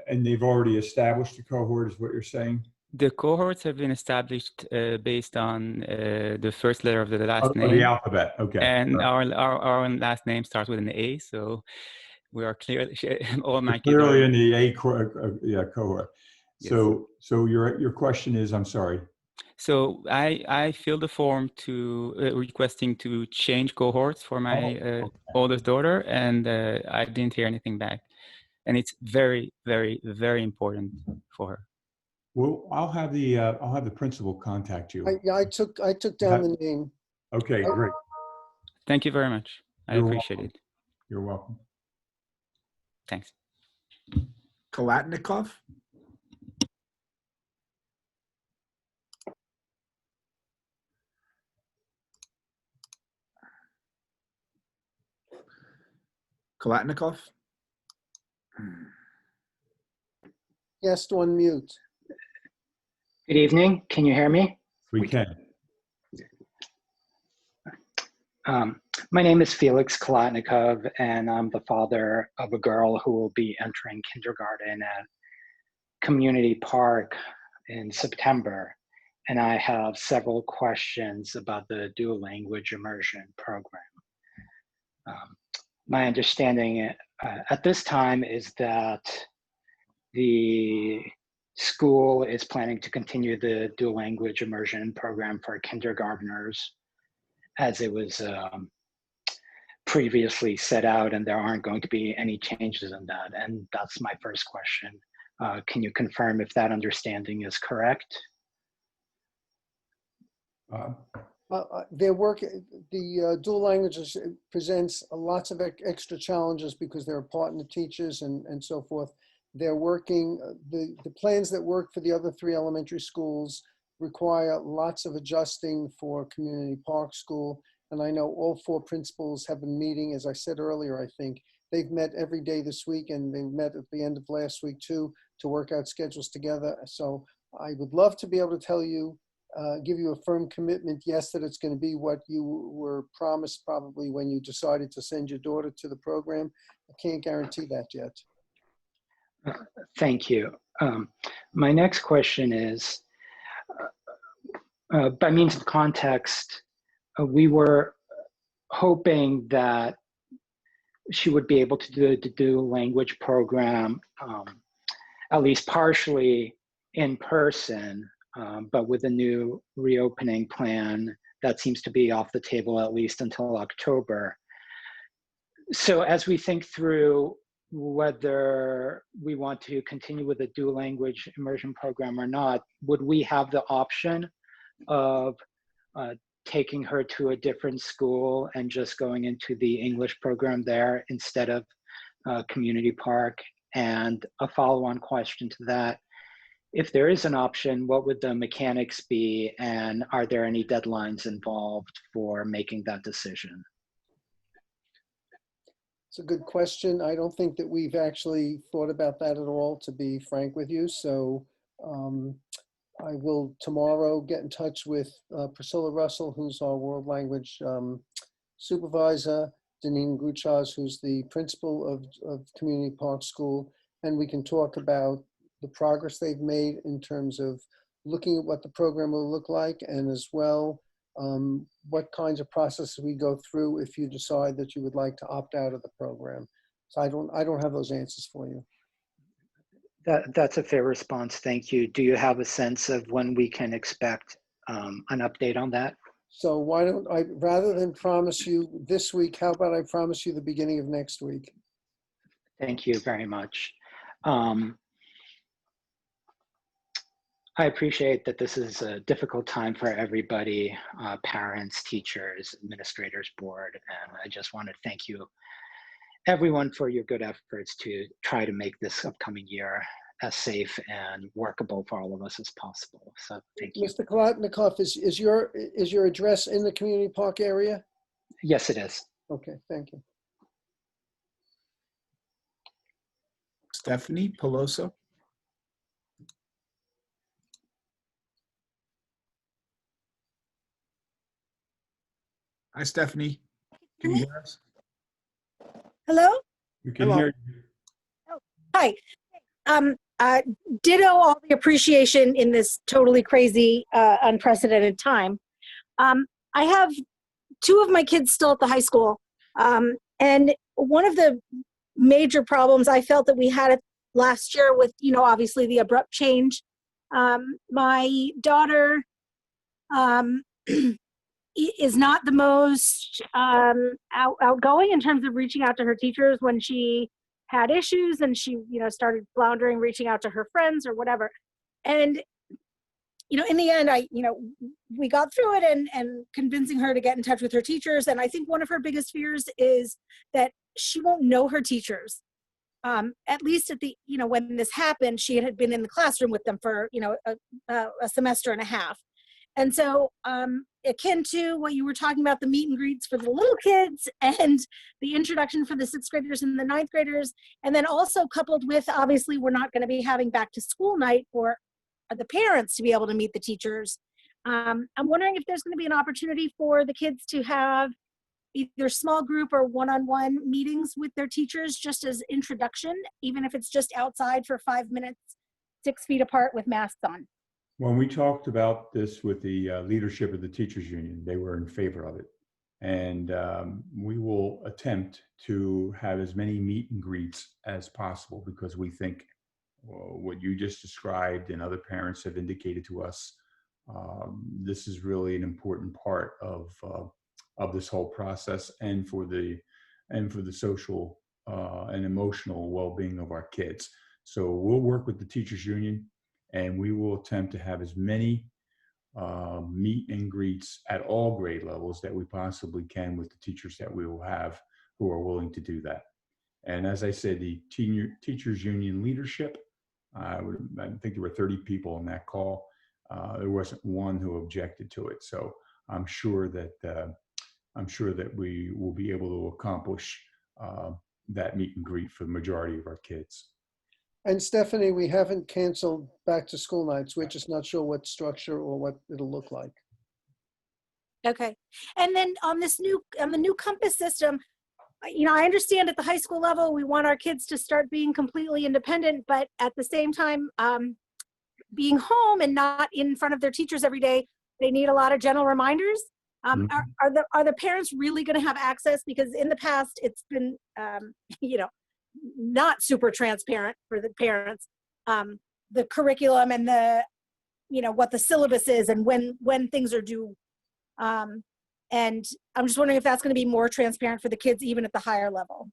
And they've already established a cohort, is what you're saying? The cohorts have been established based on the first letter of the last name. Of the alphabet, okay. And our last name starts with an A, so we are clearly, all my kids clearly are in the A cohort. So, yes. so your question is, I'm sorry. So I filled the form to requesting to change cohorts for my oldest daughter, and I didn't hear anything back. And it's very, very, very important for her. Well, I'll have the principal contact you. I took down the name. Okay, great. Thank you very much. I appreciate it. You're welcome. Thanks. Kalatnikov? Kalatnikov? Yes, to unmute. Good evening. Can you hear me? We can. My name is Felix Kalatnikov, and I'm the father of a girl who will be entering kindergarten at Community Park in September. And I have several questions about the dual language immersion program. My understanding at this time is that the school is planning to continue the dual language immersion program for kindergartners as it was previously set out, and there aren't going to be any changes in that. And that's my first question. Can you confirm if that understanding is correct? Their work, the dual languages presents lots of extra challenges because there are partner teachers and so forth. They're working, the plans that work for the other 3 elementary schools require lots of adjusting for Community Park School. And I know all 4 principals have been meeting, as I said earlier, I think. They've met every day this week, and they met at the end of last week too, to work out schedules together. So I would love to be able to tell you, give you a firm commitment, yes, that it's going to be what you were promised probably when you decided to send your daughter to the program. I can't guarantee that yet. Thank you. My next question is, by means of context, we were hoping that she would be able to do the dual language program, at least partially in person, but with a new reopening plan that seems to be off the table at least until October. So as we think through whether we want to continue with the dual language immersion program or not, would we have the option of taking her to a different school and just going into the English program there instead of Community Park? And a follow-on question to that, if there is an option, what would the mechanics be, and are there any deadlines involved for making that decision? It's a good question. I don't think that we've actually thought about that at all, to be frank with you. So I will tomorrow get in touch with Priscilla Russell, who's our world language supervisor, Deneen Guchaz, who's the principal of Community Park School, and we can talk about the progress they've made in terms of looking at what the program will look like, and as well what kinds of processes we go through if you decide that you would like to opt out of the program. So I don't have those answers for you. That's a fair response. Thank you. Do you have a sense of when we can expect an update on that? So why don't I, rather than promise you this week, how about I promise you the beginning of next week? Thank you very much. I appreciate that this is a difficult time for everybody, parents, teachers, administrators, board, and I just want to thank you, everyone, for your good efforts to try to make this upcoming year as safe and workable for all of us as possible. So thank you. Mr. Kolotnikoff, is your address in the community park area? Yes, it is. Okay, thank you. Stephanie Peloso. Hi, Stephanie. Can you hear us? Hello? We can hear you. Oh, hi. Ditto all the appreciation in this totally crazy, unprecedented time. I have two of my kids still at the high school. And one of the major problems I felt that we had last year with, obviously the abrupt change. My daughter is not the most outgoing in terms of reaching out to her teachers when she had issues, and she started floundering, reaching out to her friends or whatever. And in the end, we got through it and convincing her to get in touch with her teachers. And I think one of her biggest fears is that she won't know her teachers. At least at the when this happened, she had been in the classroom with them for a semester and a half. And so akin to what you were talking about, the meet and greets for the little kids and the introduction for the 6th graders and the 9th graders, and then also coupled with, obviously, we're not going to be having back to school night for the parents to be able to meet the teachers. I'm wondering if there's going to be an opportunity for the kids to have either small group or one-on-one meetings with their teachers just as introduction, even if it's just outside for 5 minutes, 6 feet apart with masks on. When we talked about this with the leadership of the teachers union, they were in favor of it. And we will attempt to have as many meet and greets as possible, because we think what you just described and other parents have indicated to us, this is really an important part of this whole process, and for the social and emotional well-being of our kids. So we'll work with the teachers union, and we will attempt to have as many meet and greets at all grade levels that we possibly can with the teachers that we will have who are willing to do that. And as I said, the teachers union leadership, I think there were 30 people on that call. There wasn't one who objected to it. So I'm sure that we will be able to accomplish that meet and greet for the majority of our kids. And Stephanie, we haven't canceled back to school nights. We're just not sure what structure or what it'll look like. Okay. And then on the new Compass system, I understand at the high school level, we want our kids to start being completely independent, but at the same time, being home and not in front of their teachers every day, they need a lot of gentle reminders. Are the parents really going to have access? Because in the past, it's been, not super transparent for the parents, the curriculum and the, what the syllabus is and when things are due. And I'm just wondering if that's going to be more transparent for the kids, even at the higher level.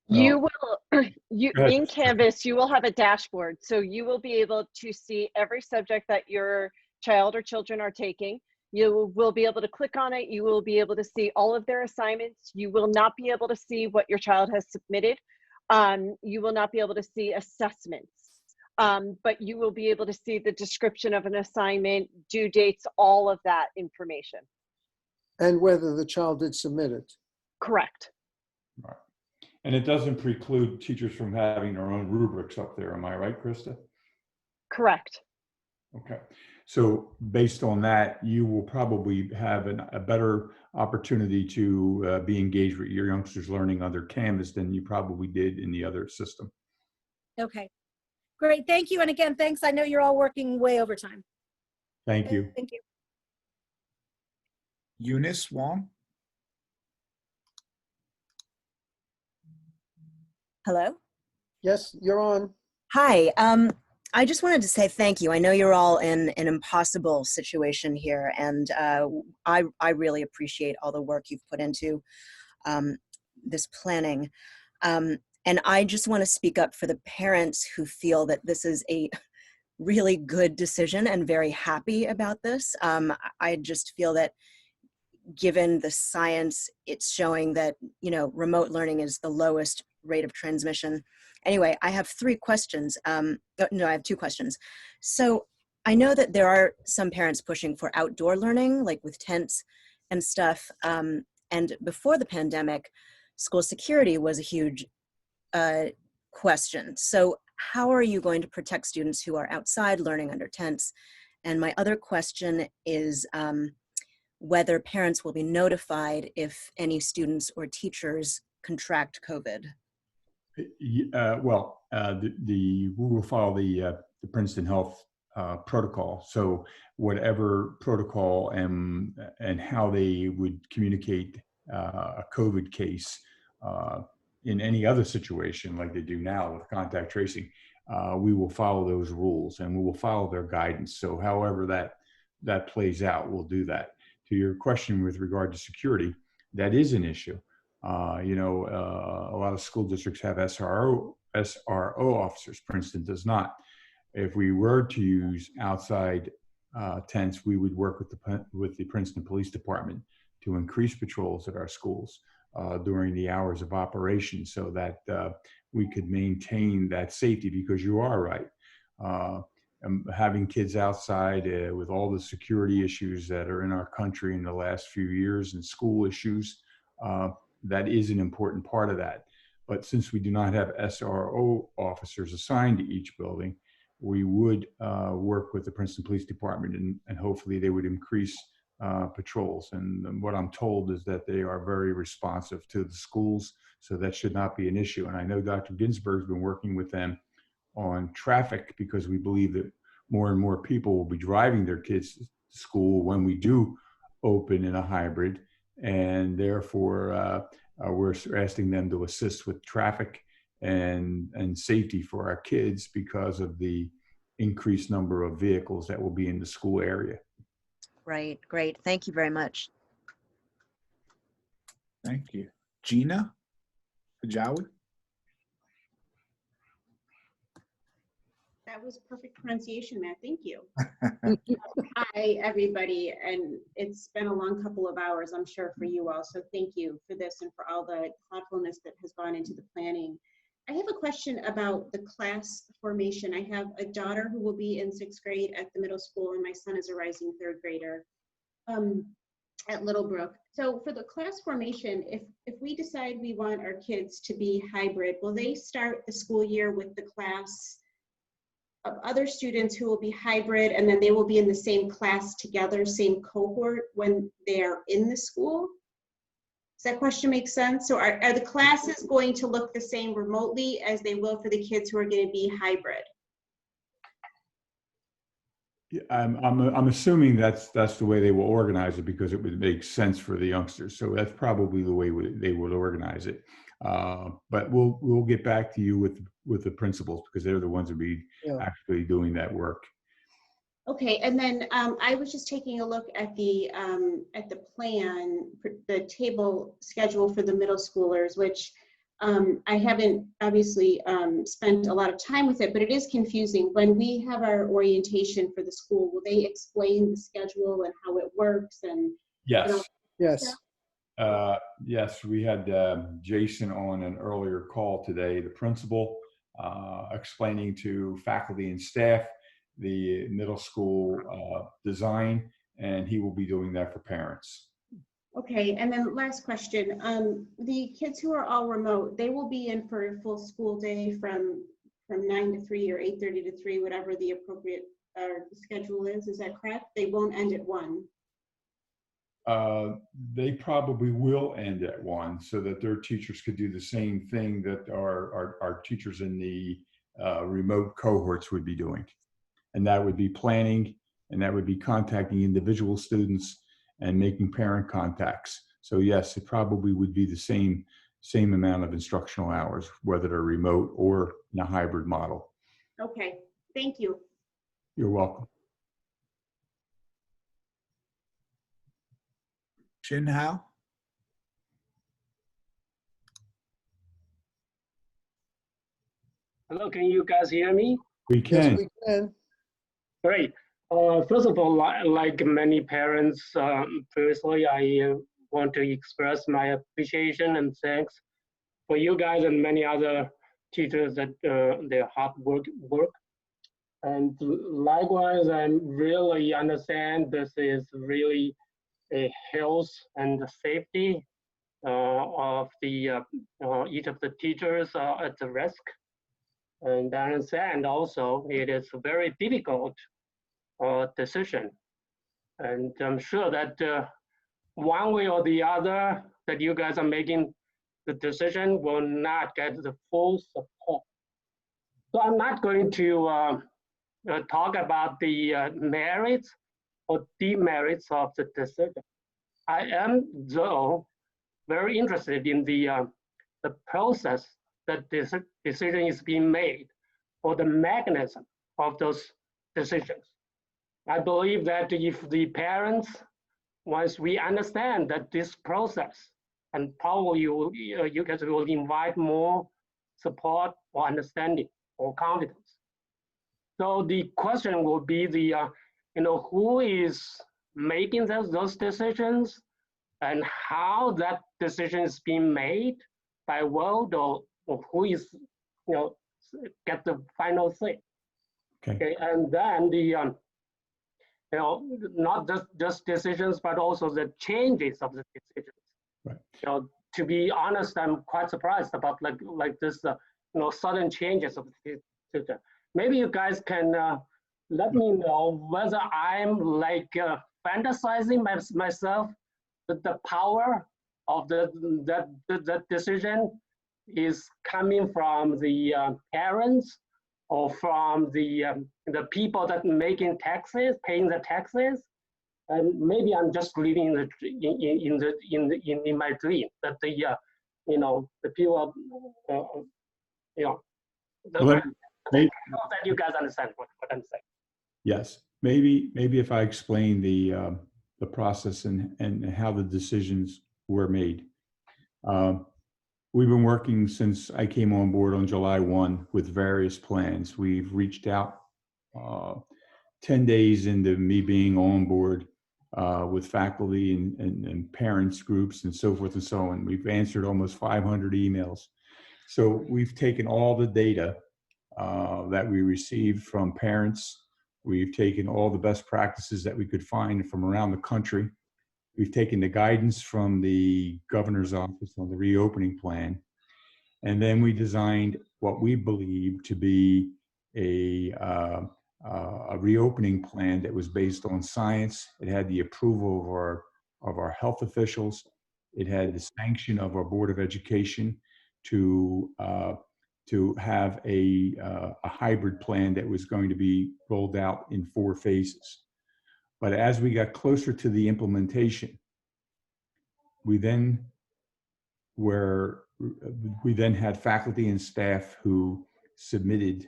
You will, in Canvas, you will have a dashboard. So you will be able to see every subject that your child or children are taking. You will be able to click on it. You will be able to see all of their assignments. You will not be able to see what your child has submitted. You will not be able to see assessments, but you will be able to see the description of an assignment, due dates, all of that information. And whether the child did submit it. Correct. Right. And it doesn't preclude teachers from having their own rubrics up there. Am I right, Krista? Correct. Okay. So based on that, you will probably have a better opportunity to be engaged with your youngsters learning under Canvas than you probably did in the other system. Okay, great. Thank you. And again, thanks. I know you're all working way overtime. Thank you. Thank you. Eunice Wong. Hello? Yes, you're on. Hi. I just wanted to say thank you. I know you're all in an impossible situation here, and I really appreciate all the work you've put into this planning. And I just want to speak up for the parents who feel that this is a really good decision and very happy about this. I just feel that given the science, it's showing that, remote learning is the lowest rate of transmission. Anyway, I have 3 questions. No, I have 2 questions. So I know that there are some parents pushing for outdoor learning, like with tents and stuff. And before the pandemic, school security was a huge question. So how are you going to protect students who are outside learning under tents? And my other question is whether parents will be notified if any students or teachers contract COVID. We will follow the Princeton Health protocol. So whatever protocol and how they would communicate a COVID case in any other situation like they do now with contact tracing, we will follow those rules and we will follow their guidance. So however that plays out, we'll do that. To your question with regard to security, that is an issue. A lot of school districts have SRO officers. Princeton does not. If we were to use outside tents, we would work with the Princeton Police Department to increase patrols at our schools during the hours of operation so that we could maintain that safety, because you are right. Having kids outside with all the security issues that are in our country in the last few years and school issues, that is an important part of that. But since we do not have SRO officers assigned to each building, we would work with the Princeton Police Department and hopefully they would increase patrols. And what I'm told is that they are very responsive to the schools, so that should not be an issue. And I know Dr. Ginsburg's been working with them on traffic because we believe that more and more people will be driving their kids to school when we do open in a hybrid. And therefore, we're asking them to assist with traffic and safety for our kids because of the increased number of vehicles that will be in the school area. Right, great. Thank you very much. Thank you. Gina Kajawi? That was perfect pronunciation, Matt. Thank you. Hi, everybody. And it's been a long couple of hours, I'm sure, for you all. So thank you for this and for all the thoughtfulness that has gone into the planning. I have a question about the class formation. I have a daughter who will be in 6th grade at the middle school, and my son is a rising 3rd grader at Littlebrook. So for the class formation, if we decide we want our kids to be hybrid, will they start the school year with the class of other students who will be hybrid, and then they will be in the same class together, same cohort when they're in the school? Does that question make sense? So are the classes going to look the same remotely as they will for the kids who are going to be hybrid? I'm assuming that's the way they will organize it because it would make sense for the youngsters. So that's probably the way they would organize it. But we'll get back to you with the principals because they're the ones who be actually doing that work. Okay, and then I was just taking a look at the plan, the table schedule for the middle schoolers, which I haven't obviously spent a lot of time with it, but it is confusing. When we have our orientation for the school, will they explain the schedule and how it works? And yes, yes. Yes, we had Jason on an earlier call today, the principal, explaining to faculty and staff the middle school design, and he will be doing that for parents. Okay, and then last question. The kids who are all remote, they will be in for a full school day from 9 to 3 or 8:30 to 3, whatever the appropriate schedule is. Is that correct? They won't end at 1. They probably will end at 1 so that their teachers could do the same thing that our teachers in the remote cohorts would be doing. And that would be planning, and that would be contacting individual students and making parent contacts. So yes, it probably would be the same amount of instructional hours, whether they're remote or in a hybrid model. Okay, thank you. You're welcome. Shin Hao? Hello, can you guys hear me? We Yes, can. we can. Great. First of all, like many parents, personally, I want to express my appreciation and thanks for you guys and many other teachers that their hard work. And likewise, I really understand this is really a health and safety of the each of the teachers at the risk. And I understand also it is a very difficult decision. And I'm sure that one way or the other that you guys are making the decision will not get the full support. So I'm not going to talk about the merits or demerits of the decision. I am, though, very interested in the process that this decision is being made, or the mechanism of those decisions. I believe that if the parents, once we understand that this process, and probably you guys will invite more support or understanding or confidence. So the question will be the, who is making those decisions and how that decision is being made by world or who is, get the final say. Okay, and then the, not just decisions, but also the changes of the decisions. Right. To be honest, I'm quite surprised about like this, sudden changes of the decision. Maybe you guys can let me know whether I'm like fantasizing myself that the power of that decision is coming from the parents or from the people that making taxes, paying the taxes, and maybe I'm just living in my dream that the people, Maybe, I hope that you guys understand what I'm saying. yes, maybe if I explain the process and how the decisions were made. We've been working since I came on board on July 1 with various plans. We've reached out 10 days into me being on board with faculty and parents groups and so forth and so on. We've answered almost 500 emails. So we've taken all the data that we received from parents. We've taken all the best practices that we could find from around the country. We've taken the guidance from the governor's office on the reopening plan. And then we designed what we believe to be a reopening plan that was based on science. It had the approval of our health officials. It had the sanction of our Board of Education to have a hybrid plan that was going to be rolled out in 4 phases. But as we got closer to the implementation, we then had faculty and staff who submitted,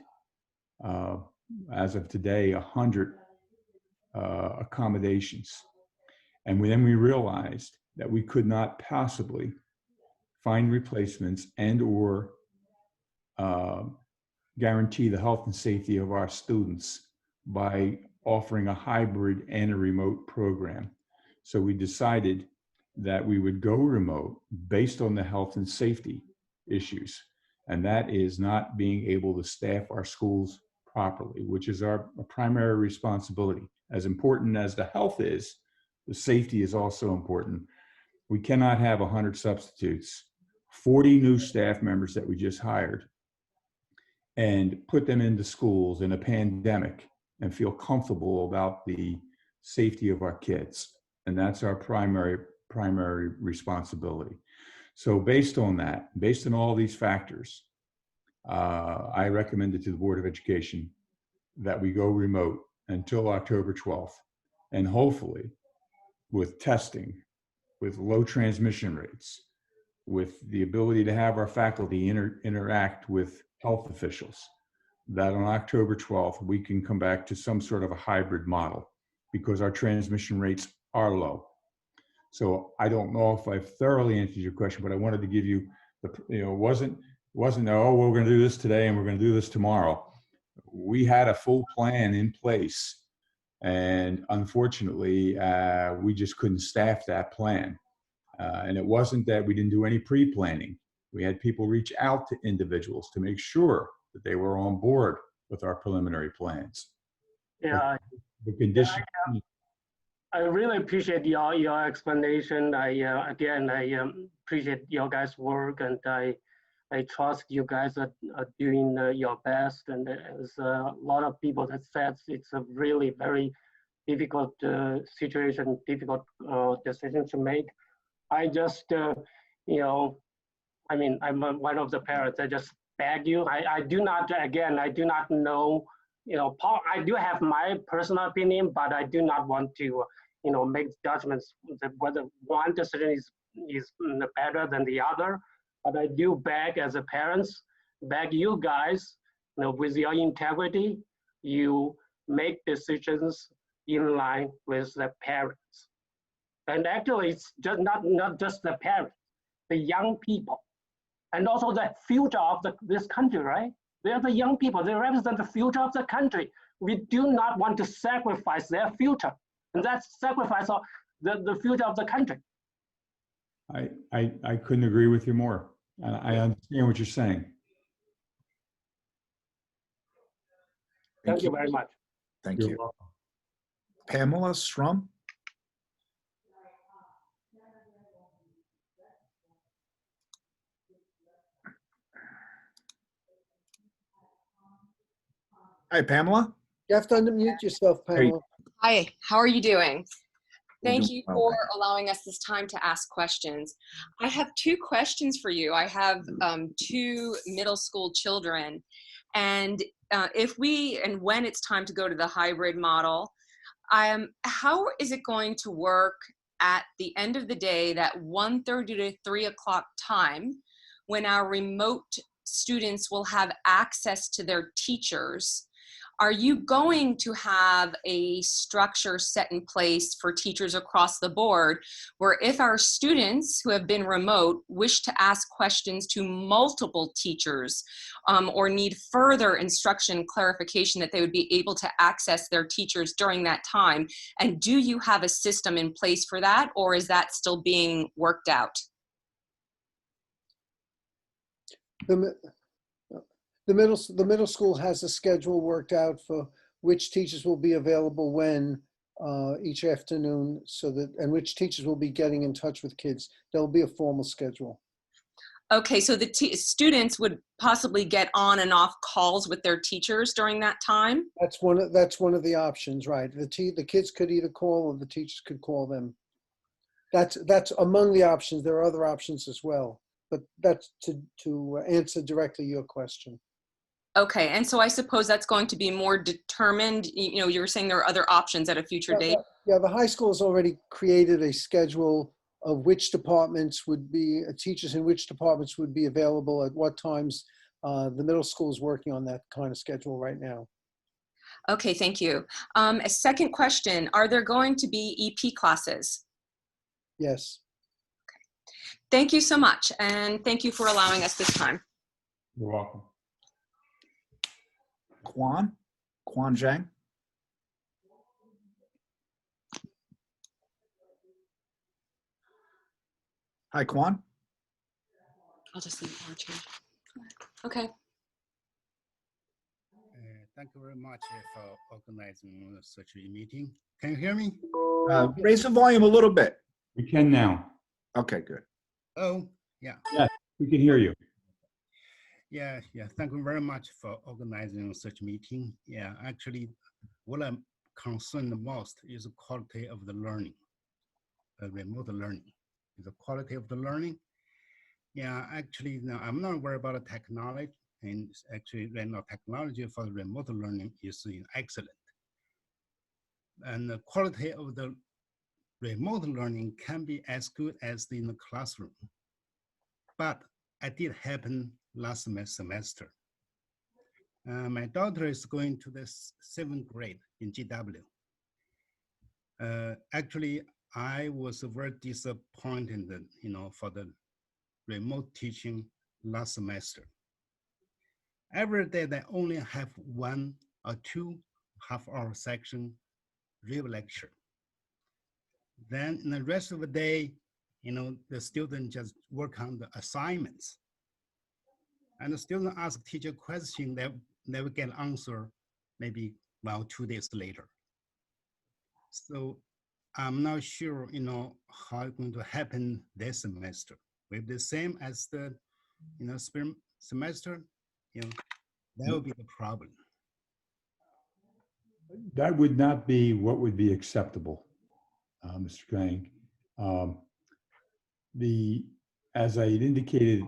as of today, 100 accommodations. And then we realized that we could not possibly find replacements and or guarantee the health and safety of our students by offering a hybrid and a remote program. So we decided that we would go remote based on the health and safety issues. And that is not being able to staff our schools properly, which is our primary responsibility. As important as the health is, the safety is also important. We cannot have 100 substitutes, 40 new staff members that we just hired, and put them into schools in a pandemic and feel comfortable about the safety of our kids. And that's our primary responsibility. So based on that, based on all these factors, I recommended to the Board of Education that we go remote until October 12th. And hopefully with testing, with low transmission rates, with the ability to have our faculty interact with health officials, that on October 12th, we can come back to some sort of a hybrid model because our transmission rates are low. So I don't know if I've thoroughly answered your question, but I wanted to give you it wasn't, oh, we're going to do this today and we're going to do this tomorrow. We had a full plan in place. And unfortunately, we just couldn't staff that plan. And it wasn't that we didn't do any pre-planning. We had people reach out to individuals to make sure that they were on board with our preliminary plans. Yeah, The condition. I really appreciate your explanation. I appreciate your guys' work, and I trust you guys are doing your best. And there's a lot of people that says it's a really very difficult situation, difficult decision to make. I just, I mean, I'm one of the parents. I just beg you. I do not, again, I do not know, I do have my personal opinion, but I do not want to, make judgments that whether one decision is better than the other. But I do beg as a parents, beg you guys, with your integrity, you make decisions in line with the parents. And actually, it's just not just the parents, the young people, and also the future of this country, right? They're the young people. They represent the future of the country. We do not want to sacrifice their future, and that's sacrifice of the future of the country. I couldn't agree with you more. I understand what you're saying. Thank you very much. Thank You're you. welcome. Pamela Strum. Hi, Pamela. You have to unmute yourself, Pamela. Hi, how are you doing? We're Thank doing you well, for thank allowing us this time to ask questions. I have two questions for you. I have two middle school children, and when it's time to go to the hybrid model, how is it going to work at the end of the day, that 1:30 to 3 o'clock time, when our remote students will have access to their teachers? Are you going to have a structure set in place for teachers across the board where if our students who have been remote wish to ask questions to multiple teachers or need further instruction clarification, that they would be able to access their teachers during that time? And do you have a system in place for that, or is that still being worked out? The middle school has a schedule worked out for which teachers will be available when each afternoon, and which teachers will be getting in touch with kids. There'll be a formal schedule. Okay, so the students would possibly get on and off calls with their teachers during that time? That's one of the options, right? The kids could either call or the teachers could call them. That's among the options. There are other options as well, but that's to answer directly your question. Okay, and so I suppose that's going to be more determined. You were saying there are other options at a future date. Yeah, the high school has already created a schedule of which departments would be, teachers in which departments would be available at what times. The middle school is working on that kind of schedule right now. Okay, thank you. A second question, are there going to be EP classes? Yes. Okay. Thank you so much, and thank you for allowing us this time. You're welcome. Quan Zhang. Hi, Quan. I'll just leave it change. Okay. Thank you very much for organizing such a meeting. Can you hear me? Raise the volume a little bit. We can now. Okay, good. Oh, yeah. Yeah, we can hear you. Yeah. Thank you very much for organizing such a meeting. Yeah, actually, what I'm concerned most is the quality of the learning, remote learning. The quality of the learning. Yeah, actually, no, I'm not worried about the technology. And actually, right now, technology for the remote learning is excellent. And the quality of the remote learning can be as good as in the classroom. But it did happen last semester. My daughter is going to the 7th grade in GW. Actually, I was very disappointed, for the remote teaching last semester. Every day they only have 1 or 2 half-hour section real lecture. Then in the rest of the day, the student just work on the assignments. And the student ask teacher question that they will get answer maybe 1 or 2 days later. So I'm not sure, how it's going to happen this semester. Will be the same as the, spring semester, that would be the problem. That would not be what would be acceptable, Mr. Kang. As I had indicated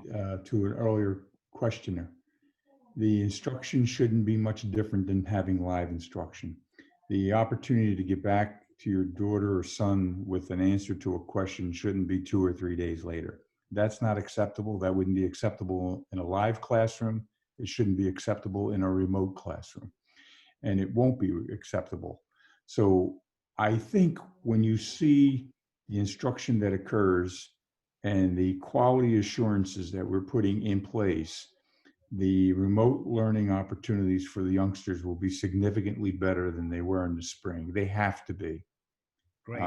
to an earlier questioner, the instruction shouldn't be much different than having live instruction. The opportunity to get back to your daughter or son with an answer to a question shouldn't be 2 or 3 days later. That's not acceptable. That wouldn't be acceptable in a live classroom. It shouldn't be acceptable in a remote classroom. And it won't be acceptable. So I think when you see the instruction that occurs and the quality assurances that we're putting in place, the remote learning opportunities for the youngsters will be significantly better than they were in the spring. They have to be. Great.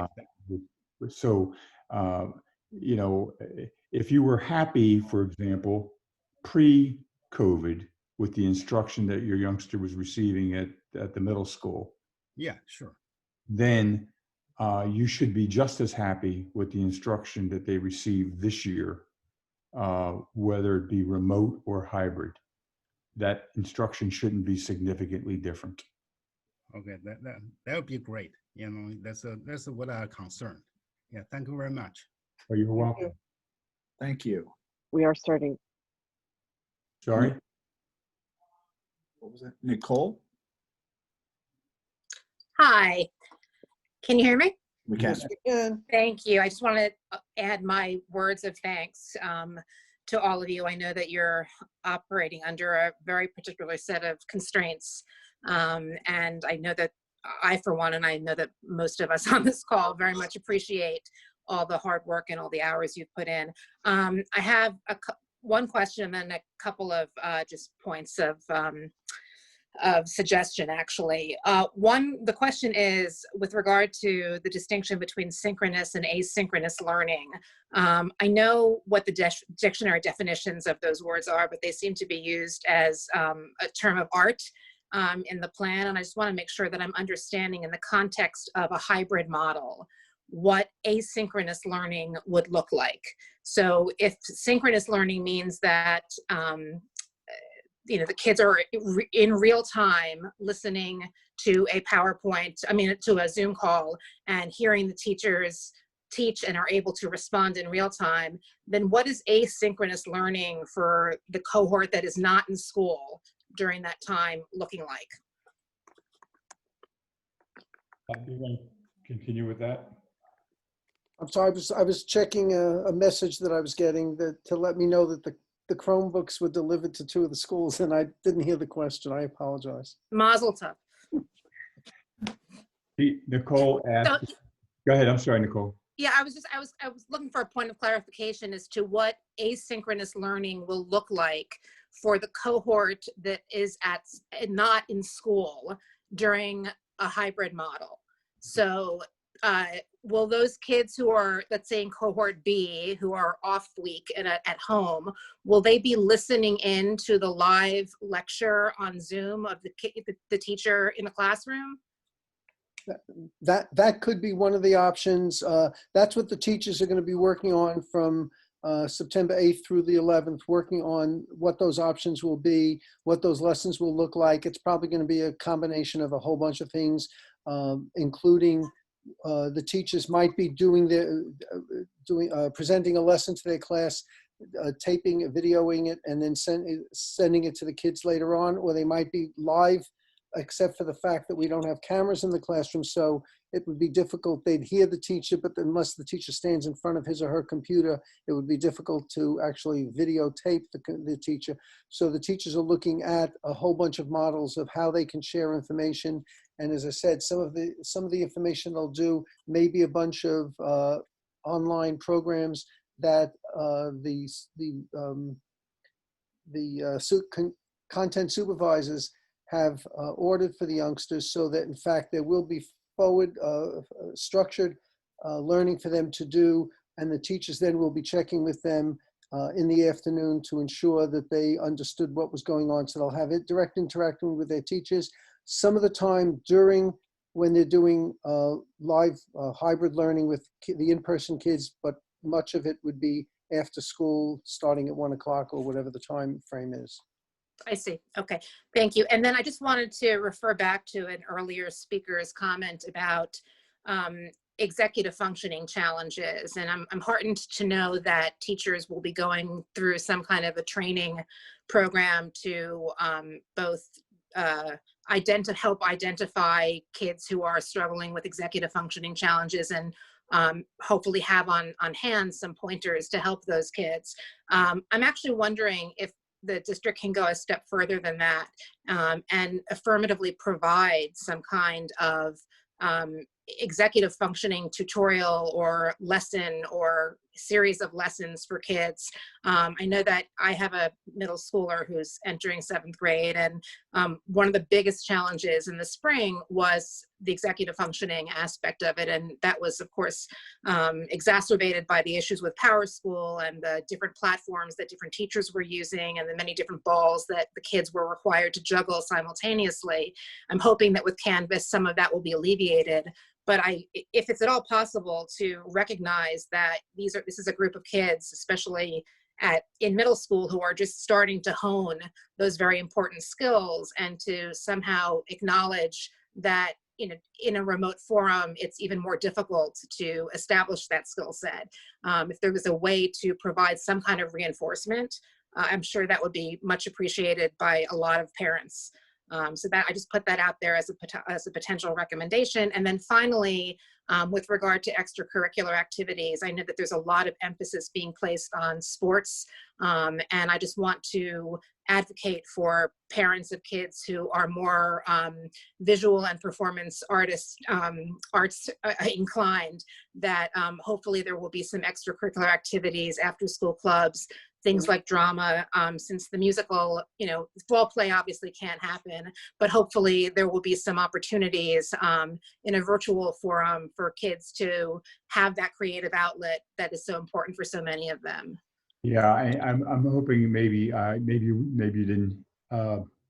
So, if you were happy, for example, pre-COVID with the instruction that your youngster was receiving at the middle school, Yeah, sure. then you should be just as happy with the instruction that they receive this year, whether it be remote or hybrid. That instruction shouldn't be significantly different. Okay, that would be great. That's what I'm concerned. Yeah, thank you very much. Oh, you're welcome. Thank you. We are starting. Sorry? What was that? Nicole? Hi, can you hear me? We can. Yes, we can. Thank you. I just want to add my words of thanks to all of you. I know that you're operating under a very particular set of constraints. And I know that I, for one, and I know that most of us on this call very much appreciate all the hard work and all the hours you've put in. I have one question and then a couple of just points of suggestion, actually. The question is with regard to the distinction between synchronous and asynchronous learning. I know what the dictionary definitions of those words are, but they seem to be used as a term of art in the plan. And I just want to make sure that I'm understanding in the context of a hybrid model what asynchronous learning would look like. So if synchronous learning means that the kids are in real time listening to a to a Zoom call and hearing the teachers teach and are able to respond in real time, then what is asynchronous learning for the cohort that is not in school during that time looking like? You want to continue with that? I'm sorry, I was checking a message that I was getting to let me know that the Chromebooks were delivered to 2 of the schools, and I didn't hear the question. I apologize. Mazel tov. Nicole asked. Go ahead. I'm sorry, Nicole. Yeah, I was looking for a point of clarification as to what asynchronous learning will look like for the cohort that is not in school during a hybrid model. So will those kids who are, let's say in cohort B, who are off week and at home, will they be listening in to the live lecture on Zoom of the teacher in the classroom? That could be one of the options. That's what the teachers are going to be working on from September 8th through the 11th, working on what those options will be, what those lessons will look like. It's probably going to be a combination of a whole bunch of things, including the teachers might be presenting a lesson to their class, taping, videoing it, and then sending it to the kids later on, or they might be live, except for the fact that we don't have cameras in the classroom, so it would be difficult. They'd hear the teacher, but unless the teacher stands in front of his or her computer, it would be difficult to actually videotape the teacher. So the teachers are looking at a whole bunch of models of how they can share information. And as I said, some of the information they'll do may be a bunch of online programs that content supervisors have ordered for the youngsters, so that in fact there will be forward structured learning for them to do, and the teachers then will be checking with them in the afternoon to ensure that they understood what was going on. So they'll have direct interaction with their teachers. Some of the time during when they're doing live hybrid learning with the in-person kids, but much of it would be after school, starting at 1 o'clock or whatever the time frame is. I see. Okay, thank you. And then I just wanted to refer back to an earlier speaker's comment about executive functioning challenges. And I'm heartened to know that teachers will be going through some kind of a training program to both help identify kids who are struggling with executive functioning challenges, and hopefully have on hand some pointers to help those kids. I'm actually wondering if the district can go a step further than that and affirmatively provide some kind of executive functioning tutorial or lesson or series of lessons for kids. I know that I have a middle schooler who's entering 7th grade, and one of the biggest challenges in the spring was the executive functioning aspect of it. And that was, of course, exacerbated by the issues with Power School and the different platforms that different teachers were using and the many different balls that the kids were required to juggle simultaneously. I'm hoping that with Canvas, some of that will be alleviated. But if it's at all possible to recognize that this is a group of kids, especially in middle school, who are just starting to hone those very important skills, and to somehow acknowledge that in a remote forum, it's even more difficult to establish that skill set. If there was a way to provide some kind of reinforcement, I'm sure that would be much appreciated by a lot of parents. So that I just put that out there as a potential recommendation. And then finally, with regard to extracurricular activities, I know that there's a lot of emphasis being placed on sports, and I just want to advocate for parents of kids who are more visual and performance arts inclined, that hopefully there will be some extracurricular activities, after school clubs, things like drama, since the musical, ball play obviously can't happen, but hopefully there will be some opportunities in a virtual forum for kids to have that creative outlet that is so important for so many of them. Yeah, I'm hoping maybe you didn't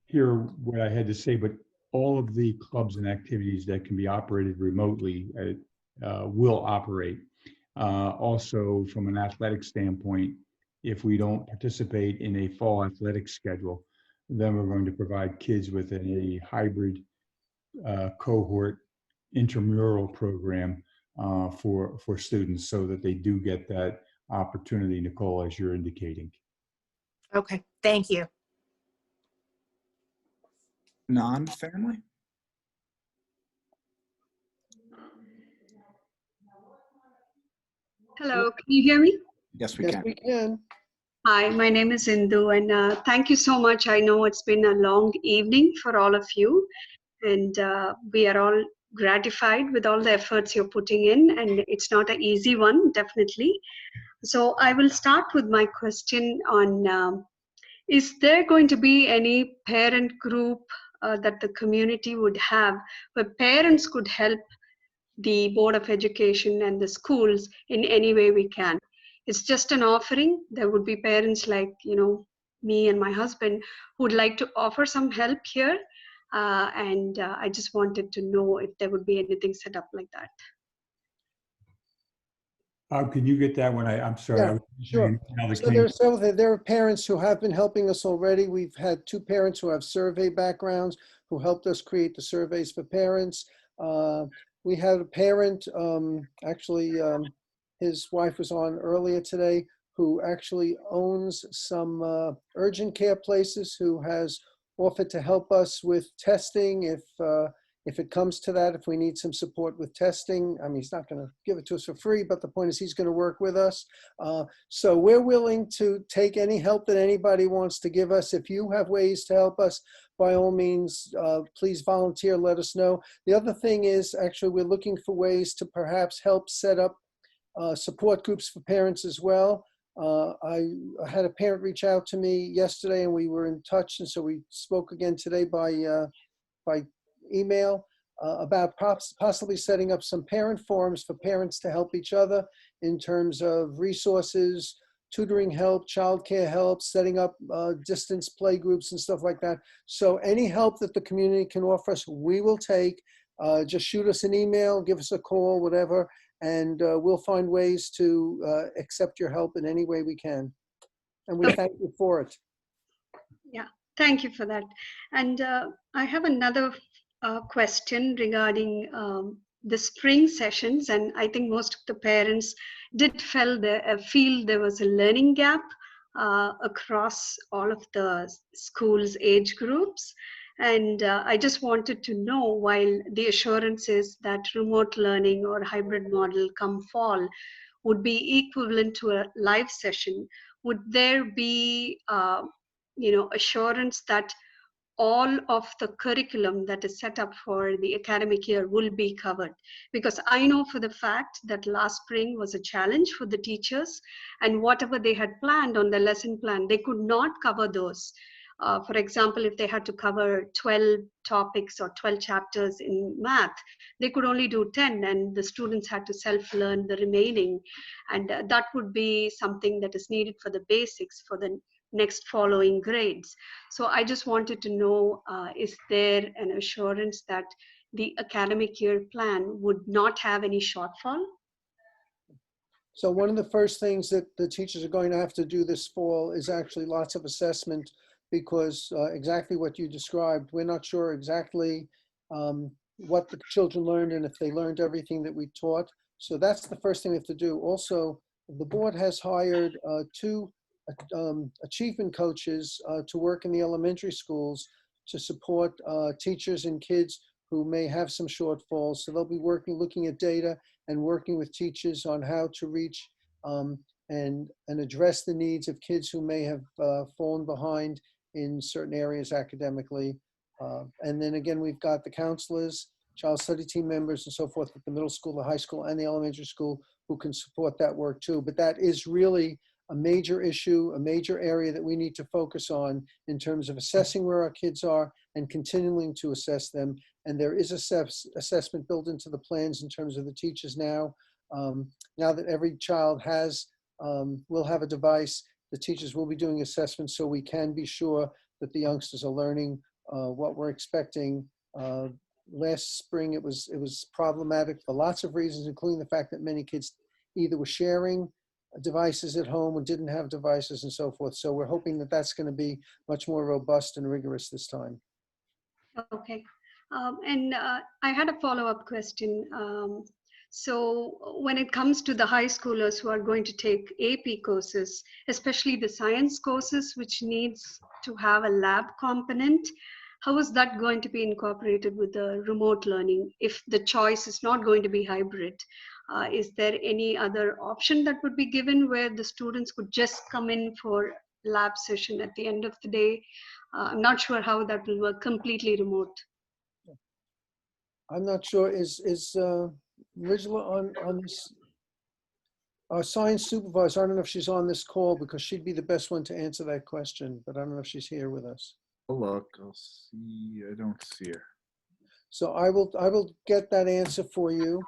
hear what I had to say, but all of the clubs and activities that can be operated remotely will operate. Also, from an athletic standpoint, if we don't participate in a fall athletic schedule, then we're going to provide kids with a hybrid cohort intramural program for students, so that they do get that opportunity, Nicole, as you're indicating. Okay, thank you. Non-family? Hello, can you hear me? Yes, we Yes, can. we can. Hi, my name is Indu, and thank you so much. I know it's been a long evening for all of you, and we are all gratified with all the efforts you're putting in, and it's not an easy one, definitely. So I will start with my question on, is there going to be any parent group that the community would have, where parents could help the Board of Education and the schools in any way we can? It's just an offering. There would be parents like, me and my husband who would like to offer some help here. And I just wanted to know if there would be anything set up like that. Can you get that one? I'm sorry. Yeah, sure. So there are parents who have been helping us already. We've had 2 parents who have survey backgrounds who helped us create the surveys for parents. We had a parent, his wife was on earlier today, who actually owns some urgent care places, who has offered to help us with testing if it comes to that, if we need some support with testing. I mean, he's not going to give it to us for free, but the point is he's going to work with us. So we're willing to take any help that anybody wants to give us. If you have ways to help us, by all means, please volunteer, let us know. The other thing is, actually, we're looking for ways to perhaps help set up support groups for parents as well. I had a parent reach out to me yesterday, and we were in touch, and so we spoke again today by email about possibly setting up some parent forums for parents to help each other in terms of resources, tutoring help, childcare help, setting up distance play groups and stuff like that. So any help that the community can offer us, we will take. Just shoot us an email, give us a call, whatever, and we'll find ways to accept your help in any way we can. And we thank you for it. Yeah, thank you for that. And I have another question regarding the spring sessions, and I think most of the parents did feel there was a learning gap across all of the schools' age groups. And I just wanted to know, while the assurance is that remote learning or hybrid model come fall would be equivalent to a live session, would there be assurance that all of the curriculum that is set up for the academic year will be covered? Because I know for the fact that last spring was a challenge for the teachers, and whatever they had planned on the lesson plan, they could not cover those. For example, if they had to cover 12 topics or 12 chapters in math, they could only do 10, and the students had to self-learn the remaining. And that would be something that is needed for the basics for the next following grades. So I just wanted to know, is there an assurance that the academic year plan would not have any shortfall? So one of the first things that the teachers are going to have to do this fall is actually lots of assessment, because exactly what you described, we're not sure exactly what the children learned and if they learned everything that we taught. So that's the first thing we have to do. Also, the board has hired two achievement coaches to work in the elementary schools to support teachers and kids who may have some shortfalls. So they'll be looking at data and working with teachers on how to reach and address the needs of kids who may have fallen behind in certain areas academically. And then again, we've got the counselors, child study team members, and so forth at the middle school, the high school, and the elementary school who can support that work too. But that is really a major issue, a major area that we need to focus on in terms of assessing where our kids are and continuing to assess them. And there is assessment built into the plans in terms of the teachers now. Now that every child will have a device, the teachers will be doing assessments so we can be sure that the youngsters are learning what we're expecting. Last spring, it was problematic for lots of reasons, including the fact that many kids either were sharing devices at home or didn't have devices and so forth. So we're hoping that that's going to be much more robust and rigorous this time. Okay. And I had a follow-up question. So when it comes to the high schoolers who are going to take AP courses, especially the science courses, which needs to have a lab component, how is that going to be incorporated with the remote learning if the choice is not going to be hybrid? Is there any other option that would be given where the students could just come in for lab session at the end of the day? I'm not sure how that will work completely remote. I'm not sure, is Rizla on this? Our science supervisor, I don't know if she's on this call because she'd be the best one to answer that question, but I don't know if she's here with us. I'll look, I'll see, I don't see her. So I will get that answer for you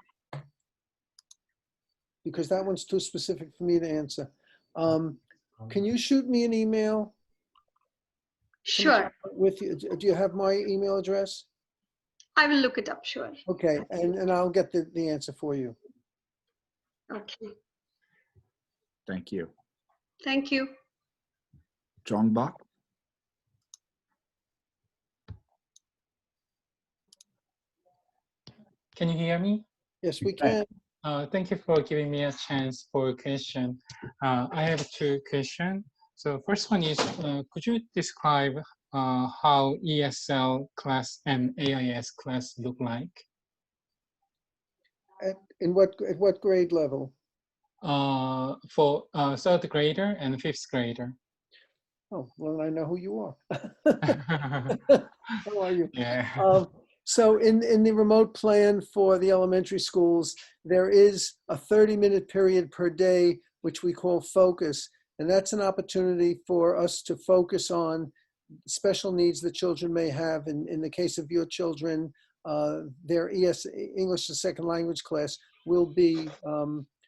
because that one's too specific for me to answer. Can you shoot me an email? Sure. With you, do you have my email address? I will look it up, sure. Okay, and I'll get the answer for you. Okay, Thank you. thank you. Jongbak? Can you hear me? Yes, we can. Thank you for giving me a chance for a question. I have two questions. So first one is, could you describe how ESL class and AIS class look like? At what grade level? For third grader and fifth grader. Oh, well, I know who you are. How are you? Yeah. So in the remote plan for the elementary schools, there is a 30-minute period per day which we call Focus. And that's an opportunity for us to focus on special needs that children may have. In the case of your children, their English as a second language class will be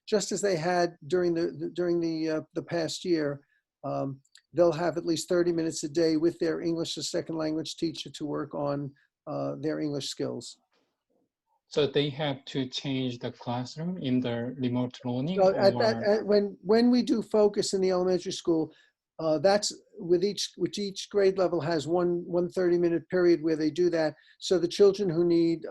just as they had during the past year. They'll have at least 30 minutes a day with their English as a second language teacher to work on their English skills. So they have to change the classroom in the remote learning? So Or... when we do Focus in the elementary school, that's with each grade level has one 30-minute period where they do that. So the children who need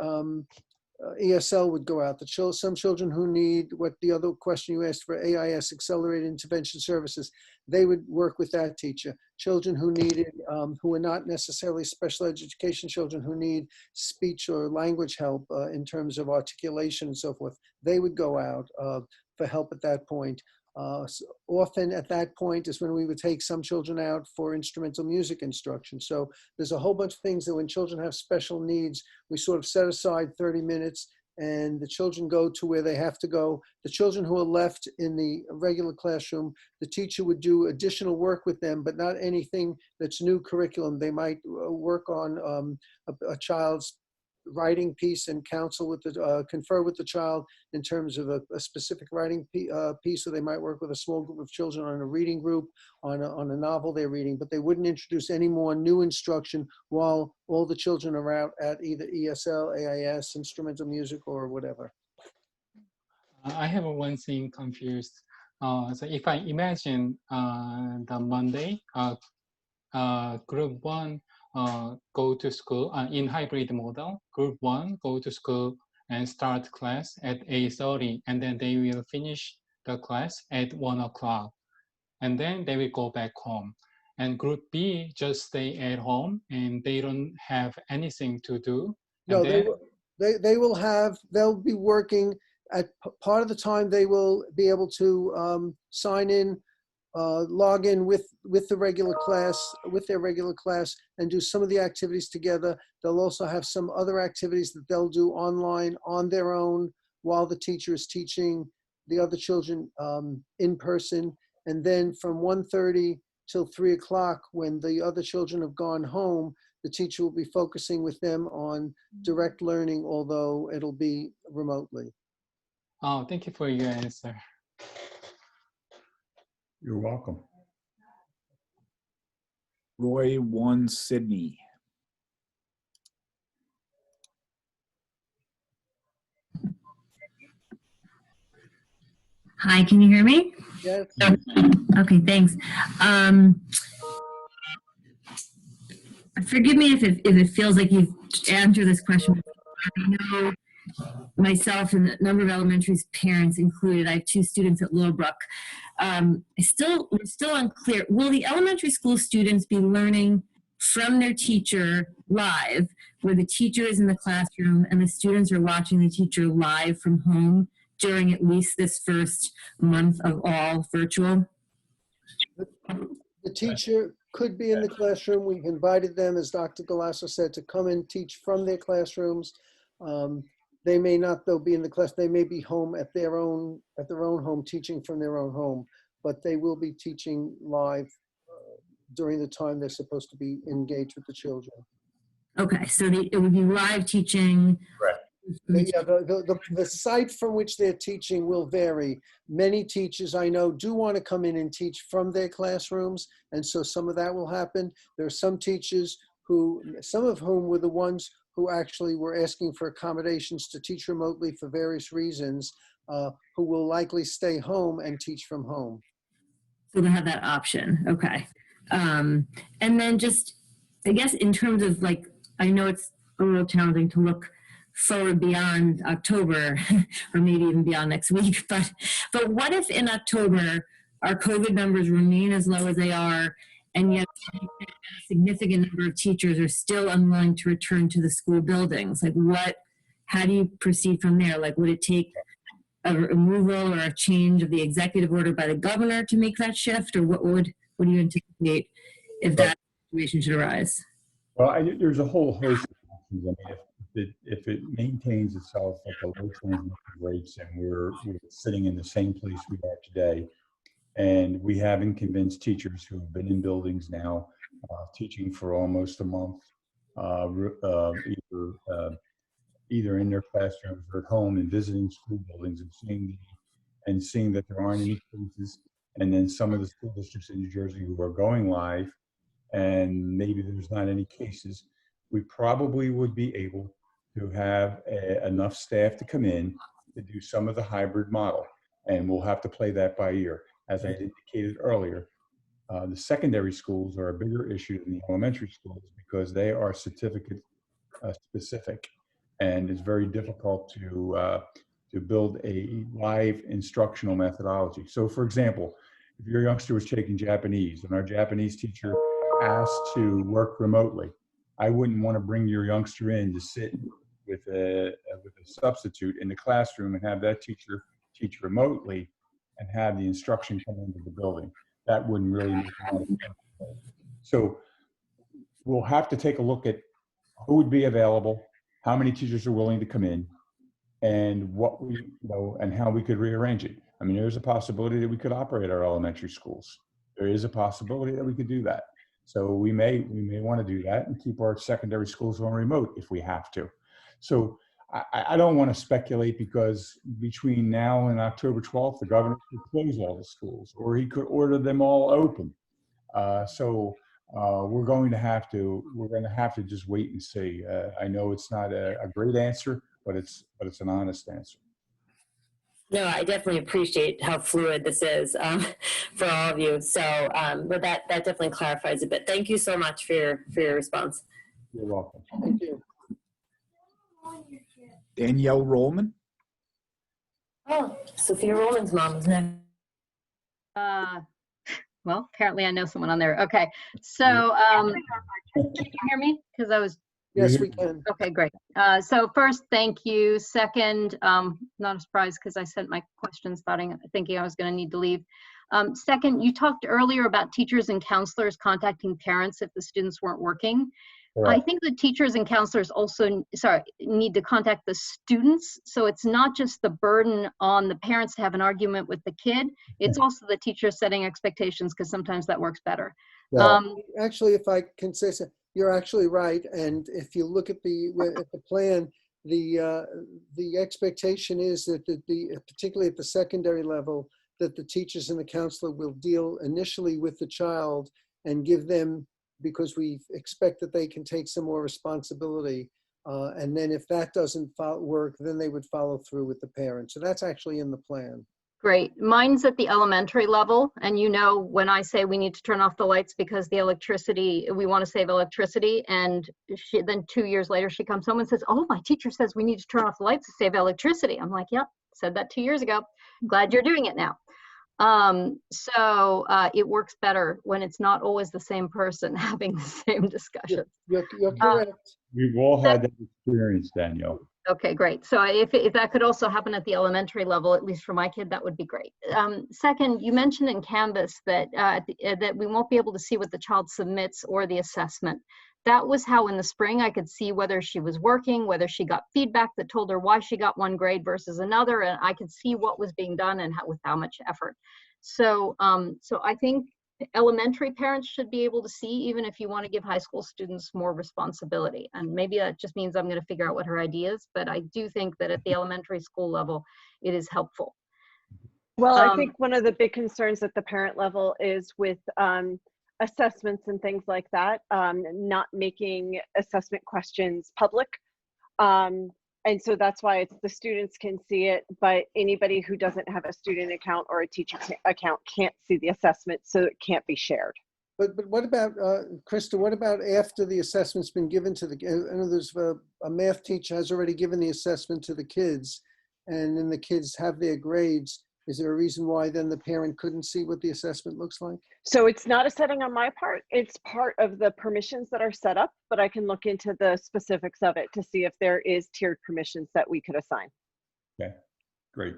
ESL would go out. Some children who need what the other question you asked for, AIS, Accelerated Intervention Services, they would work with that teacher. Children who needed, who are not necessarily special education children who need speech or language help in terms of articulation and so forth, they would go out for help at that point. So often at that point is when we would take some children out for instrumental music instruction. So there's a whole bunch of things that when children have special needs, we sort of set aside 30 minutes and the children go to where they have to go. The children who are left in the regular classroom, the teacher would do additional work with them, but not anything that's new curriculum. They might work on a child's writing piece and counsel with the, confer with the child in terms of a specific writing piece, or they might work with a small group of children on a reading group, on a novel they're reading, but they wouldn't introduce any more new instruction while all the children are out at either ESL, AIS, instrumental music, or whatever. I have one thing confused. So if I imagine the Monday, group one go to school in hybrid model. Group one go to school and start class at 8:30, and then they will finish the class at 1 o'clock, and then they will go back home. And group B just stay at home and they don't have anything to do. No, they'll be working at part of the time. They will be able to sign in, log in with the regular class, with their regular class, and do some of the activities together. They'll also have some other activities that they'll do online on their own while the teacher is teaching the other children in person. And then from 1:30 till 3 o'clock, when the other children have gone home, the teacher will be focusing with them on direct learning, although it'll be remotely. Oh, thank you for your answer. You're welcome. Roy 1 Sydney. Hi, can you hear me? Yes. Okay, thanks. Forgive me if it feels like you've answered this question. I know myself and a number of elementary parents included, I have 2 students at Lowbrook. We're still unclear. Will the elementary school students be learning from their teacher live, where the teacher is in the classroom and the students are watching the teacher live from home during at least this first month of all virtual? The teacher could be in the classroom. We've invited them, as Dr. Galasso said, to come and teach from their classrooms. They may not, though, be in the class. They may be home at their own home, teaching from their own home, but they will be teaching live during the time they're supposed to be engaged with the children. Okay, so it would be live teaching. Correct. Yeah, the site from which they're teaching will vary. Many teachers I know do want to come in and teach from their classrooms, and so some of that will happen. There are some teachers some of whom were the ones who actually were asking for accommodations to teach remotely for various reasons, who will likely stay home and teach from home. So they have that option, okay. And then just, I guess in terms of like, I know it's a little challenging to look forward beyond October or maybe even beyond next week, but what if in October our COVID numbers remain as low as they are, and yet a significant number of teachers are still unwilling to return to the school buildings? Like how do you proceed from there? Like, would it take a removal or a change of the executive order by the governor to make that shift, or what do you anticipate if that situation should arise? Well, there's a whole host of options. I mean, if it maintains itself at the low transmission rates and we're sitting in the same place we are today, And we haven't convinced teachers who have been in buildings now, teaching for almost a month, either in their classrooms or at home and visiting school buildings and seeing that there aren't any cases. And then some of the school districts in New Jersey who are going live, and maybe there's not any cases, we probably would be able to have enough staff to come in to do some of the hybrid model. And we'll have to play that by ear. As I indicated earlier, the secondary schools are a bigger issue than the elementary schools because they are certificate specific, and it's very difficult to build a live instructional methodology. So for example, if your youngster was taking Japanese and our Japanese teacher asked to work remotely, I wouldn't want to bring your youngster in to sit with a substitute in the classroom and have that teacher teach remotely and have the instruction come into the building. That wouldn't really make a lot of sense. So we'll have to take a look at who would be available, how many teachers are willing to come in, and what we and how we could rearrange it. I mean, there's a possibility that we could operate our elementary schools. There is a possibility that we could do that. So we may want to do that and keep our secondary schools on remote if we have to. So I don't want to speculate, because between now and October 12th, the governor could close all the schools, or he could order them all open. We're going to have to just wait and see. I know it's not a great answer, but it's an honest answer. No, I definitely appreciate how fluid this is for all of you. So, but that definitely clarifies a bit. Thank you so much for your response. You're welcome. Thank you. Danielle Rollman. Oh, Sophia Rollman's mom is next. Well, apparently I know someone on there. Okay, so can you hear me? Because I was. Yes, we can. Okay, great. So first, thank you. Second, not a surprise because I sent my questions thinking I was going to need to leave. Second, you talked earlier about teachers and counselors contacting parents if the students weren't working. Right. I think the teachers and counselors also, need to contact the students. So it's not just the burden on the parents to have an argument with the kid. It's also the teacher setting expectations, because sometimes that works better. Well, actually, if I can say so, you're actually right. And if you look at the plan, the expectation is that particularly at the secondary level, that the teachers and the counselor will deal initially with the child and give them, because we expect that they can take some more responsibility. And then if that doesn't work, then they would follow through with the parents. So that's actually in the plan. Great. Mine's at the elementary level. And when I say we need to turn off the lights because the electricity, we want to save electricity. And then 2 years later, she comes home and says, oh, my teacher says we need to turn off the lights to save electricity. I'm like, yep, said that 2 years ago. Glad you're doing it now. It works better when it's not always the same person having the same discussions. You're correct. We've all had that experience, Danielle. Okay, great. So if that could also happen at the elementary level, at least for my kid, that would be great. Second, you mentioned in Canvas that that we won't be able to see what the child submits or the assessment. That was how in the spring I could see whether she was working, whether she got feedback that told her why she got one grade versus another, and I could see what was being done and with how much effort. So I think elementary parents should be able to see, even if you want to give high school students more responsibility. And maybe that just means I'm going to figure out what her idea is, but I do think that at the elementary school level, it is helpful. Well, I think one of the big concerns at the parent level is with assessments and things like that, not making assessment questions public. And so that's why the students can see it, but anybody who doesn't have a student account or a teacher account can't see the assessment, so it can't be shared. But what about, Krista, what about after the assessment's been given to I know there's a math teacher has already given the assessment to the kids, and then the kids have their grades. Is there a reason why then the parent couldn't see what the assessment looks like? So it's not a setting on my part. It's part of the permissions that are set up, but I can look into the specifics of it to see if there is tiered permissions that we could assign. Okay, great.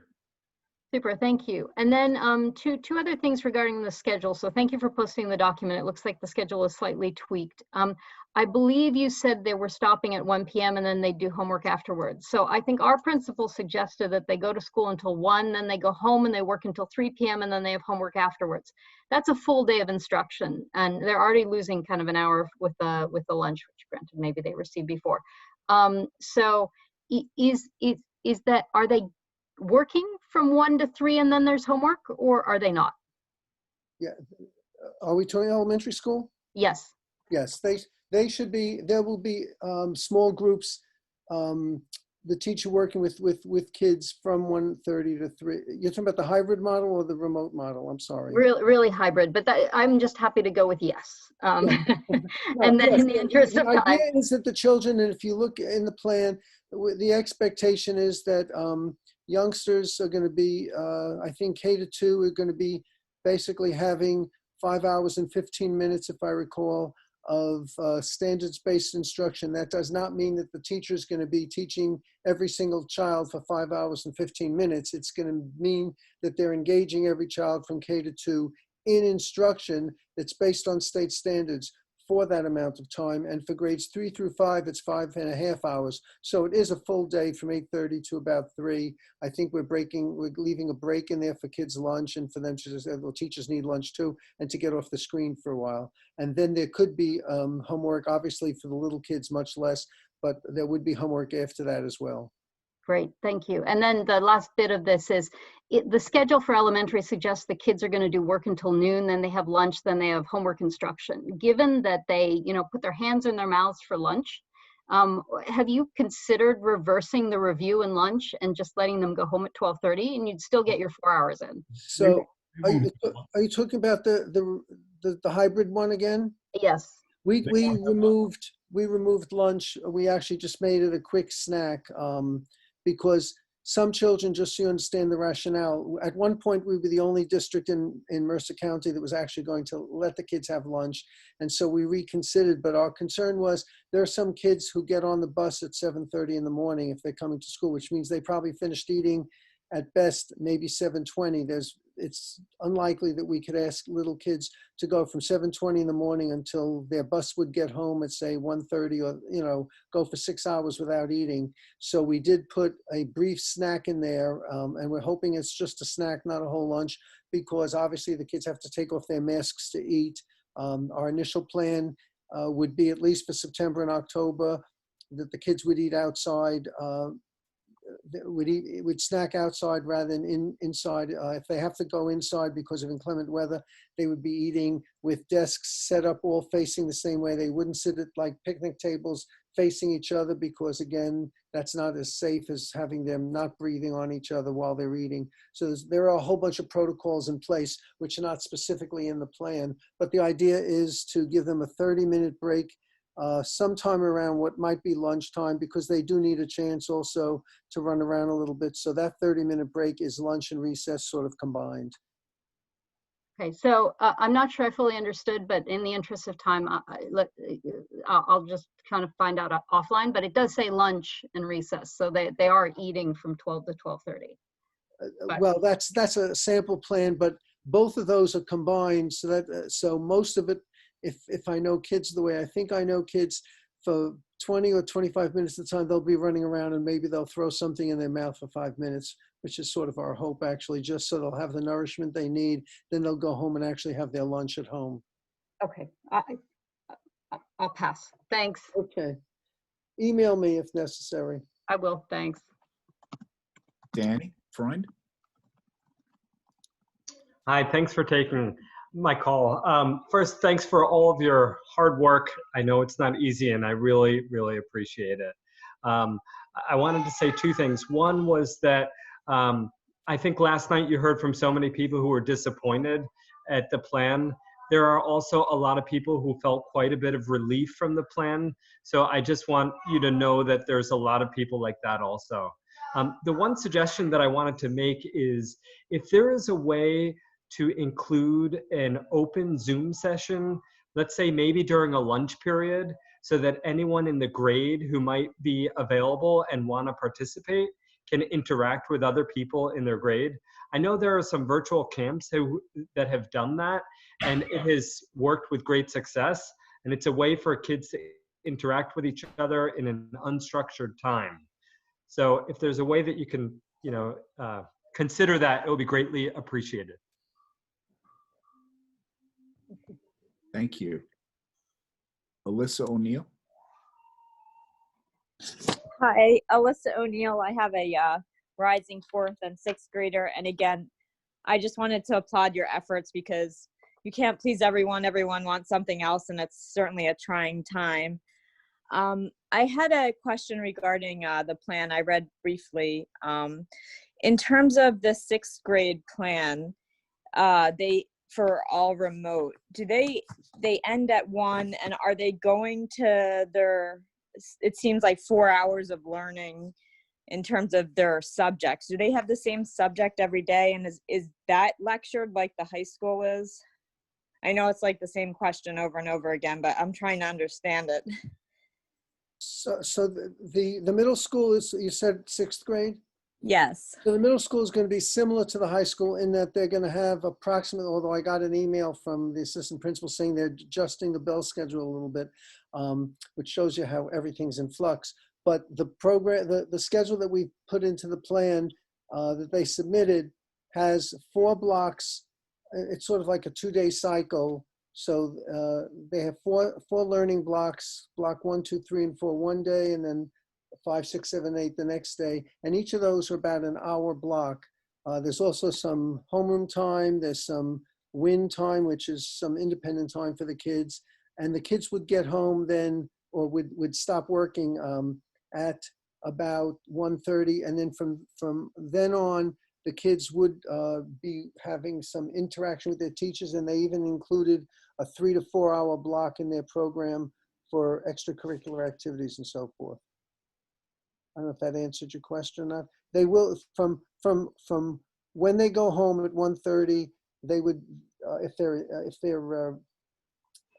Super, thank you. And then two other things regarding the schedule. So thank you for posting the document. It looks like the schedule is slightly tweaked. I believe you said they were stopping at 1 p.m. and then they do homework afterwards. So I think our principal suggested that they go to school until 1, then they go home and they work until 3 p.m. and then they have homework afterwards. That's a full day of instruction, and they're already losing kind of an hour with the lunch, which granted maybe they received before. So are they working from 1 to 3 and then there's homework, or are they not? Yeah. Are we talking elementary school? Yes. Yes, they should be. There will be small groups. The teacher working with kids from 1:30 to 3. You're talking about the hybrid model or the remote model? I'm sorry. Really hybrid, but I'm just happy to go with yes. And then Yes, in the interest of the time. idea is that the children, and if you look in the plan, the expectation is that youngsters are going to be, I think K-2 are going to be basically having 5 hours and 15 minutes, if I recall, of standards-based instruction. That does not mean that the teacher is going to be teaching every single child for 5 hours and 15 minutes. It's going to mean that they're engaging every child from K-2 in instruction that's based on state standards for that amount of time. And for grades 3 through 5, it's 5.5 hours. So it is a full day from 8:30 to about 3. I think we're leaving a break in there for kids' lunch, and for them to just, well, teachers need lunch too, and to get off the screen for a while. And then there could be homework, obviously for the little kids, much less, but there would be homework after that as well. Great, thank you. And then the last bit of this is, the schedule for elementary suggests the kids are going to do work until noon, then they have lunch, then they have homework instruction. Given that they, put their hands in their mouths for lunch, have you considered reversing the review and lunch and just letting them go home at 12:30, and you'd still get your 4 hours in? So are you talking about the hybrid one again? Yes. We removed lunch. We actually just made it a quick snack because some children, just so you understand the rationale, at one point we were the only district in Mercer County that was actually going to let the kids have lunch. And so we reconsidered, but our concern was there are some kids who get on the bus at 7:30 in the morning if they're coming to school, which means they probably finished eating at best maybe 7:20. It's unlikely that we could ask little kids to go from 7:20 in the morning until their bus would get home at say 1:30, or go for 6 hours without eating. So we did put a brief snack in there, and we're hoping it's just a snack, not a whole lunch, because obviously the kids have to take off their masks to eat. Our initial plan would be, at least for September and October, that the kids would eat outside. Would snack outside rather than inside. If they have to go inside because of inclement weather, they would be eating with desks set up all facing the same way. They wouldn't sit at like picnic tables facing each other, because again, that's not as safe as having them not breathing on each other while they're eating. So there are a whole bunch of protocols in place which are not specifically in the plan, but the idea is to give them a 30-minute break sometime around what might be lunchtime, because they do need a chance also to run around a little bit. So that 30-minute break is lunch and recess sort of combined. Okay, so I'm not sure I fully understood, but in the interest of time, I'll just kind of find out offline, but it does say lunch and recess. So they are eating from 12 to 12:30. Well, that's a sample plan, but both of those are combined. So most of it, if I know kids the way I think I know kids, for 20 or 25 minutes at a time, they'll be running around and maybe they'll throw something in their mouth for 5 minutes, which is sort of our hope, actually, just so they'll have the nourishment they need. Then they'll go home and actually have their lunch at home. Okay, I'll pass. Thanks. Okay. Email me if necessary. I will, thanks. Danny Freund. Hi, thanks for taking my call. First, thanks for all of your hard work. I know it's not easy, and I really, really appreciate it. I wanted to say two things. One was that I think last night you heard from so many people who were disappointed at the plan. There are also a lot of people who felt quite a bit of relief from the plan. So I just want you to know that there's a lot of people like that also. The one suggestion that I wanted to make is, if there is a way to include an open Zoom session, let's say maybe during a lunch period, so that anyone in the grade who might be available and want to participate can interact with other people in their grade. I know there are some virtual camps that have done that, and it has worked with great success. And it's a way for kids to interact with each other in an unstructured time. So if there's a way that you can, consider that, it will be greatly appreciated. Thank you. Alyssa O'Neill. Hi, Alyssa O'Neill. I have a rising 4th and 6th grader. And again, I just wanted to applaud your efforts because you can't please everyone. Everyone wants something else, and it's certainly a trying time. I had a question regarding the plan I read briefly. In terms of the 6th grade plan, for all remote, do they end at 1, and are they going to their, it seems like 4 hours of learning in terms of their subjects? Do they have the same subject every day, and is that lectured like the high school is? I know it's like the same question over and over again, but I'm trying to understand it. So the middle school is, you said 6th grade? Yes. So the middle school is going to be similar to the high school in that they're going to have approximately, although I got an email from the assistant principal saying they're adjusting the bell schedule a little bit, which shows you how everything's in flux. But the program, the schedule that we put into the plan that they submitted has 4 blocks. It's sort of like a 2-day cycle. So they have four learning blocks, block 1, 2, 3, and 4 one day, and then 5, 6, 7, 8 the next day. And each of those are about an hour block. There's also some homeroom time. There's some win time, which is some independent time for the kids. And the kids would get home then, or would stop working at about 1:30. And then from then on, the kids would be having some interaction with their teachers, and they even included a 3 to 4 hour block in their program for extracurricular activities and so forth. I don't know if that answered your question or not. They will, from when they go home at 1:30, they would, if they're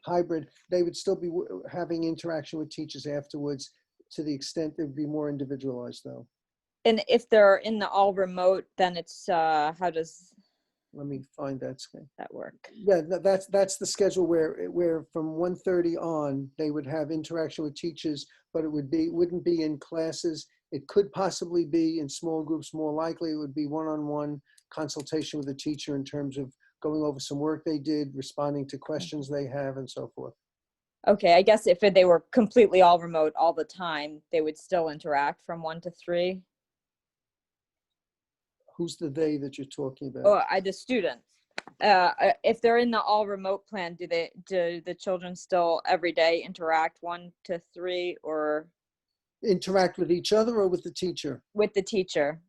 hybrid, they would still be having interaction with teachers afterwards, to the extent it would be more individualized though. And if they're in the all remote, then it's, how does Let me find that schedule. that work? Yeah, that's the schedule where from 1:30 on, they would have interaction with teachers, but it wouldn't be in classes. It could possibly be in small groups. More likely, it would be one-on-one consultation with the teacher in terms of going over some work they did, responding to questions they have, and so forth. Okay, I guess if they were completely all remote all the time, they would still interact from 1 to 3. Who's the they that you're talking about? Oh, the student. If they're in the all remote plan, do the children still every day interact 1 to 3, or Interact with each other or with the teacher? with the teacher?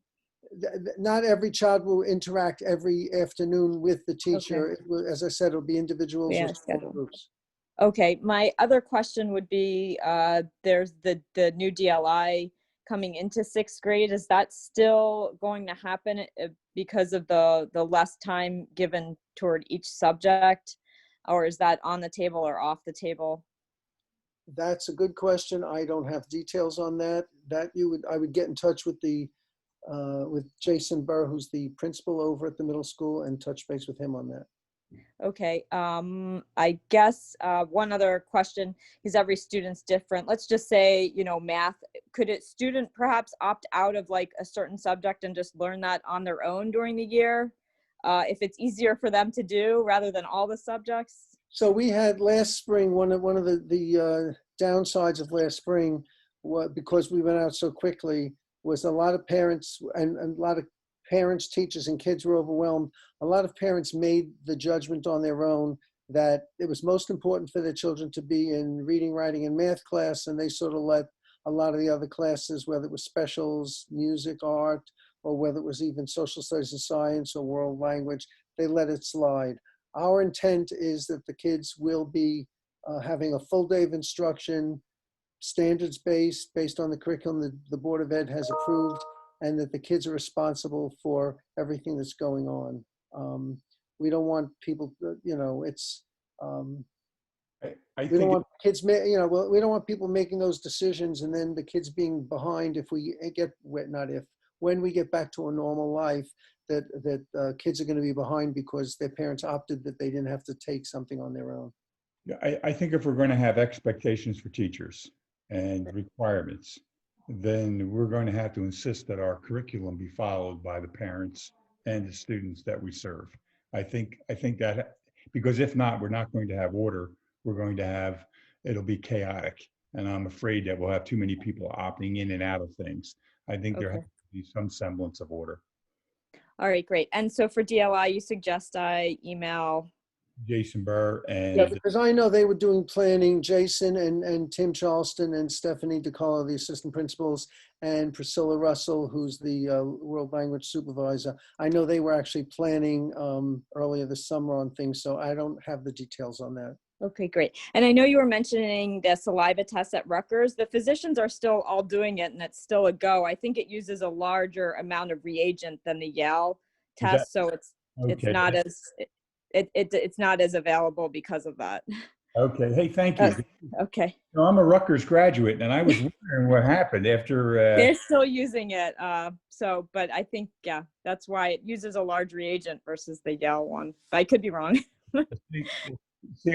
Not every child will interact every afternoon with the teacher. Okay. As I said, it'll be individuals Yeah, or small schedule. groups. Okay, my other question would be, there's the new DLI coming into 6th grade. Is that still going to happen because of the less time given toward each subject, or is that on the table or off the table? That's a good question. I don't have details on that. I would get in touch with with Jason Burr, who's the principal over at the middle school, and touch base with him on that. Okay, I guess one other question, because every student's different. Let's just say, math. Could a student perhaps opt out of like a certain subject and just learn that on their own during the year, if it's easier for them to do rather than all the subjects? So we had last spring, one of the downsides of last spring, because we went out so quickly, was a lot of parents and a lot of parents, teachers, and kids were overwhelmed. A lot of parents made the judgment on their own that it was most important for their children to be in reading, writing, and math class, and they sort of let a lot of the other classes, whether it was specials, music, art, or whether it was even social studies and science or world language, they let it slide. Our intent is that the kids will be having a full day of instruction, standards-based, based on the curriculum that the Board of Ed has approved, and that the kids are responsible for everything that's going on. We don't want people, we don't want kids, we don't want people making those decisions and then the kids being behind if we get, not if, when we get back to a normal life, that kids are going to be behind because their parents opted that they didn't have to take something on their own. Yeah, I think if we're going to have expectations for teachers and requirements, then we're going to have to insist that our curriculum be followed by the parents and the students that we serve. I think that, because if not, we're not going to have order. We're going to have, it'll be chaotic. And I'm afraid that we'll have too many people opting in and out of things. I think there has Okay. to be some semblance of order. All right, great. And so for DLI, you suggest I email? Jason Burr Yeah, and because I know they were doing planning, Jason and Tim Charleston and Stephanie DeCarlo, the assistant principals, and Priscilla Russell, who's the world language supervisor. I know they were actually planning earlier this summer on things, so I don't have the details on that. Okay, great. And I know you were mentioning the saliva test at Rutgers. The physicians are still all doing it, and it's still a go. I think it uses a larger amount of reagent than the Yale test, so it's okay? not as it's not as available because of that. Okay. Hey, thank you. Okay. No, I'm a Rutgers graduate, and I was wondering what happened after. They're still using it. So, but I think, yeah, that's why it uses a large reagent versus the Yale one. But I could be wrong. See,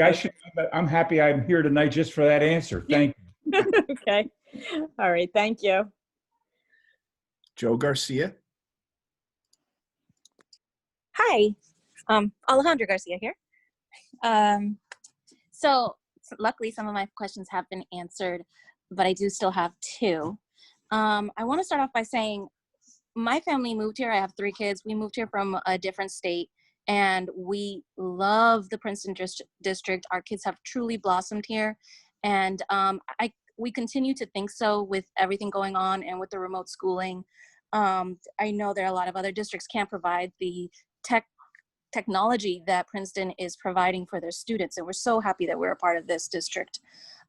I'm happy I'm here tonight just for that answer. Thank you. Okay. All right. Thank you. Joe Garcia. Hi, Alejandra Garcia here. So luckily some of my questions have been answered, but I do still have two. I want to start off by saying my family moved here. I have 3 kids. We moved here from a different state, and we love the Princeton district. Our kids have truly blossomed here, and we continue to think so with everything going on and with the remote schooling. I know there are a lot of other districts can't provide the technology that Princeton is providing for their students, and we're so happy that we're a part of this district.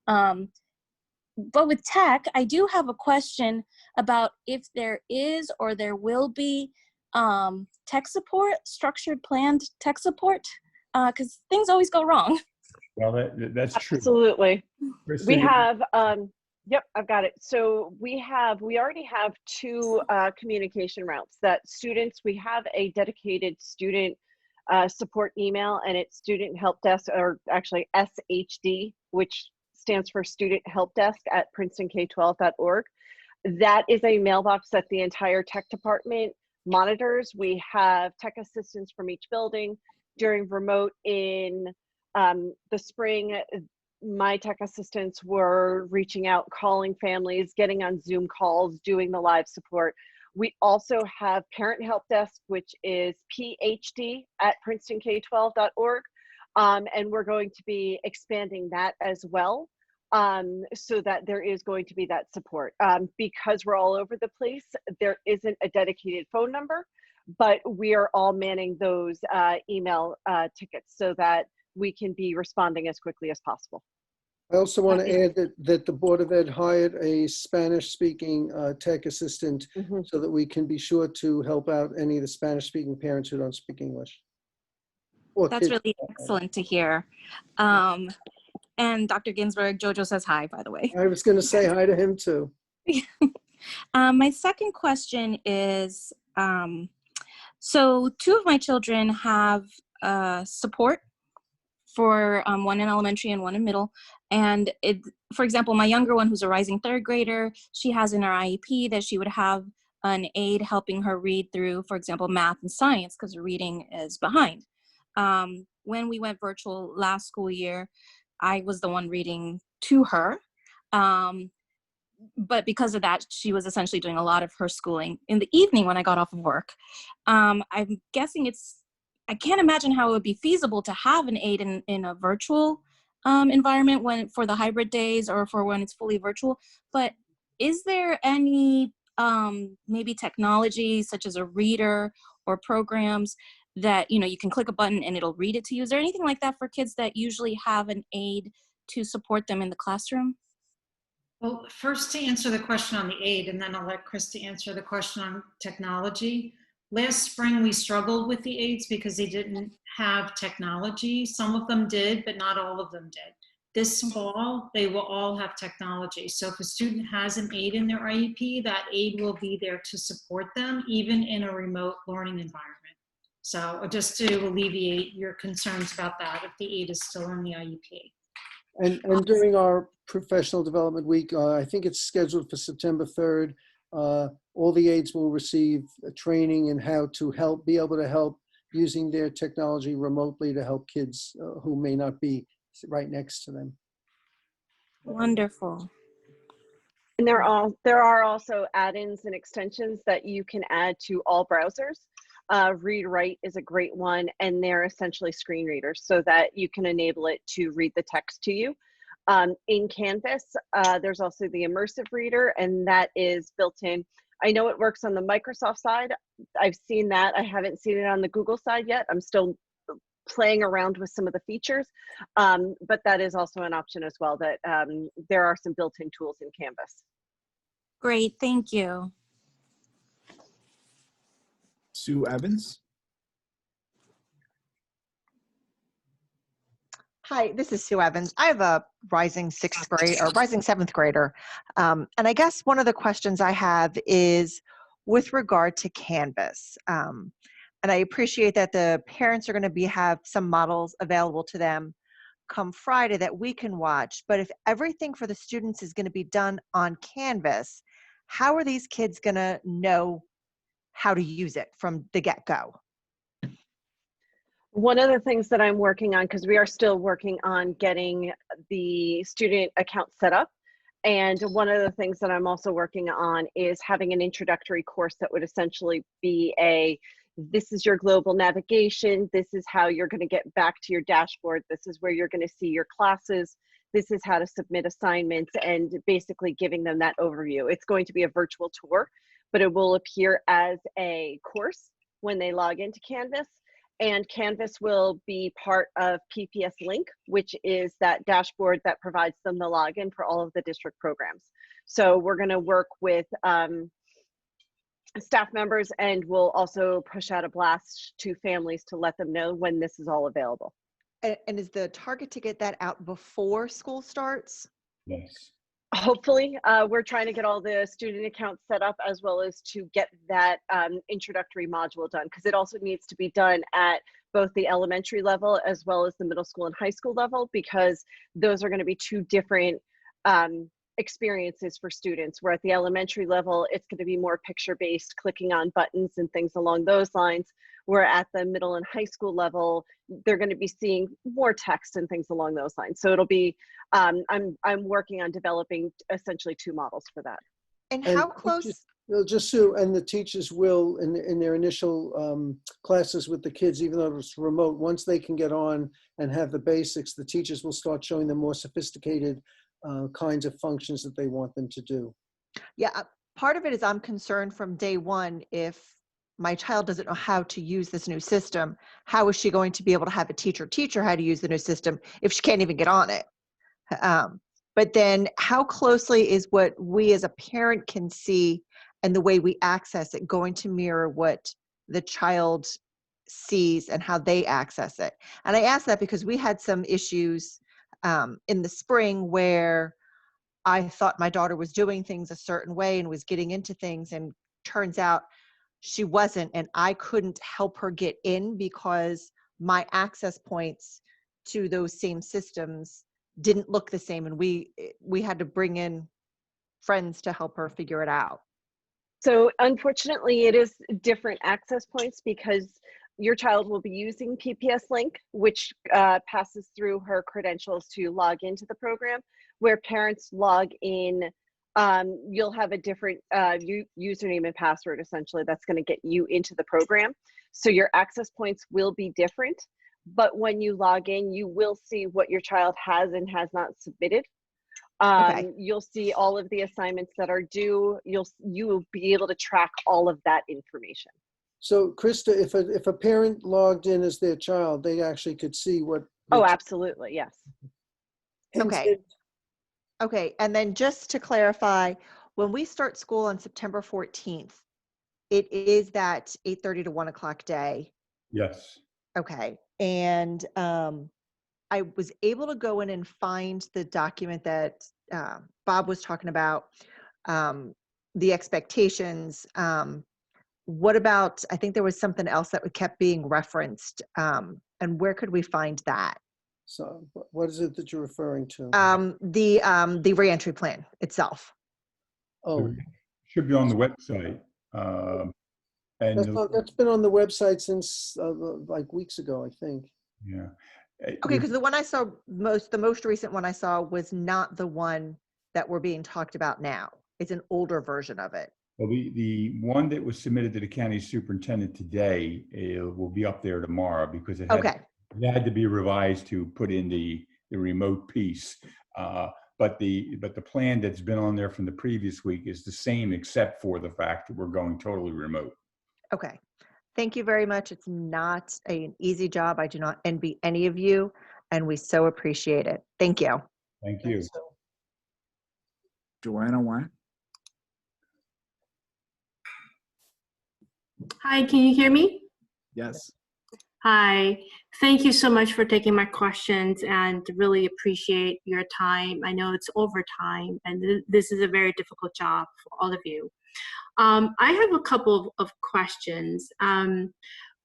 But with tech, I do have a question about if there is or there will be tech support, structured planned tech support, because things always go wrong. Well, that's true. Absolutely. Kristen, We have, yep, I've got it. So we already have 2 communication routes that students, we have a dedicated student support email, and it's student help desk, or actually SHD, which stands for Student Help Desk at PrincetonK12.org. That is a mailbox that the entire tech department monitors. We have tech assistants from each building. During remote in the spring, my tech assistants were reaching out, calling families, getting on Zoom calls, doing the live support. We also have Parent Help Desk, which is PHD at PrincetonK12.org. And we're going to be expanding that as well, so that there is going to be that support. Because we're all over the place, there isn't a dedicated phone number, but we are all manning those email tickets so that we can be responding as quickly as possible. I also want to add that the Board of Ed hired a Spanish-speaking tech assistant so that we can be sure to help out any of the Spanish-speaking parents who don't speak English. That's really excellent to hear. And Dr. Ginsburg, Jojo says hi, by the way. I was going to say hi to him too. My second question is, so 2 of my children have support for one in elementary and one in middle. And for example, my younger one, who's a rising 3rd grader, she has in her IEP that she would have an aide helping her read through, for example, math and science, because her reading is behind. When we went virtual last school year, I was the one reading to her. But because of that, she was essentially doing a lot of her schooling in the evening when I got off of work. I'm guessing I can't imagine how it would be feasible to have an aide in a virtual environment for the hybrid days or for when it's fully virtual. But is there any maybe technology such as a reader or programs that you can click a button and it'll read it to you? Is there anything like that for kids that usually have an aide to support them in the classroom? Well, first to answer the question on the aid, and then I'll let Christy answer the question on technology. Last spring, we struggled with the aides because they didn't have technology. Some of them did, but not all of them did. This fall, they will all have technology. So if a student has an aide in their IEP, that aide will be there to support them, even in a remote learning environment. So just to alleviate your concerns about that, if the aide is still in the IEP. And during our professional development week, I think it's scheduled for September 3rd. All the aides will receive training in how to be able to help using their technology remotely to help kids who may not be right next to them. Wonderful. And there are also add-ins and extensions that you can add to all browsers. Read Write is a great one, and they're essentially screen readers so that you can enable it to read the text to you. In Canvas, there's also the immersive reader, and that is built in. I know it works on the Microsoft side. I've seen that. I haven't seen it on the Google side yet. I'm still playing around with some of the features, but that is also an option as well, that there are some built-in tools in Canvas. Great, thank you. Sue Evans. Hi, this is Sue Evans. I have a rising seventh grader. And I guess one of the questions I have is with regard to Canvas. And I appreciate that the parents are going to have some models available to them come Friday that we can watch. But if everything for the students is going to be done on Canvas, how are these kids going to know how to use it from the get-go? One of the things that I'm working on, because we are still working on getting the student account set up, and one of the things that I'm also working on is having an introductory course that would essentially be this is your global navigation, this is how you're going to get back to your dashboard, this is where you're going to see your classes, this is how to submit assignments, and basically giving them that overview. It's going to be a virtual tour, but it will appear as a course when they log into Canvas. And Canvas will be part of PPS Link, which is that dashboard that provides them the login for all of the district programs. So we're going to work with staff members, and we'll also push out a blast to families to let them know when this is all available. And is the target to get that out before school starts? Yes. Hopefully, we're trying to get all the student accounts set up, as well as to get that introductory module done, because it also needs to be done at both the elementary level as well as the middle school and high school level, because those are going to be two different experiences for students. Where at the elementary level, it's going to be more picture-based, clicking on buttons and things along those lines. Where at the middle and high school level, they're going to be seeing more text and things along those lines. So it'll be, I'm working on developing essentially two models for that. And how close? Just Sue, and the teachers will, in their initial classes with the kids, even though it's remote, once they can get on and have the basics, the teachers will start showing them more sophisticated kinds of functions that they want them to do. Yeah, part of it is I'm concerned from day one, if my child doesn't know how to use this new system, how is she going to be able to have a teacher teach her how to use the new system if she can't even get on it? But then how closely is what we as a parent can see and the way we access it going to mirror what the child sees and how they access it? And I ask that because we had some issues in the spring where I thought my daughter was doing things a certain way and was getting into things, and turns out she wasn't, and I couldn't help her get in because my access points to those same systems didn't look the same, and we had to bring in friends to help her figure it out. So unfortunately, it is different access points, because your child will be using PPS Link, which passes through her credentials to log into the program. Where parents log in, you'll have a different username and password, essentially, that's going to get you into the program. So your access points will be different, but when you log in, you will see what your child has and has not submitted. Okay. You'll see all of the assignments that are due. You will be able to track all of that information. So Krista, if a parent logged in as their child, they actually could see what. Oh, absolutely, yes. Okay. Okay, and then just to clarify, when we start school on September 14th, it is that 8:30 to 1 o'clock day. Yes. Okay, and I was able to go in and find the document that Bob was talking about, the expectations. What about, I think there was something else that kept being referenced. And where could we find that? So what is it that you're referring to? The reentry plan itself. Oh, Should be on the website. that's been on the website since like weeks ago, I think. Yeah. Okay, because the one I saw the most recent one I saw was not the one that we're being talked about now. It's an older version of it. Well, the one that was submitted to the county superintendent today, it will be up there tomorrow because it had to be revised to put in the remote piece. But the plan that's been on there from the previous week is the same, except for the fact that we're going totally remote. Okay. Thank you very much. It's not an easy job. I do not envy any of you, and we so appreciate it. Thank you. Thank you. Joanna, why? Hi, can you hear me? Yes. Hi, thank you so much for taking my questions and really appreciate your time. I know it's overtime and this is a very difficult job for all of you. I have a couple of questions.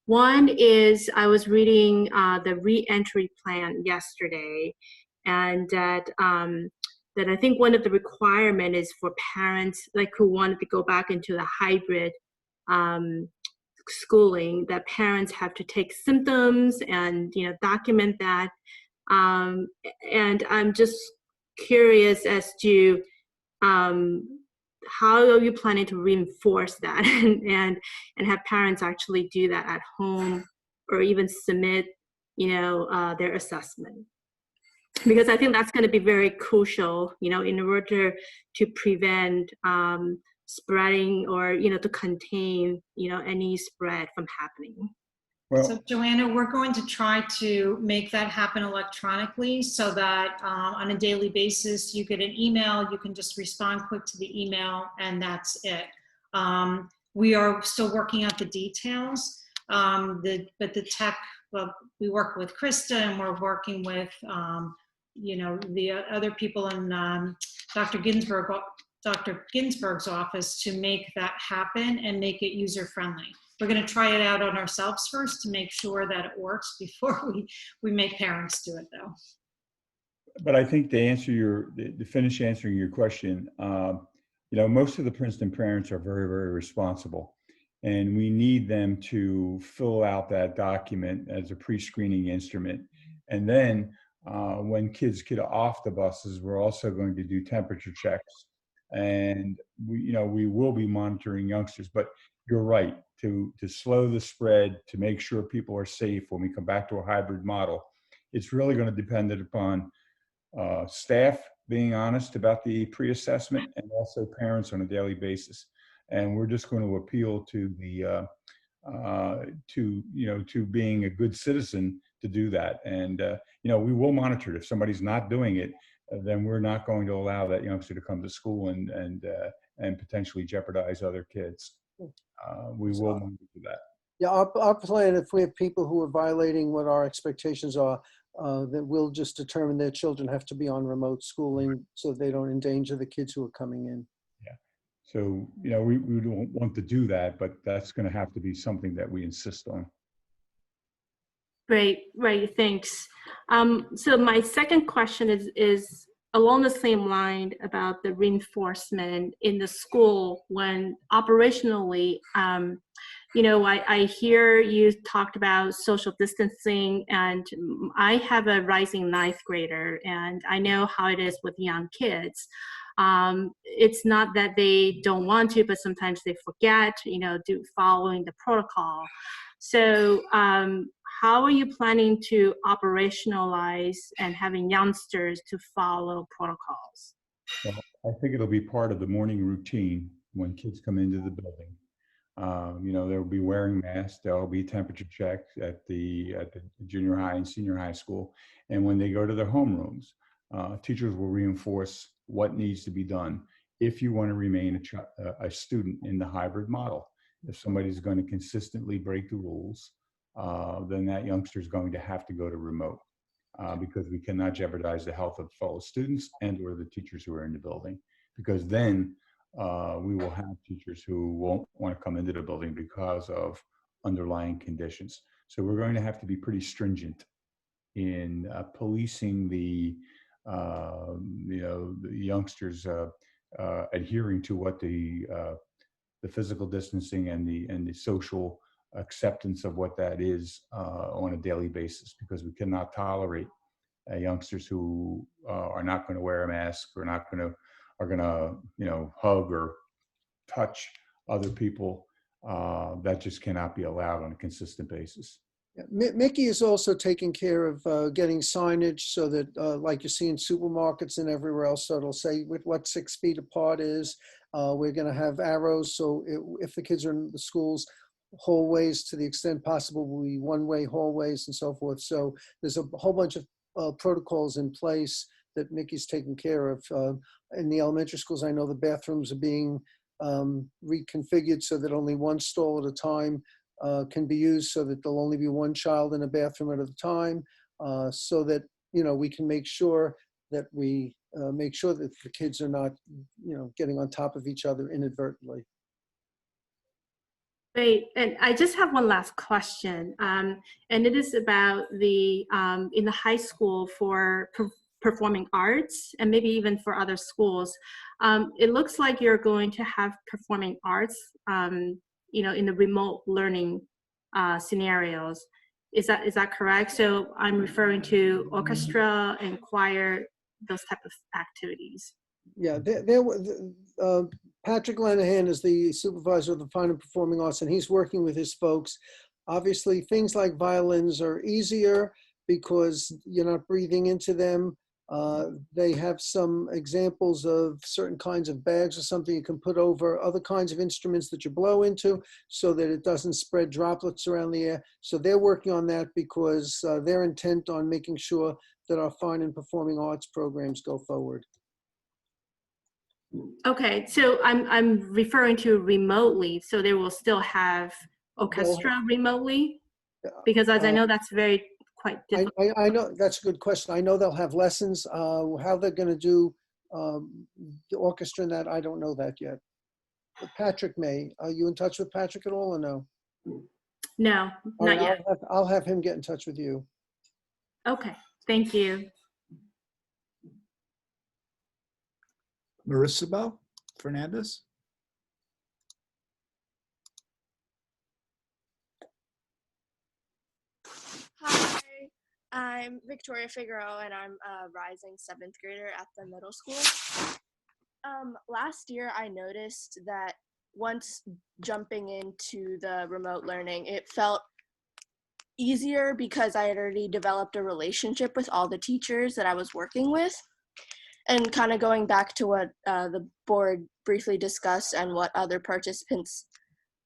One is I was reading the re-entry plan yesterday, and that I think one of the requirement is for parents like who wanted to go back into the hybrid schooling, that parents have to take symptoms and document that. And I'm just curious as to how are you planning to reinforce that and have parents actually do that at home or even submit their assessment, because I think that's going to be very crucial in order to prevent spreading or to contain any spread from happening. Well, so Joanna, we're going to try to make that happen electronically so that on a daily basis you get an email, you can just respond quick to the email, and that's it. We are still working out the details, but the tech, well, we work with Krista and we're working with the other people in Dr. Ginsburg's office to make that happen and make it user-friendly. We're going to try it out on ourselves first to make sure that it works before we make parents do it, though. But I think to finish answering your question, most of the Princeton parents are very, very responsible, and we need them to fill out that document as a pre-screening instrument. And then when kids get off the buses, we're also going to do temperature checks, and we will be monitoring youngsters. But you're right, to slow the spread, to make sure people are safe when we come back to a hybrid model, it's really going to depend upon staff being honest about the pre-assessment and also parents on a daily basis. And we're just going to appeal to the to being a good citizen to do that. And we will monitor it. If somebody's not doing it, then we're not going to allow that youngster to come to school and potentially jeopardize other kids. We will monitor that. Yeah, our plan, if we have people who are violating what our expectations are, that we'll just determine their children have to be on remote schooling so they don't endanger the kids who are coming in. Yeah. So, we don't want to do that, but that's going to have to be something that we insist on. Great, thanks. So my second question is along the same line about the reinforcement in the school when operationally, I hear you talked about social distancing, and I have a rising ninth grader, and I know how it is with young kids. It's not that they don't want to, but sometimes they forget, following the protocol. So how are you planning to operationalize and having youngsters to follow protocols? Well, I think it'll be part of the morning routine when kids come into the building. They'll be wearing masks. There'll be temperature checks at the junior high and senior high school. And when they go to their homerooms, teachers will reinforce what needs to be done if you want to remain a student in the hybrid model. If somebody's going to consistently break the rules, then that youngster is going to have to go to remote. because we cannot jeopardize the health of fellow students and or the teachers who are in the building, because then we will have teachers who won't want to come into the building because of underlying conditions. So we're going to have to be pretty stringent in policing the the youngsters adhering to what the physical distancing and the social acceptance of what that is on a daily basis, because we cannot tolerate youngsters who are not going to wear a mask or are going to hug or touch other people. That just cannot be allowed on a consistent basis. Yeah, Mickey is also taking care of getting signage so that, like you see in supermarkets and everywhere else, so it'll say what 6 feet apart is. We're going to have arrows, so if the kids are in the schools, hallways to the extent possible will be one-way hallways and so forth. So there's a whole bunch of protocols in place that Mickey's taking care of. In the elementary schools, I know the bathrooms are being reconfigured so that only one stall at a time can be used, so that there'll only be one child in a bathroom at a time, so that we can make sure that the kids are not getting on top of each other inadvertently. Great, and I just have one last question, and it is about the in the high school for performing arts, and maybe even for other schools. It looks like you're going to have performing arts, in the remote learning scenarios. Is that correct? So I'm referring to orchestra and choir, those type of activities. Yeah, Patrick Lanahan is the supervisor of the Fine and Performing Arts, and he's working with his folks. Obviously, things like violins are easier because you're not breathing into them. They have some examples of certain kinds of bags or something you can put over other kinds of instruments that you blow into so that it doesn't spread droplets around the air. So they're working on that because they're intent on making sure that our fine and performing arts programs go forward. Okay, so I'm referring to remotely, so they will still have orchestra remotely? Because as I know, that's quite difficult. I know that's a good question. I know they'll have lessons. How they're going to do the orchestra and that, I don't know that yet. But Patrick may. Are you in touch with Patrick at all or no? No, not yet. I'll have him get in touch with you. Okay, thank you. Marissa Fernandez. Hi, I'm Victoria Figueroa, and I'm a rising 7th grader at the middle school. Last year, I noticed that once jumping into the remote learning, it felt easier because I had already developed a relationship with all the teachers that I was working with. And kind of going back to what the board briefly discussed and what other participants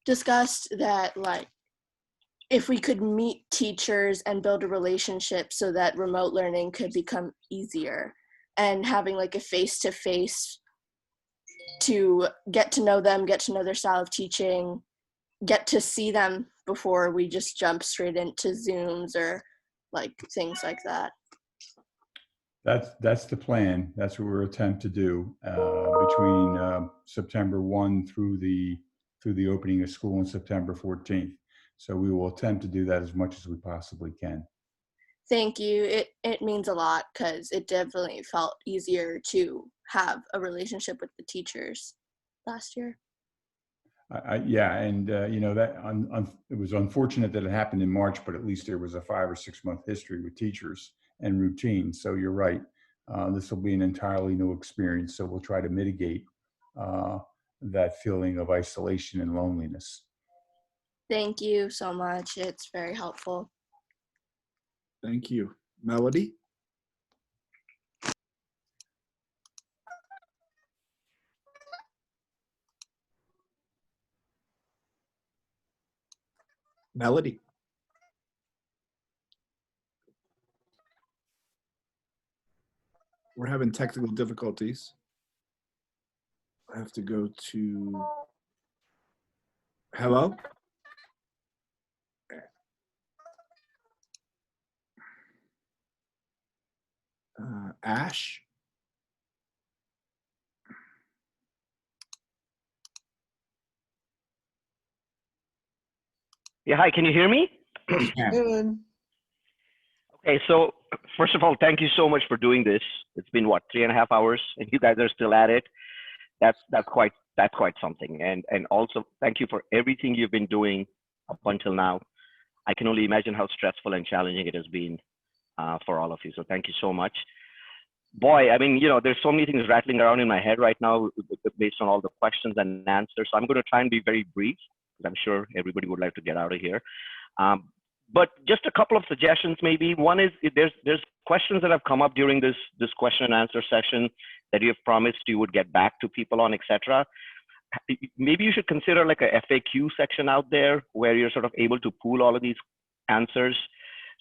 discussed, that like if we could meet teachers and build a relationship so that remote learning could become easier, and having like a face-to-face to get to know them, get to know their style of teaching, get to see them before we just jump straight into Zooms or like things like that. That's the plan. That's what we're attempt to do between September 1 through the opening of school on September 14th. So we will attempt to do that as much as we possibly can. Thank you. It means a lot because it definitely felt easier to have a relationship with the teachers last year. Yeah, and that it was unfortunate that it happened in March, but at least there was a 5 or 6 month history with teachers and routine. So you're right. This will be an entirely new experience. So we'll try to mitigate that feeling of isolation and loneliness. Thank you so much. It's very helpful. Thank you. Melody? Melody? We're having technical difficulties. I have to go to, hello? Ash. Yeah, hi, can you hear me? Yes, Aaron. Okay, so first of all, thank you so much for doing this. It's been what, 3.5 hours, and you guys are still at it. That's quite something. And also thank you for everything you've been doing up until now. I can only imagine how stressful and challenging it has been for all of you. So thank you so much. Boy, I mean, you know, there's so many things rattling around in my head right now based on all the questions and answers. So I'm going to try and be very brief, because I'm sure everybody would like to get out of here. But just a couple of suggestions, maybe. One is, there's questions that have come up during this question and answer session that you have promised you would get back to people on, etc. Maybe you should consider like a FAQ section out there where you're sort of able to pool all of these answers,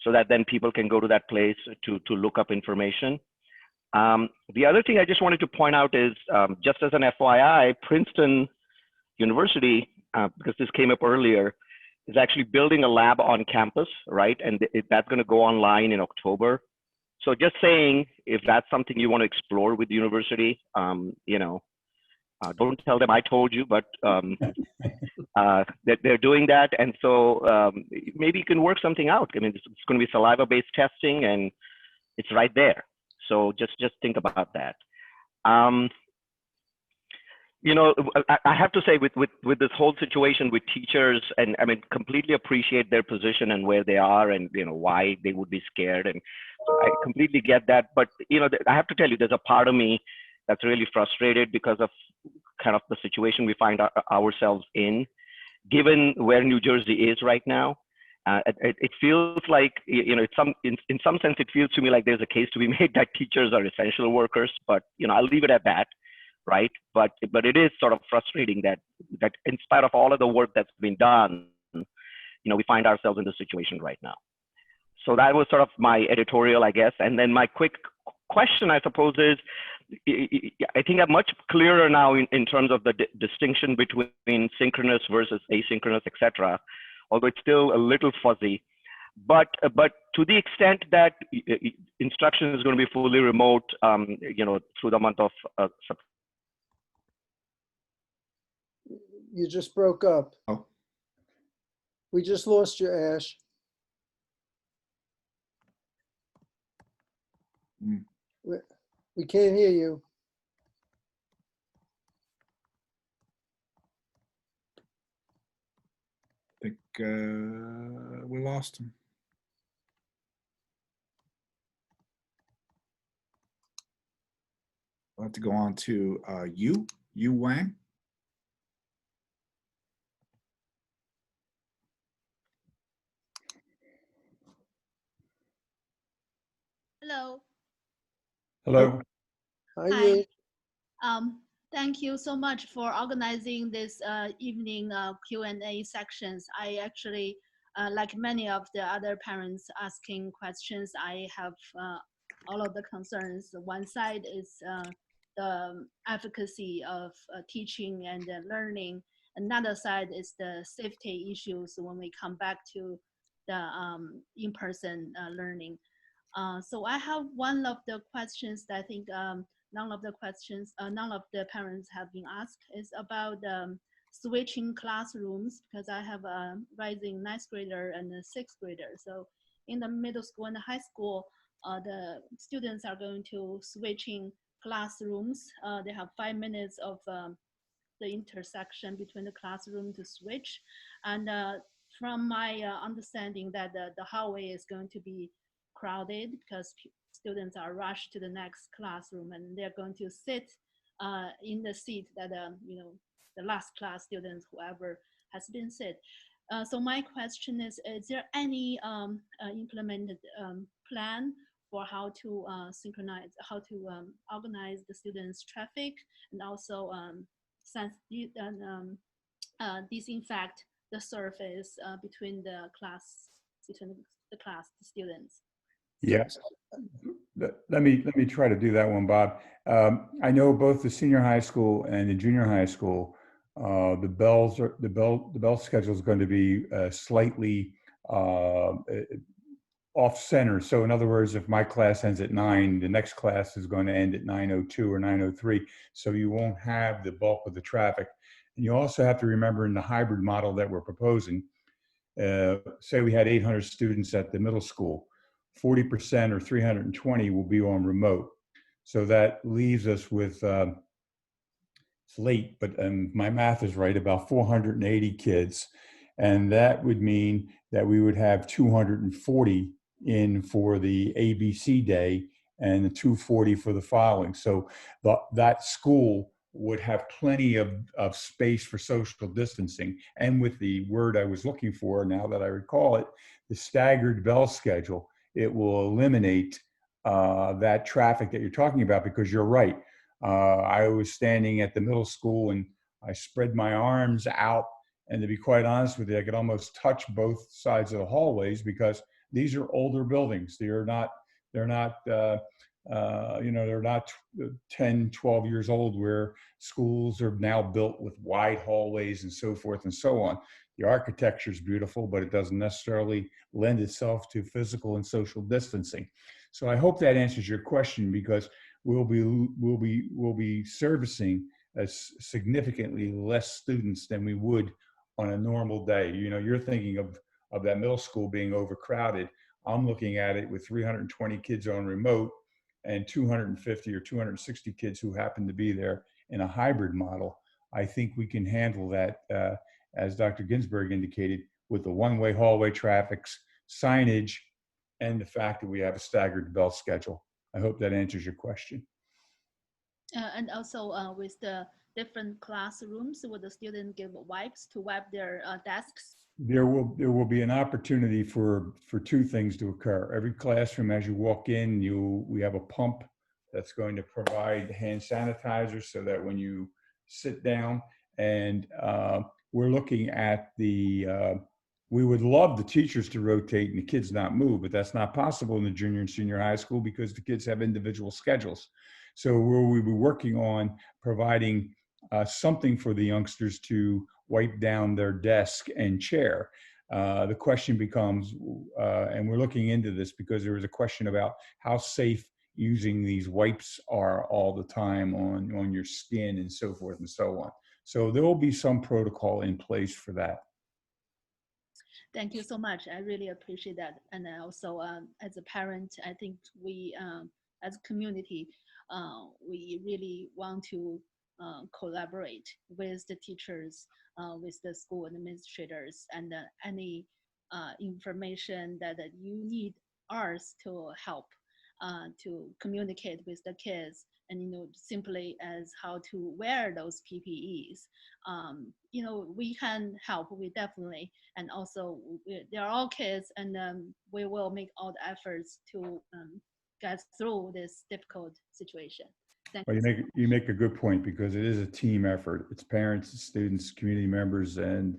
so that then people can go to that place to look up information. The other thing I just wanted to point out is, just as an FYI, Princeton University, because this came up earlier, is actually building a lab on campus, right? And that's going to go online in October. So just saying, if that's something you want to explore with the university, you know, don't tell them I told you, but that they're doing that. And so maybe you can work something out. I mean, it's going to be saliva-based testing, and it's right there. So just think about that. You know, I have to say, with this whole situation with teachers, and I mean, completely appreciate their position and where they are, and you know why they would be scared, and I completely get that. But you know, I have to tell you, there's a part of me that's really frustrated because of kind of the situation we find ourselves in, given where New Jersey is right now. It feels like, you know, in some sense, it feels to me like there's a case to be made that teachers are essential workers, but you know, I'll leave it at that, right? But it is sort of frustrating that in spite of all of the work that's been done, you know, we find ourselves in this situation right now. So that was sort of my editorial, I guess. And then my quick question, I suppose, is, I think I'm much clearer now in terms of the distinction between synchronous versus asynchronous, etc. Although it's still a little fuzzy. But to the extent that instruction is going to be fully remote, you know, through the month of September. You just broke up. Oh. We just lost you, Ash. We can't hear you. I think we lost him. We'll have to go on to Yu Wang. Hello. Hello. Hi. Thank you so much for organizing this evening Q&A sections. I actually, like many of the other parents asking questions, I have all of the concerns. One side is the efficacy of teaching and learning. Another side is the safety issues when we come back to the in-person learning. So I have one of the questions that I think none of the parents have been asked is about switching classrooms, because I have a rising 9th grader and a 6th grader. So in the middle school and the high school, the students are going to switching classrooms. They have 5 minutes of the intersection between the classroom to switch. And from my understanding that the hallway is going to be crowded because students are rushed to the next classroom, and they're going to sit in the seat that you know, the last class students, whoever has been sit. So my question is there any implemented plan for how to synchronize, how to organize the students' traffic, and also disinfect the surface between the class, the students? Yes. Let me try to do that one, Bob. I know both the senior high school and the junior high school, the bell schedule is going to be slightly off center. So in other words, if my class ends at 9, the next class is going to end at 9:02 or 9:03. So you won't have the bulk of the traffic. And you also have to remember in the hybrid model that we're proposing, say we had 800 students at the middle school, 40% or 320 will be on remote. So that leaves us with, it's late, but my math is right, about 480 kids. And that would mean that we would have 240 in for the ABC day and the 240 for the following. So that school would have plenty of space for social distancing. And with the word I was looking for, now that I recall it, the staggered bell schedule, it will eliminate that traffic that you're talking about, because you're right. I was standing at the middle school and I spread my arms out, and to be quite honest with you, I could almost touch both sides of the hallways, because these are older buildings. They're not 10, 12 years old, where schools are now built with wide hallways and so forth and so on. The architecture is beautiful, but it doesn't necessarily lend itself to physical and social distancing. So I hope that answers your question, because we'll be servicing significantly less students than we would on a normal day. You know, you're thinking of that middle school being overcrowded. I'm looking at it with 320 kids on remote and 250 or 260 kids who happen to be there in a hybrid model. I think we can handle that, as Dr. Ginsburg indicated, with the one-way hallway traffics, signage, and the fact that we have a staggered bell schedule. I hope that answers your question. And also with the different classrooms, will the student give wipes to wipe their desks? There will be an opportunity for two things to occur. Every classroom, as you walk in, we have a pump that's going to provide hand sanitizer, so that when you sit down, and we're looking at we would love the teachers to rotate and the kids not move, but that's not possible in the junior and senior high school, because the kids have individual schedules. So we'll be working on providing something for the youngsters to wipe down their desk and chair. The question becomes, and we're looking into this because there was a question about how safe using these wipes are all the time on your skin and so forth and so on. So there will be some protocol in place for that. Thank you so much. I really appreciate that. And also, as a parent, I think we, as a community, we really want to collaborate with the teachers, with the school administrators, and any information that you need us to help to communicate with the kids, and simply as how to wear those PPEs. We can help, we definitely, and also they're all kids, and we will make all the efforts to get through this difficult situation. Thank Well, you. you make a good point, because it is a team effort. It's parents, students, community members, and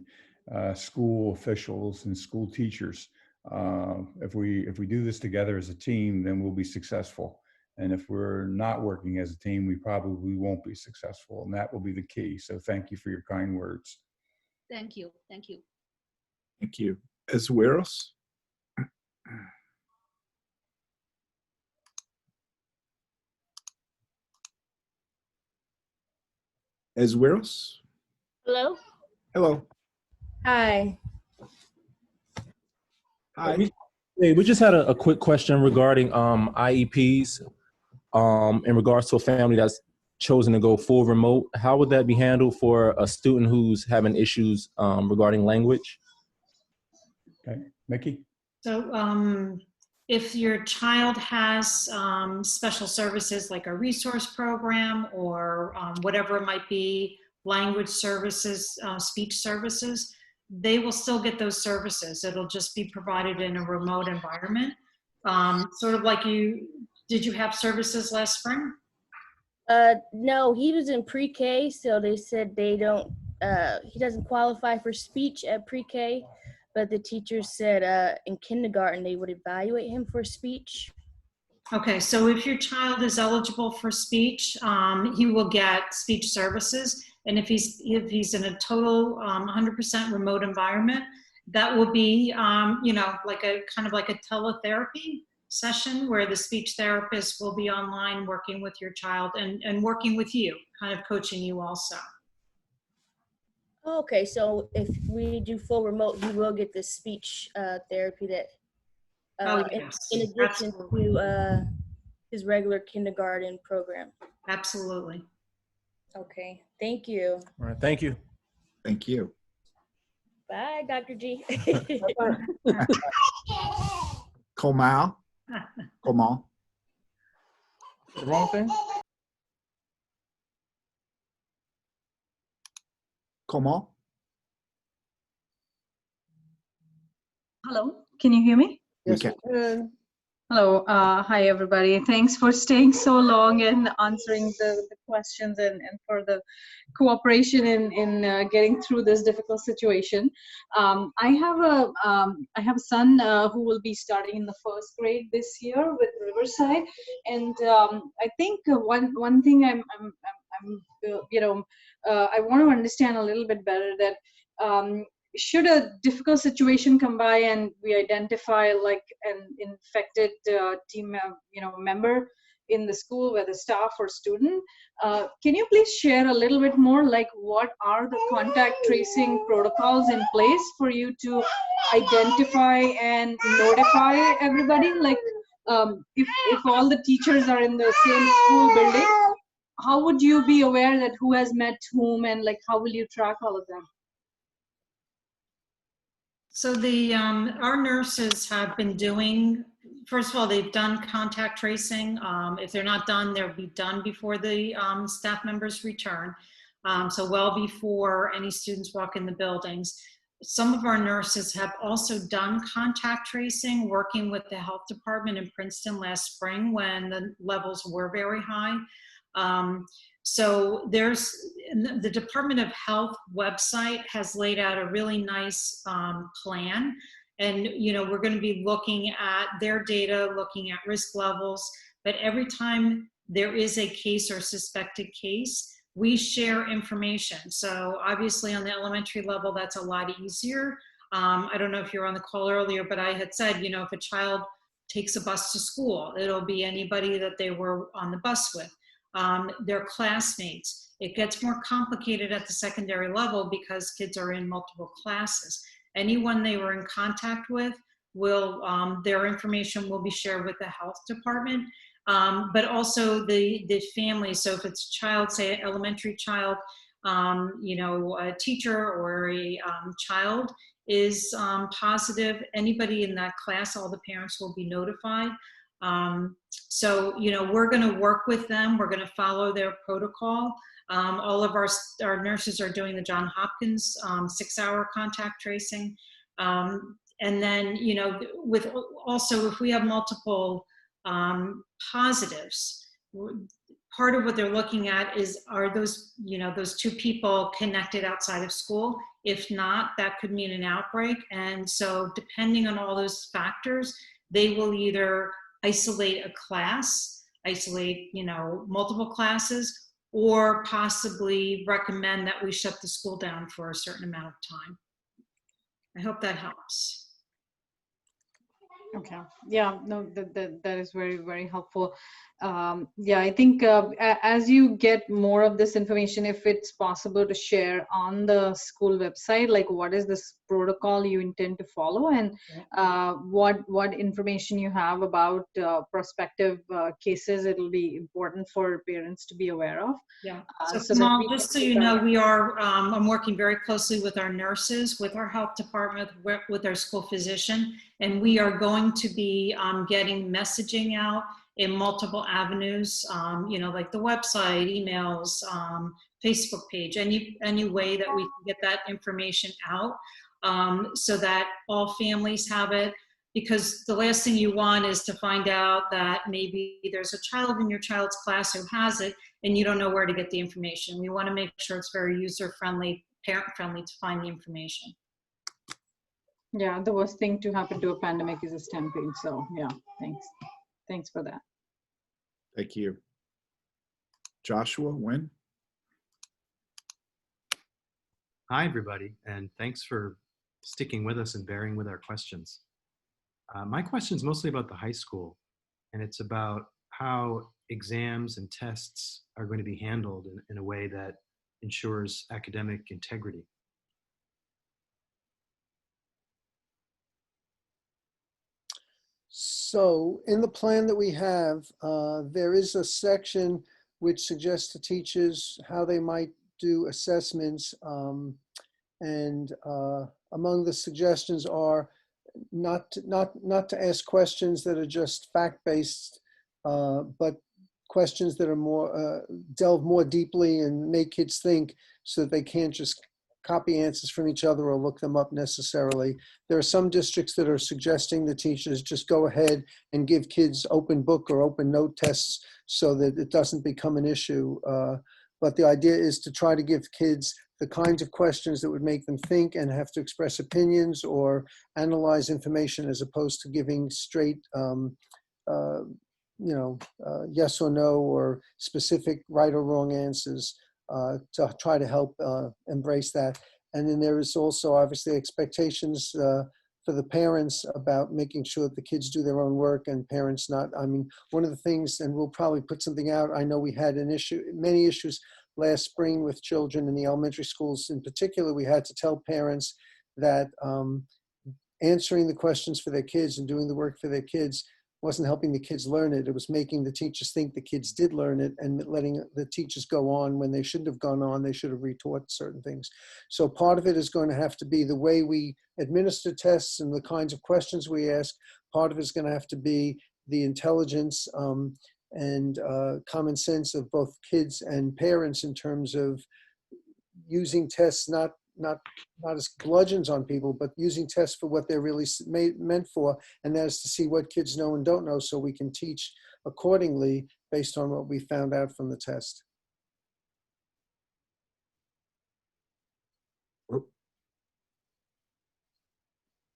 school officials and school teachers. If we do this together as a team, then we'll be successful. And if we're not working as a team, we probably won't be successful, and that will be the key. So thank you for your kind words. Thank you. Thank you. Thank you. Esweros? Esweros? Hello? Hello. Hi. Hi. We just had a quick question regarding IEPs in regards to a family that's chosen to go full remote. How would that be handled for a student who's having issues regarding language? Okay, Mickey? So if your child has special services like a resource program or whatever it might be, language services, speech services, they will still get those services. It'll just be provided in a remote environment. Sort of like did you have services last spring? No, he was in pre-K, so they said he doesn't qualify for speech at pre-K, but the teacher said in kindergarten they would evaluate him for speech. Okay, so if your child is eligible for speech, he will get speech services. And if he's in a total 100% remote environment, that will be, you know, like a kind of like a teletherapy session where the speech therapist will be online working with your child and working with you, kind of coaching you also. Okay, so if we do full remote, he will get the speech therapy that, Oh, in, yes, in addition absolutely. to his regular kindergarten program. Absolutely. Okay, thank you. All right, thank you. Thank you. Bye, Dr. G. Komal? Komal? The wrong thing? Komal? Hello, can you hear me? We can. Hello, hi everybody. Thanks for staying so long and answering the questions and for the cooperation in getting through this difficult situation. I have a son who will be starting in the first grade this year with Riverside, and I think one thing I want to understand a little bit better that. Should a difficult situation come by and we identify like an infected team member in the school, whether staff or student, can you please share a little bit more, like what are the contact tracing protocols in place for you to identify and notify everybody? Like if all the teachers are in the same school building, how would you be aware that who has met whom, and like how will you track all of them? So the our nurses have been doing, first of all, they've done contact tracing. If they're not done, they'll be done before the staff members return. So well before any students walk in the buildings. Some of our nurses have also done contact tracing, working with the health department in Princeton last spring when the levels were very high. So there's the Department of Health website has laid out a really nice plan, and you know we're going to be looking at their data, looking at risk levels. But every time there is a case or suspected case, we share information. So obviously on the elementary level, that's a lot easier. I don't know if you were on the call earlier, but I had said, you know, if a child takes a bus to school, it'll be anybody that they were on the bus with. Their classmates. It gets more complicated at the secondary level because kids are in multiple classes. Anyone they were in contact with will, their information will be shared with the health department, but also the family. So if it's a child, say an elementary child, you know, a teacher or a child is positive, anybody in that class, all the parents will be notified. So, you know, we're going to work with them. We're going to follow their protocol. All of our nurses are doing the Johns Hopkins 6-hour contact tracing. And then, you know, with also if we have multiple positives, part of what they're looking at is, are those, you know, those two people connected outside of school? If not, that could mean an outbreak. And so depending on all those factors, they will either isolate a class, isolate, you know, multiple classes, or possibly recommend that we shut the school down for a certain amount of time. I hope that helps. Okay. Yeah, no, that is very, very helpful. Yeah, I think as you get more of this information, if it's possible to share on the school website, like what is this protocol you intend to follow, and what information you have about prospective cases, it'll be important for parents to be aware of. Yeah. So Kamal, just so you know, we are, I'm working very closely with our nurses, with our health department, with our school physician, and we are going to be getting messaging out in multiple avenues, you know, like the website, emails, Facebook page, any way that we can get that information out, so that all families have it. Because the last thing you want is to find out that maybe there's a child in your child's class who has it and you don't know where to get the information. We want to make sure it's very user-friendly, parent-friendly to find the information. Yeah, the worst thing to happen to a pandemic is a stampede. So yeah, thanks for that. Thank you. Joshua, when? Hi, everybody, and thanks for sticking with us and bearing with our questions. My question is mostly about the high school, and it's about how exams and tests are going to be handled in a way that ensures academic integrity. So in the plan that we have, there is a section which suggests to teachers how they might do assessments. And among the suggestions are not to ask questions that are just fact-based, but questions that are more, delve more deeply and make kids think, so that they can't just copy answers from each other or look them up necessarily. There are some districts that are suggesting the teachers just go ahead and give kids open book or open note tests so that it doesn't become an issue. But the idea is to try to give kids the kinds of questions that would make them think and have to express opinions or analyze information, as opposed to giving straight, yes or no or specific right or wrong answers, to try to help embrace that. And then there is also obviously expectations for the parents about making sure that the kids do their own work, and parents not, I mean, one of the things, and we'll probably put something out, I know we had many issues last spring with children in the elementary schools in particular. We had to tell parents that answering the questions for their kids and doing the work for their kids wasn't helping the kids learn it. It was making the teachers think the kids did learn it, and letting the teachers go on when they shouldn't have gone on. They should have retaught certain things. So part of it is going to have to be the way we administer tests and the kinds of questions we ask. Part of it is going to have to be the intelligence and common sense of both kids and parents in terms of using tests not as bludgeons on people, but using tests for what they're really meant for, and that is to see what kids know and don't know, so we can teach accordingly based on what we found out from the test.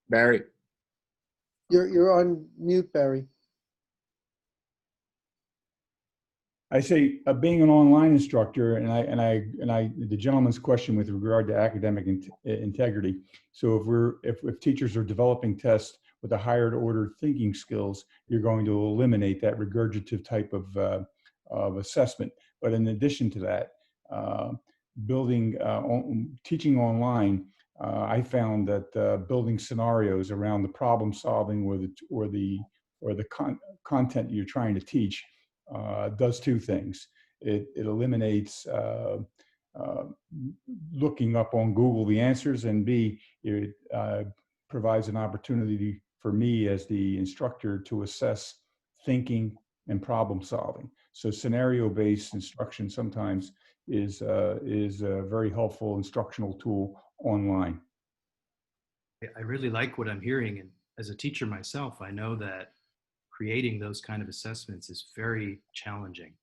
Barry. You're on mute, Barry. I say, being an online instructor, and the gentleman's question with regard to academic integrity. So if teachers are developing tests with a higher order thinking skills, you're going to eliminate that regurgitative type of assessment. But in addition to that, teaching online, I found that building scenarios around the problem solving or the content you're trying to teach does two things. It eliminates looking up on Google the answers, and B, it provides an opportunity for me as the instructor to assess thinking and problem solving. So scenario-based instruction sometimes is a very helpful instructional tool online. I really like what I'm hearing, and as a teacher myself, I know that creating those kind of assessments is very challenging,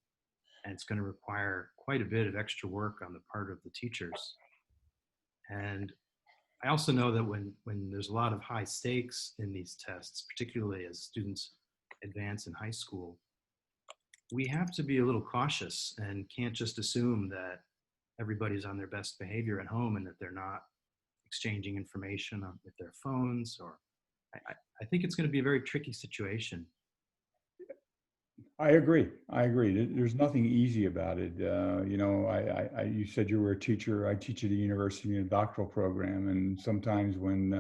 and it's going to require quite a bit of extra work on the part of the teachers. And I also know that when there's a lot of high stakes in these tests, particularly as students advance in high school, we have to be a little cautious and can't just assume that everybody's on their best behavior at home and that they're not exchanging information with their phones. Or I think it's going to be a very tricky situation. I agree. There's nothing easy about it. You said you were a teacher. I teach at a university in a doctoral program, and sometimes when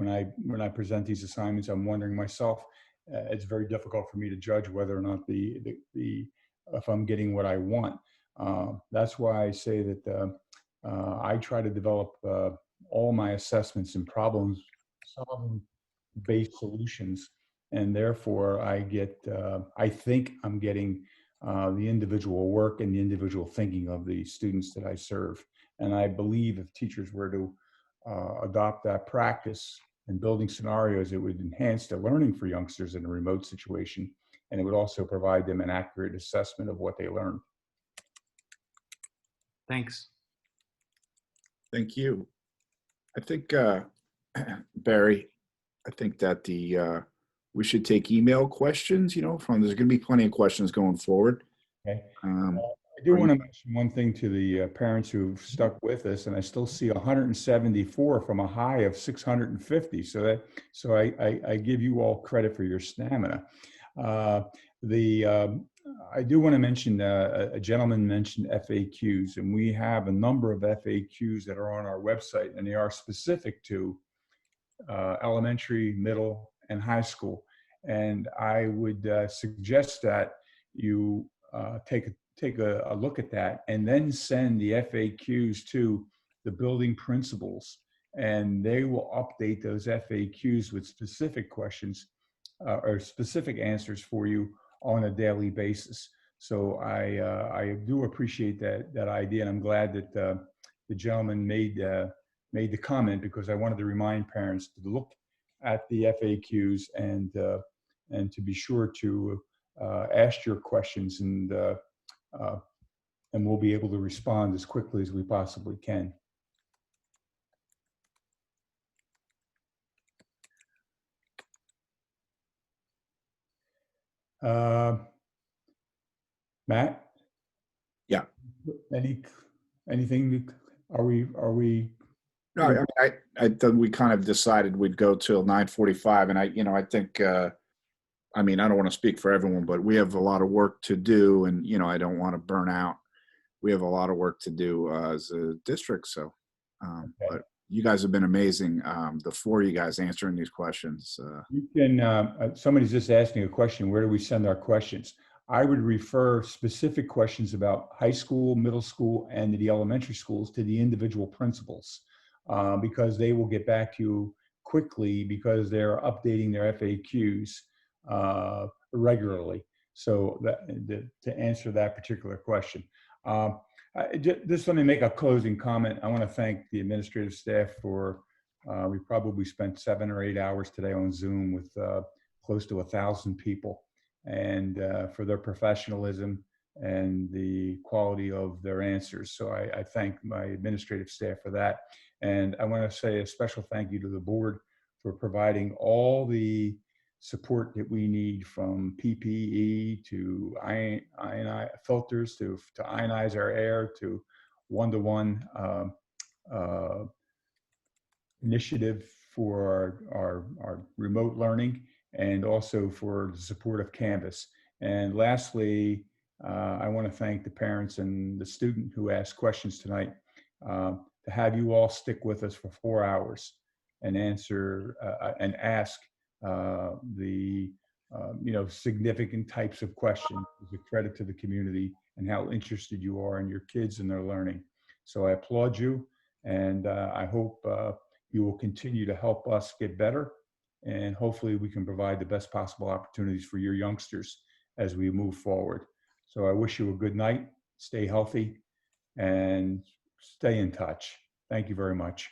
I present these assignments, I'm wondering myself. It's very difficult for me to judge whether or not if I'm getting what I want. That's why I say that I try to develop all my assessments and problem solving based solutions. And therefore, I think I'm getting the individual work and the individual thinking of the students that I serve. And I believe if teachers were to adopt that practice in building scenarios, it would enhance the learning for youngsters in a remote situation. And it would also provide them an accurate assessment of what they learned. Thanks. Thank you. I think, Barry, I think that we should take email questions, there's going to be plenty of questions going forward. Okay. I do want to mention one thing to the parents who've stuck with us, and I still see 174 from a high of 650. So I give you all credit for your stamina. Uh, I do want to mention a gentleman mentioned FAQs, and we have a number of FAQs that are on our website, and they are specific to elementary, middle, and high school. And I would suggest that you take a look at that and then send the FAQs to the building principals, and they will update those FAQs with specific questions or specific answers for you on a daily basis. So I do appreciate that idea, and I'm glad that the gentleman made the comment, because I wanted to remind parents to look at the FAQs and to be sure to ask your questions, and we'll be able to respond as quickly as we possibly can. Matt? Yeah. Anything? Are we? No, I mean, I thought we kind of decided we'd go till 9:45, and I think, I mean, I don't want to speak for everyone, but we have a lot of work to do, and I don't want to burn out. We have a lot of work to do as a district. So, but you guys have been amazing. The four of you guys answering these questions. You can. Somebody's just asking a question. Where do we send our questions? I would refer specific questions about high school, middle school, and the elementary schools to the individual principals, because they will get back to you quickly, because they're updating their FAQs regularly. So to answer that particular question. Just let me make a closing comment. I want to thank the administrative staff for, we probably spent 7 or 8 hours today on Zoom with close to 1,000 people, and for their professionalism and the quality of their answers. So I thank my administrative staff for that. And I want to say a special thank you to the board for providing all the support that we need, from PPE to ion filters to ionize our air, to one-to-one initiative for our remote learning, and also for the support of Canvas. And lastly, I want to thank the parents and the student who asked questions tonight. To have you all stick with us for 4 hours and answer and ask the significant types of questions is a credit to the community, and how interested you are in your kids and their learning. So I applaud you, and I hope you will continue to help us get better, and hopefully we can provide the best possible opportunities for your youngsters as we move forward. So I wish you a good night, stay healthy, and stay in touch. Thank you very much.